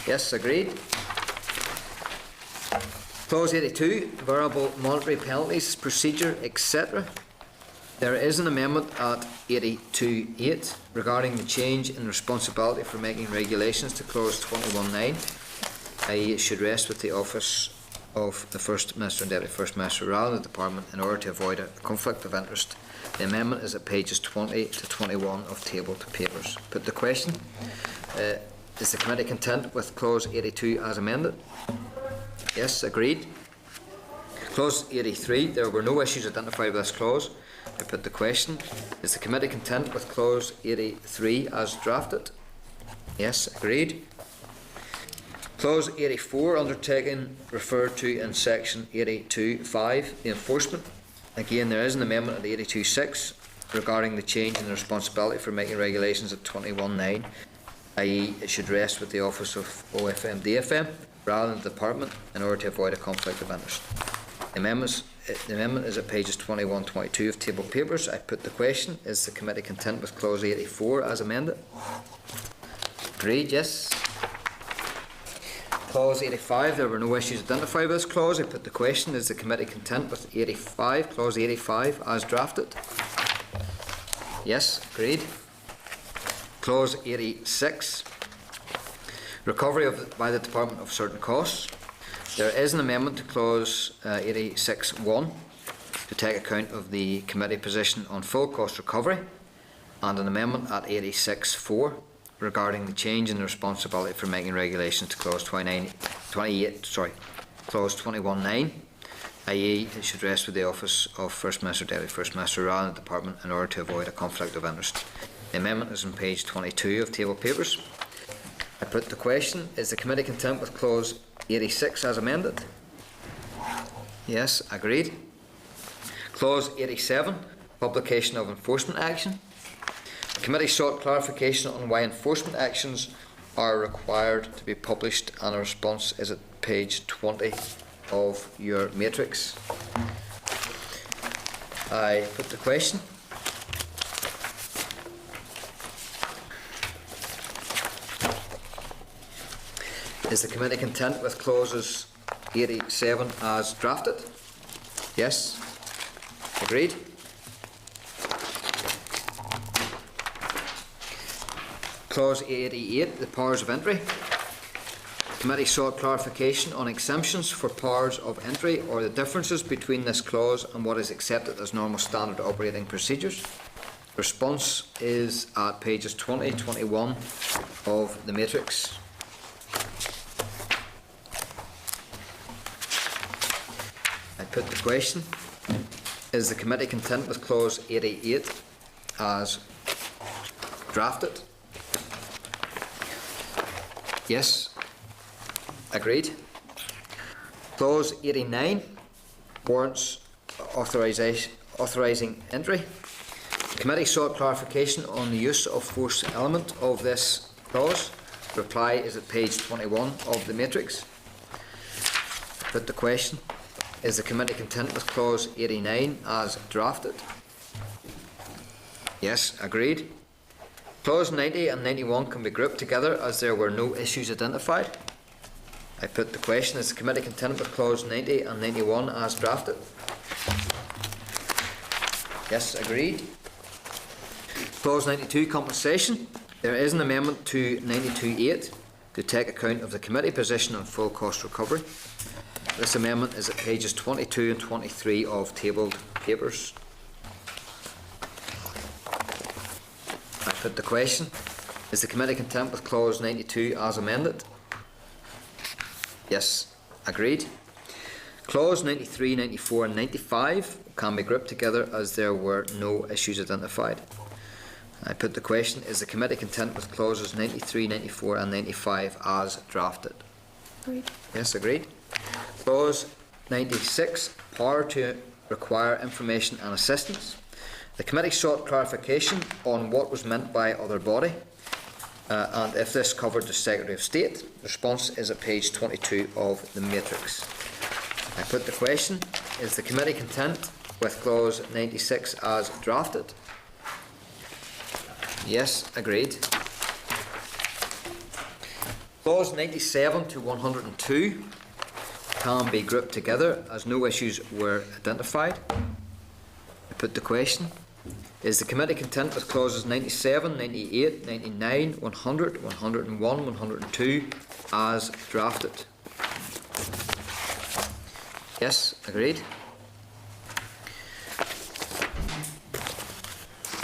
Yes, agreed. Clause 82, variable monetary penalties, procedure, etc. There is an amendment at 82.8 regarding the change in responsibility for making regulations to clause 21.9, i.e. it should rest with the office of the First Minister and Deputy First Minister rather than the Department in order to avoid a conflict of interest. The amendment is at pages 20 to 21 of tabled papers. Put the question. Is the committee content with clause 82 as amended? Yes, agreed. Clause 83, there were no issues identified with this clause. I put the question. Is the committee content with clause 83 as drafted? Yes, agreed. Clause 84, undertaking referred to in section 82.5, the enforcement. Again, there is an amendment at 82.6 regarding the change in the responsibility for making regulations at 21.9, i.e. it should rest with the Office of OFM DFM rather than the Department in order to avoid a conflict of interest. The amendment is at pages 21-22 of table papers. I put the question. Is the committee content with clause 84 as amended? Agreed, yes. Clause 85, there were no issues identified with this clause. I put the question. Is the committee content with 85, clause 85 as drafted? Yes, agreed. Clause 86, recovery by the Department of certain costs. There is an amendment to clause 86.1 to take account of the committee position on full cost recovery, and an amendment at 86.4 regarding the change in the responsibility for making regulations to clause 21.9, i.e. it should rest with the Office of First Minister, Deputy First Minister rather than the Department in order to avoid a conflict of interest. The amendment is on page 22 of table papers. I put the question. Is the committee content with clause 86 as amended? Yes, agreed. Clause 87, publication of enforcement action. The committee sought clarification on why enforcement actions are required to be published, and a response is at page 20 of your matrix. I put the question. Is the committee content with clauses 87 as drafted? Yes. Agreed. Clause 88, the powers of entry. The committee sought clarification on exemptions for powers of entry or the differences between this clause and what is accepted as normal standard operating procedures. Response is at pages 20-21 of the matrix. I put the question. Is the committee content with clause 88 as drafted? Yes. Agreed. Clause 89, warrants authorising entry. The committee sought clarification on the use of force element of this clause. Reply is at page 21 of the matrix. Put the question. Is the committee content with clause 89 as drafted? Yes, agreed. Clause 90 and 91 can be grouped together as there were no issues identified. I put the question. Is the committee content with clause 90 and 91 as drafted? Yes, agreed. Clause 92, compensation. There is an amendment to 92.8 to take account of the committee position on full cost recovery. This amendment is at pages 22 and 23 of tabled papers. I put the question. Is the committee content with clause 92 as amended? Yes, agreed. Clause 93, 94 and 95 can be grouped together as there were no issues identified. I put the question. Is the committee content with clauses 93, 94 and 95 as drafted? Agreed. Yes, agreed. Clause 96, power to require information and assistance. The committee sought clarification on what was meant by other body and if this covered the Secretary of State. Response is at page 22 of the matrix. I put the question. Is the committee content with clause 96 as drafted? Yes, agreed. Clause 97 to 102 can be grouped together as no issues were identified. I put the question. Is the committee content with clauses 97, 98, 99, 100, 101, 102 as drafted? Yes, agreed.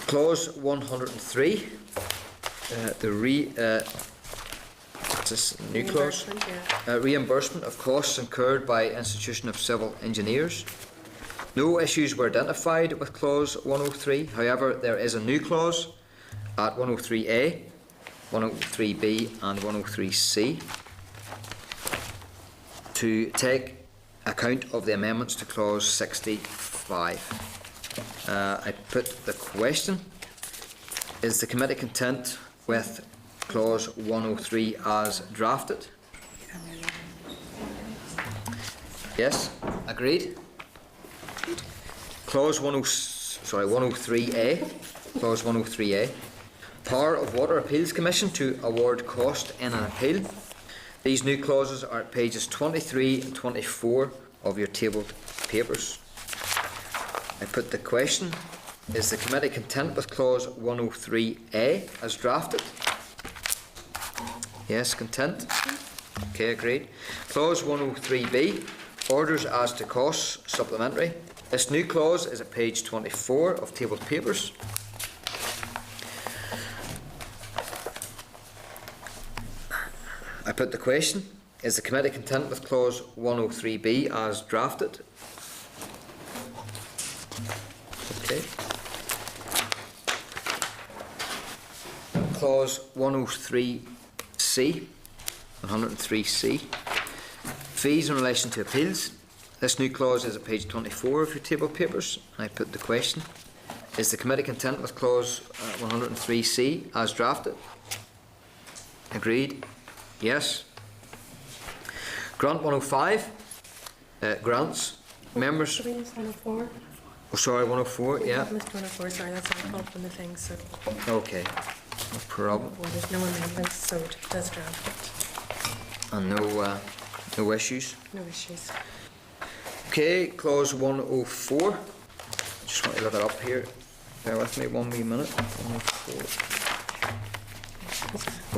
Clause 103, what's this new clause? Reimbursement, yeah. Reimbursement of costs incurred by institution of civil engineers. No issues were identified with clause 103. However, there is a new clause at 103A, 103B and 103C to take account of the amendments to clause 65. I put the question: is the committee content with clause 103 as drafted? Yes, agreed. Clause 103A, clause 103A, power of Water Appeals Commission to award cost in an appeal. These new clauses are at pages 23 and 24 of your tabled papers. I put the question: is the committee content with clause 103A as drafted? Yes, content. Okay, agreed. Clause 103B, orders as to costs, supplementary. This new clause is at page 24 of tabled papers. I put the question: is the committee content with clause 103B as drafted? Okay. Clause 103C, 103C, fees in relation to appeals. This new clause is at page 24 of your table papers. I put the question: is the committee content with clause 103C as drafted? Agreed. Yes. Grant 105, grants. Members. Should we use 104? Oh, sorry, 104, yeah. Missed 104, sorry, that's all called from the thing, so. Okay, no problem. Well, there's no amendments, so it does draft it. And no issues. No issues. Okay, clause 104. Just want to look it up here. Bear with me 1 wee minute. 104.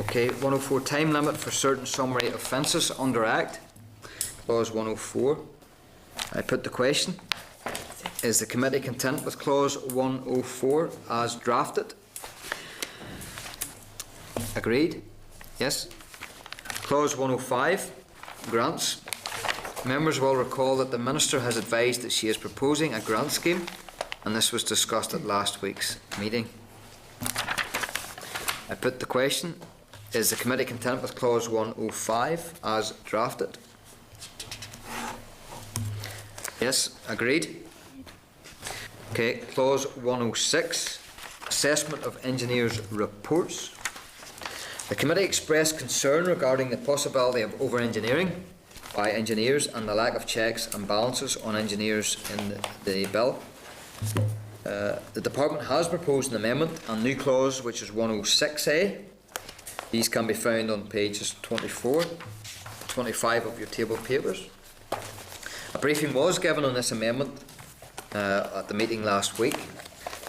Okay, 104, time limit for certain summary offences under Act. Clause 104. I put the question: is the committee content with clause 104 as drafted? Agreed? Yes. Clause 105, grants. Members will recall that the Minister has advised that she is proposing a grant scheme, and this was discussed at last week's meeting. I put the question: is the committee content with clause 105 as drafted? Yes, agreed. Okay, clause 106, assessment of engineers' reports. The committee expressed concern regarding the possibility of over-engineering by engineers and the lack of checks and balances on engineers in the bill. The department has proposed an amendment and new clause, which is 106A. These can be found on pages 24 to 25 of your table papers. A briefing was given on this amendment at the meeting last week.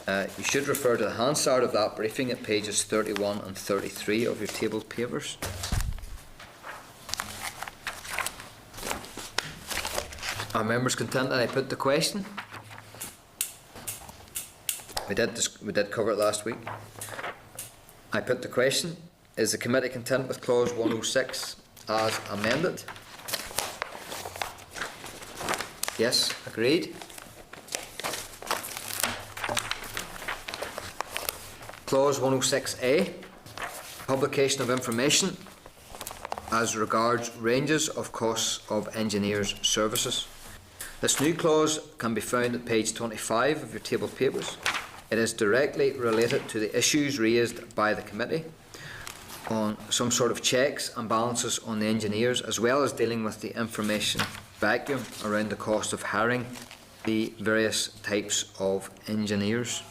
You should refer to the Hansard of that briefing at pages 31 and 33 of your tabled papers. Are members content that I put the question? We did cover it last week. I put the question: is the committee content with clause 106 as amended? Yes, agreed. Clause 106A, publication of information as regards ranges of costs of engineers' services. This new clause can be found at page 25 of your table papers. It is directly related to the issues raised by the committee on some sort of checks and balances on the engineers, as well as dealing with the information vacuum around the cost of hiring the various types of engineers.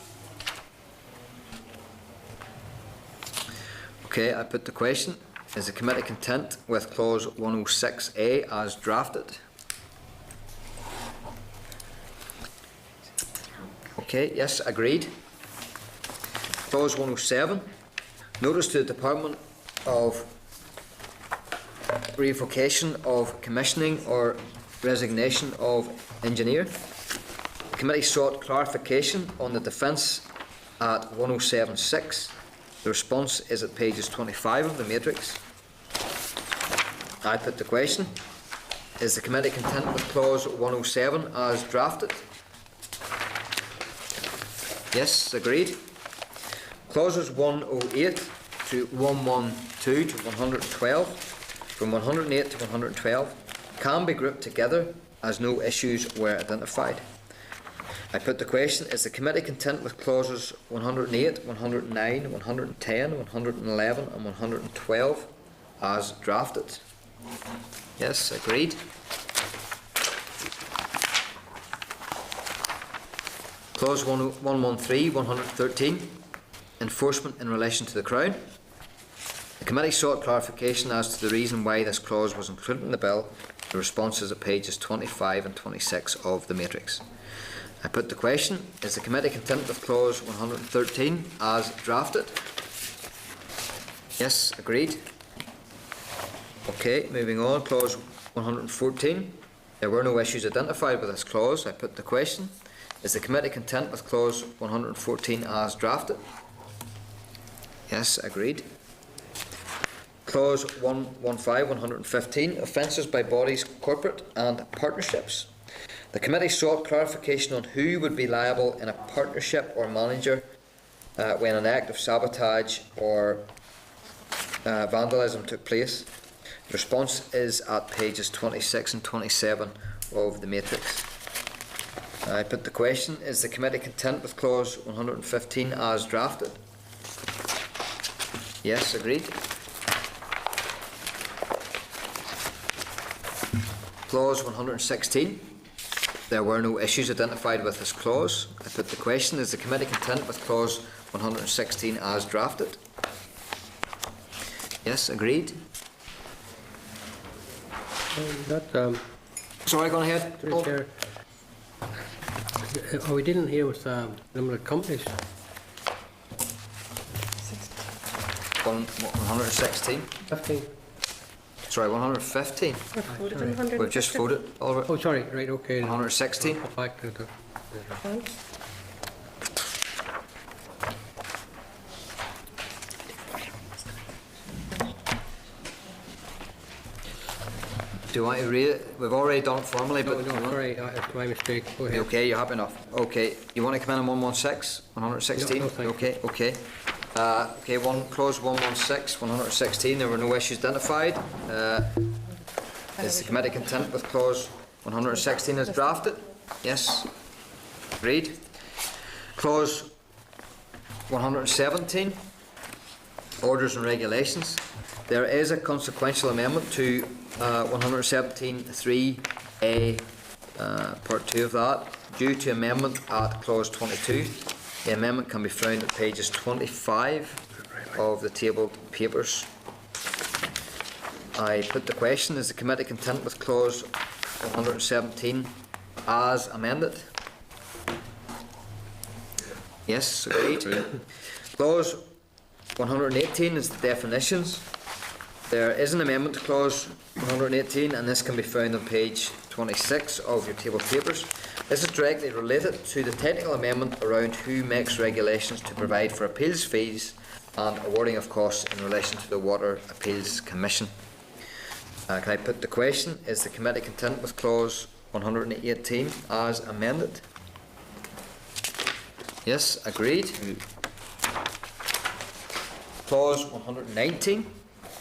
Okay, I put the question: is the committee content with clause 106A as drafted? Okay, yes, agreed. Clause 107, notice to the Department of revocation of commissioning or resignation of engineer. The committee sought clarification on the defence at 107.6. The response is at pages 25 of the matrix. I put the question. Is the committee content with clause 107 as drafted? Yes, agreed. Clauses 108 to 112 to 112, from 108 to 112, can be grouped together as no issues were identified. I put the question, is the committee content with clauses 108, 109, 110, 111 and 112 as drafted? Yes, agreed. Clause 113, 113, enforcement in relation to the Crown. The committee sought clarification as to the reason why this clause was included in the bill. The response is at pages 25 and 26 of the matrix. I put the question, is the committee content with clause 113 as drafted? Yes, agreed. Okay, moving on, clause 114. There were no issues identified with this clause. I put the question, is the committee content with clause 114 as drafted? Yes, agreed. Clause 115, 115, offences by bodies, corporate and partnerships. The committee sought clarification on who would be liable in a partnership or manager when an act of sabotage or vandalism took place. The response is at pages 26 and 27 of the matrix. I put the question, is the committee content with clause 115 as drafted? Yes, agreed. Clause 116. There were no issues identified with this clause. I put the question, is the committee content with clause 116 as drafted? Yes, agreed. Sorry, go on ahead. Through the chair. Are we dealing here with limited companies? 116. 15? Sorry, 115. We've just voted, Oliver. Oh, sorry, right, okay. 116. Go back to the... Do you want to read it? We've already done it formally, No, but... no, sorry, it's my mistake. Go ahead. Okay, you're happy enough. Okay, you want to come in on 116? 116? No, thank you. Okay. Clause 116, 116, there were no issues identified. Is the committee content with clause 116 as drafted? Yes. Agreed. Clause 117, orders and regulations. There is a consequential amendment to 117.3a, part 2 of that, due to amendment at clause 22. The amendment can be found at pages 25 of the tabled papers. I put the question, is the committee content with clause 117 as amended? Yes, agreed. Clause 118 is the definitions. There is an amendment to clause 118, and this can be found on page 26 of your table papers. This is directly related to the technical amendment around who makes regulations to provide for appeals fees and awarding of costs in relation to the Water Appeals Commission. Can I put the question, is the committee content with clause 118 as amended? Yes, agreed. Clause 119.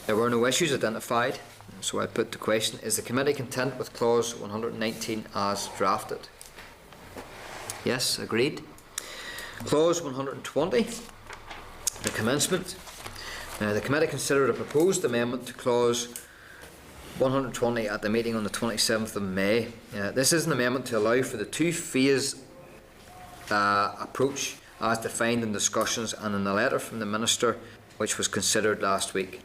There were no issues identified, so I put the question, is the committee content with clause 119 as drafted? Yes, agreed. Clause 120, the commencement. The committee considered a proposed amendment to clause 120 at the meeting on the 27th of May. This is an amendment to allow for the two-phase approach as defined in discussions and in the letter from the Minister which was considered last week.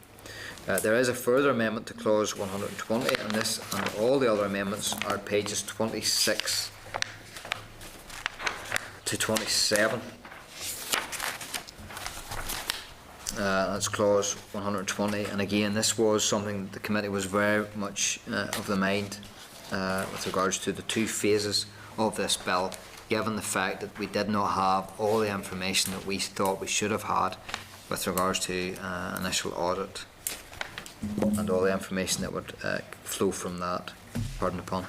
There is a further amendment to clause 120, and this and all the other amendments are pages 26 to 27. That's clause 120, and again this was something the committee was very much of the mind with regards to the two phases of this bill, given the fact that we did not have all the information that we thought we should have had with regards to initial audit and all the information that would flow from that. Pardon the pun.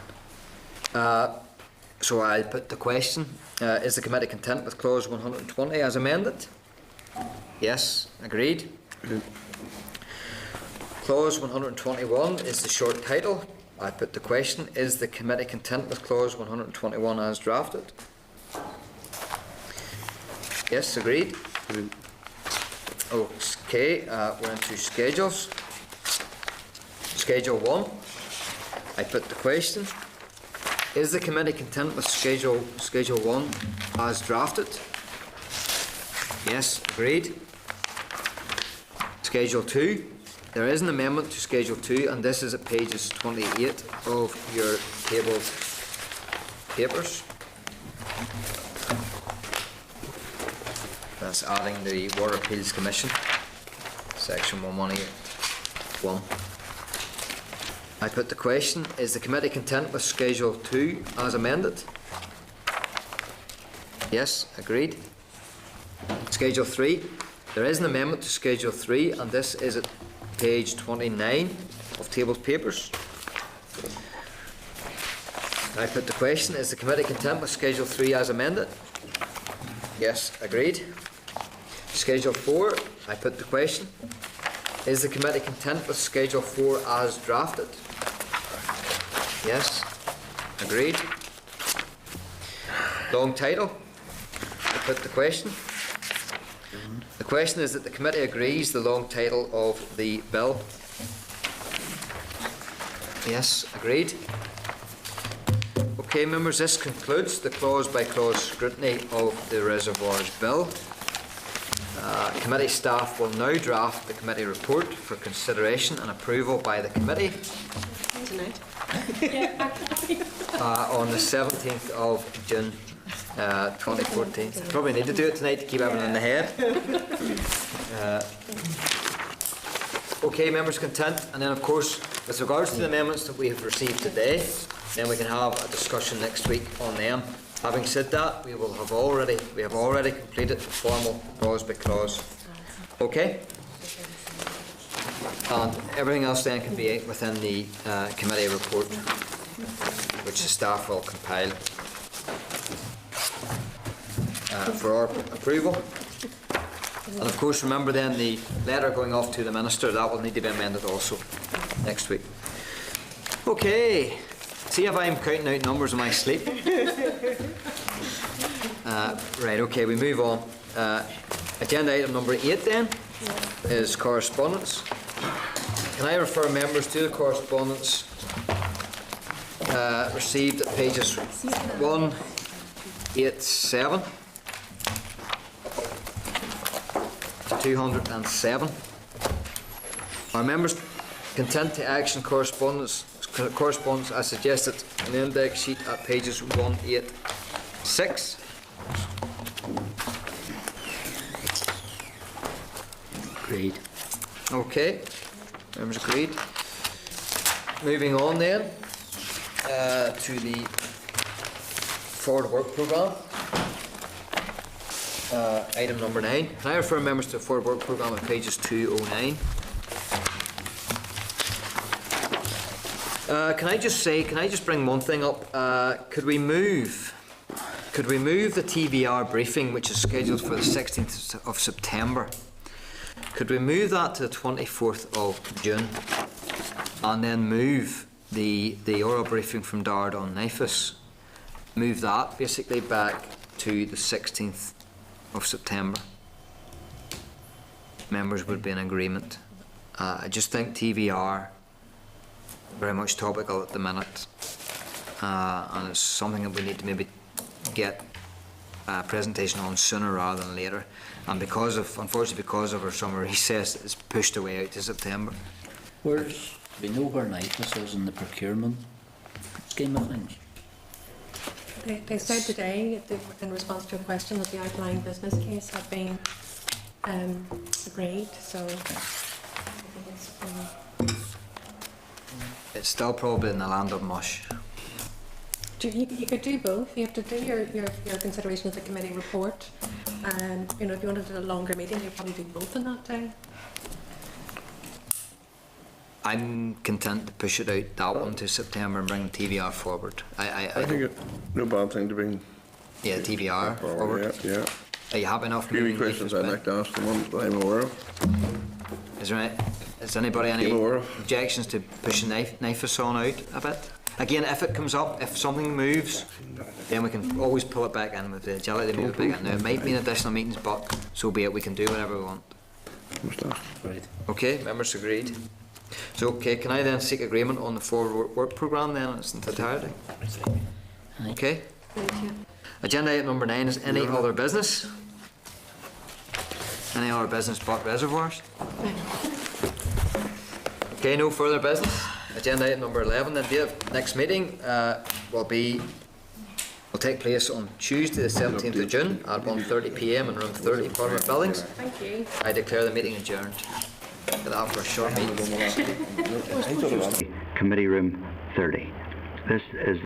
So I'll put the question, is the committee content with clause 120 as amended? Yes, agreed. Clause 121 is the short title. I put the question, is the committee content with clause 121 as drafted? Yes, agreed. Okay, we're into schedules. Schedule 1. I put the question, is the committee content with schedule 1 as drafted? Yes, agreed. Schedule 2. There is an amendment to Schedule 2, and this is at pages 28 of your tabled papers. That's adding the Water Appeals Commission, section 1181. I put the question, is the committee content with Schedule 2 as amended? Yes, agreed. Schedule 3. There is an amendment to Schedule 3, and this is at page 29 of tabled papers. I put the question, is the committee content with Schedule 3 as amended? Yes, agreed. Schedule 4, I put the question, is the committee content with Schedule 4 as drafted? Yes, agreed. Long title, I put the question. The question is that the committee agrees the long title of the bill. Yes, agreed. Okay, members, this concludes the clause-by-clause scrutiny of the Reservoirs Bill. Committee staff will now draft the committee report for consideration and approval by the committee on the 17th of June 2014. Probably need to do it tonight to keep everything in the head. Okay, members content, and then of course with regards to the amendments that we have received today, then we can have a discussion next week on them. Having said that, we have already completed the formal clause by clause. Okay? And everything else then can be within the committee report, which the staff will compile for our approval. And of course, remember then the letter going off to the Minister, that will need to be amended also next week. Okay. See if I'm counting out numbers in my sleep. Right, okay, we move on. Agenda item number 8 then is correspondence. Can I refer members to the correspondence received at pages 187 to 207? Are members content to action correspondence as suggested in the index sheet at pages 186? Agreed. Okay, members agreed. Moving on then to the forward work programme. Item number 9. Can I refer members to the forward work programme at pages 209? Can I just bring one thing up? Could we move the TBR briefing, which is scheduled for the 16th of September? Could we move that to the 24th of June, and then move the oral briefing from Dard on NIFIS, move that basically back to the 16th of September? Members would be in agreement. I just think TBR very much topical at the minute, and it's something that we need to maybe get a presentation on sooner rather than later, and unfortunately because of our summer recess, it's pushed away out to September. Do we know where NIFIS is in the procurement scheme of things? They said today, in response to a question, that the outlying business case had been agreed, so I think It's still probably in the land of mush. You could do both. You have to do your consideration of the committee report, and you know, if you wanted to do a longer meeting, you'd probably do both in that day. I'm content to push it out, that one, to September and bring TVR forward. I think it's no bad thing to bring. Yeah, TVR forward. Yeah. Are you happy enough? Any questions I'd like to ask the ones that I'm aware of? Is anybody any I'm aware of. objections to pushing NIFAS on out a bit? Again, if it comes up, if something moves, then we can always pull it back in with the agility to move it back in. Now, it might mean additional meetings, but so be it, we can do whatever we want. Right. Okay, members agreed. So, okay, can I then seek agreement on the forward work programme then in its entirety? Okay. Agenda item number 9 is any other business? Any other business but reservoirs? Okay, no further business. Agenda item number 11, the date of next meeting will take place on Tuesday the 17th of June at 1:30 PM in room 30, Parliament Buildings. Thank you. I declare the meeting adjourned. Get that for a short meeting. Committee room 30. This is